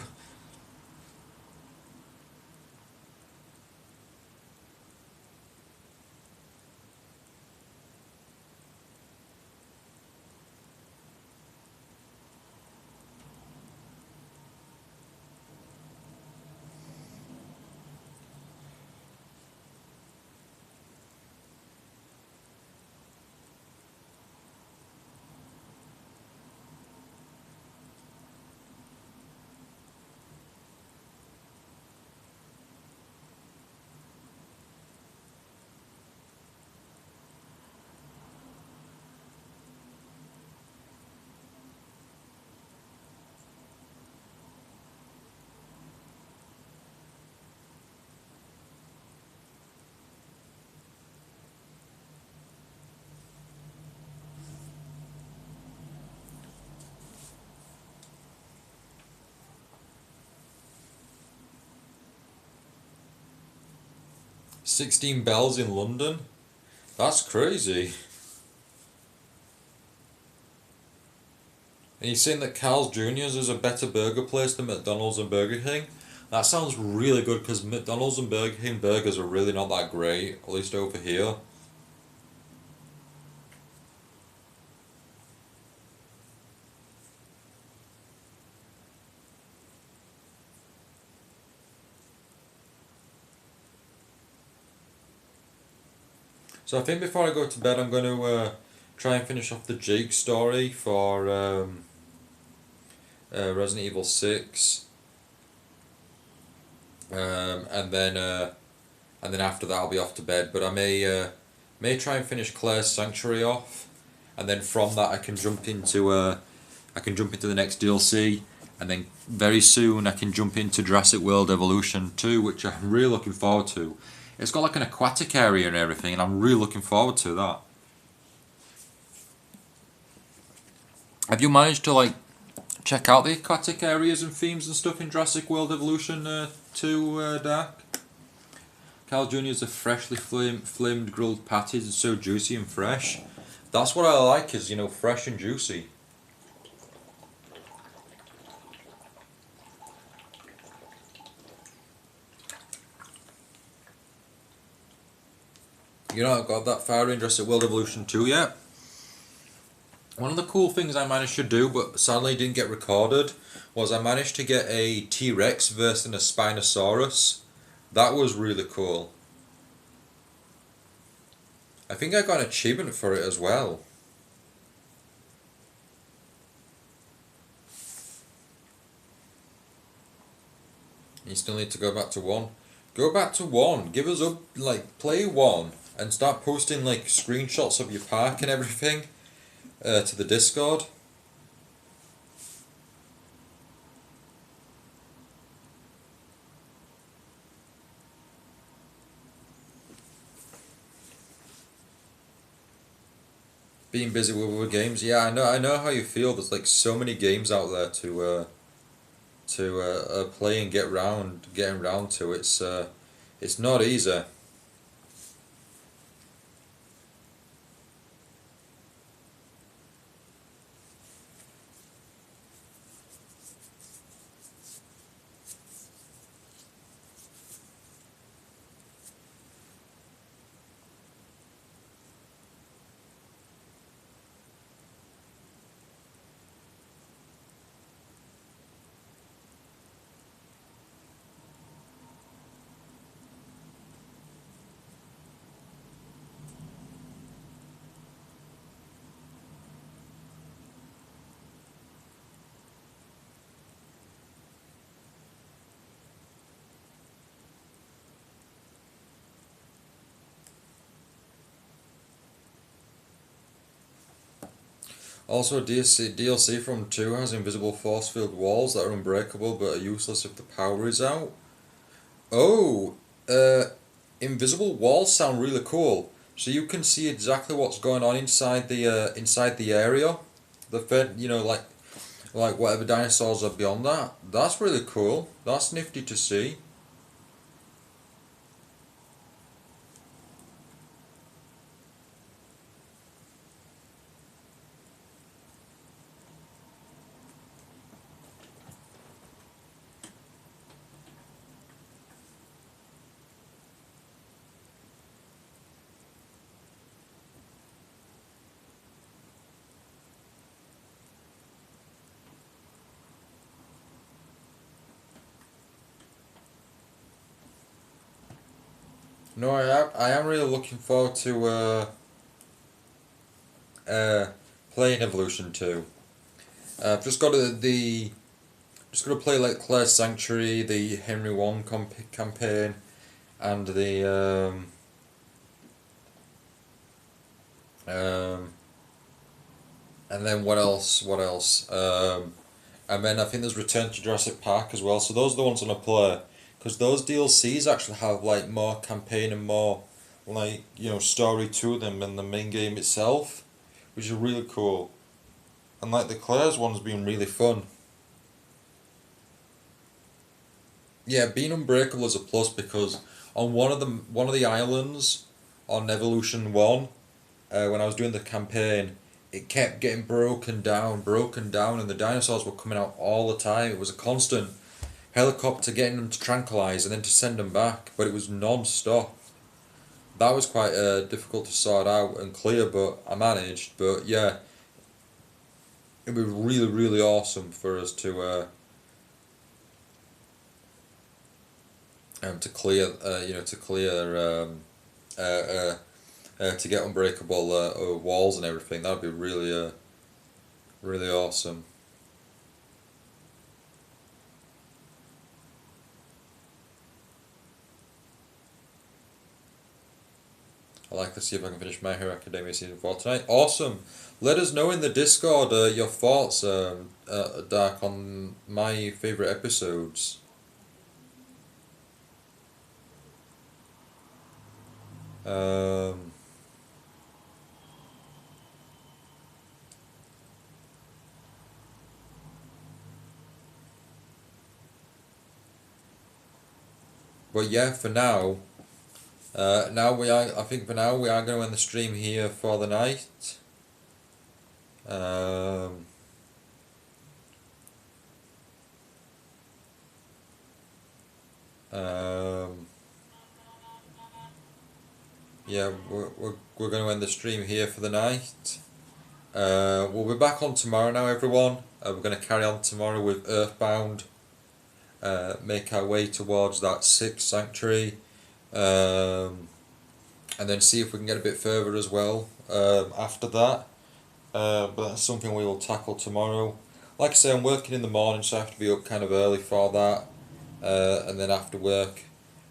16 bells in London? That's crazy. And you're saying that Carl's Jr.'s is a better burger place than McDonald's and Burger King? That sounds really good because McDonald's and Burger King burgers are really not that great, at least over here. So I think before I go to bed, I'm going to try and finish off the Jake story for Resident Evil 6. And then after that I'll be off to bed. But I may try and finish Claire's Sanctuary off, and then from that I can jump into the next DLC, and then very soon I can jump into Jurassic World Evolution 2, which I'm really looking forward to. It's got like an aquatic area and everything, and I'm really looking forward to that. Have you managed to like check out the aquatic areas and themes and stuff in Jurassic World Evolution 2, Dark? Carl Jr.'s a freshly flamed grilled patties and so juicy and fresh. That's what I like, is, fresh and juicy. I've got that far in Jurassic World Evolution 2 yet. One of the cool things I managed to do, but sadly didn't get recorded, was I managed to get a T-Rex versed in a Spinosaurus. That was really cool. I think I got an achievement for it as well. You still need to go back to 1. Go back to 1. Give us up, play 1 and start posting screenshots of your park and everything to the Discord. Being busy with other games, yeah, I know how you feel. There's so many games out there to play and getting round to. It's not easy. Also, DLC from 2 has invisible force field walls that are unbreakable but are useless if the power is out. Oh, invisible walls sound really cool. So you can see exactly what's going on inside the area. Like whatever dinosaurs are beyond that. That's really cool. That's nifty to see. No, I am really looking forward to playing Evolution 2. I've just got to play Claire's Sanctuary, the Henry Wong campaign, and and then what else? And then I think there's Return to Jurassic Park as well. So those are the ones I'm gonna play, because those DLCs actually have more campaign and more story to them than the main game itself, which is really cool. And the Claire's one's been really fun. Yeah, being unbreakable is a plus because on one of the islands on Evolution 1, when I was doing the campaign, it kept getting broken down, and the dinosaurs were coming out all the time. It was a constant helicopter getting them to tranquilize and then to send them back, but it was non-stop. That was quite difficult to sort out and clear, but I managed. But yeah, it was really, really awesome for us to clear, to clear, uh, uh, to get unbreakable walls and everything. That'd be really, really awesome. I like to see if I can finish My Hero Academia season 4 tonight. Awesome. Let us know in the Discord your thoughts, Dark, on my favorite episodes. Um, but yeah, for now, I think for now we are going to end the stream here for the night. Um, um, yeah, we're going to end the stream here for the night. We'll be back on tomorrow now, everyone. We're going to carry on tomorrow with Earthbound. Make our way towards that sixth sanctuary. And then see if we can get a bit further as well after that. But that's something we will tackle tomorrow. Like I say, I'm working in the morning, so I have to be up kind of early for that. And then after work,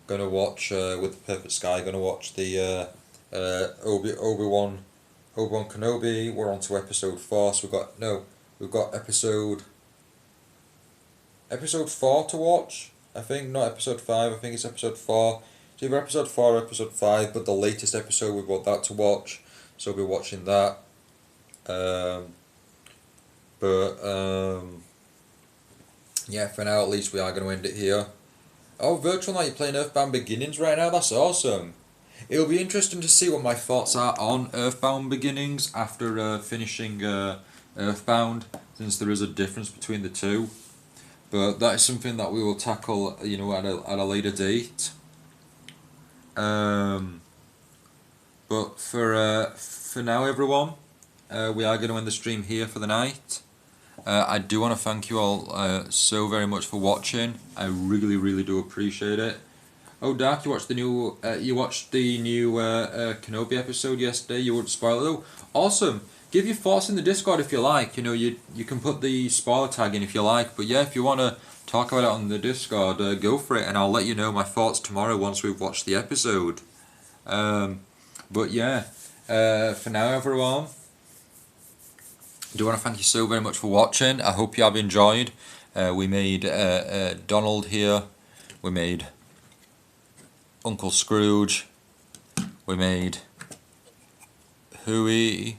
gonna watch with the Perfect Sky. Gonna watch the Obi-Wan Kenobi. We're on to episode 4. So we've got episode 4 to watch. I think not episode 5. I think it's episode 4. It's either episode 4 or episode 5. But the latest episode we've got that to watch. So we'll be watching that. Yeah, for now at least we are going to end it here. Oh, Virtual Night, you're playing Earthbound Beginnings right now? That's awesome. It'll be interesting to see what my thoughts are on Earthbound Beginnings after finishing Earthbound, since there is a difference between the two. But that is something that we will tackle, at a later date. But for now, everyone, we are going to end the stream here for the night. I do want to thank you all so very much for watching. I really, really do appreciate it. Oh, Dark, you watched the new Kenobi episode yesterday. You wouldn't spoil it though. Awesome. Give your thoughts in the Discord if you like. You can put the spoiler tag in if you like. But yeah, if you want to talk about it on the Discord, go for it, and I'll let you know my thoughts tomorrow once we've watched the episode. But yeah, for now, everyone, I do want to thank you so very much for watching. I hope you have enjoyed. We made Donald here. We made Uncle Scrooge. We made Huey.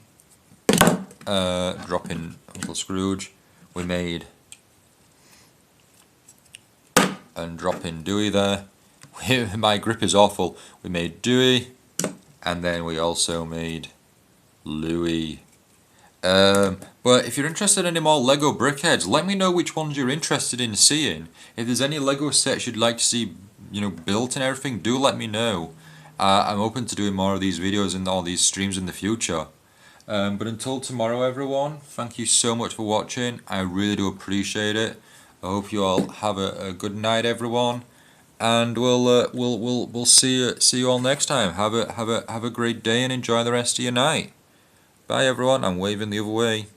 Dropping Uncle Scrooge. We made and dropping Dewey there. My grip is awful. We made Dewey, and then we also made Louie. But if you're interested in any more Lego BrickHeads, let me know which ones you're interested in seeing. If there's any Lego sets you'd like to see, built and everything, do let me know. I'm open to doing more of these videos and all these streams in the future. But until tomorrow, everyone, thank you so much for watching. I really do appreciate it. I hope you all have a good night, everyone, and we'll see you all next time. Have a great day and enjoy the rest of your night. Bye, everyone. I'm waving the other way.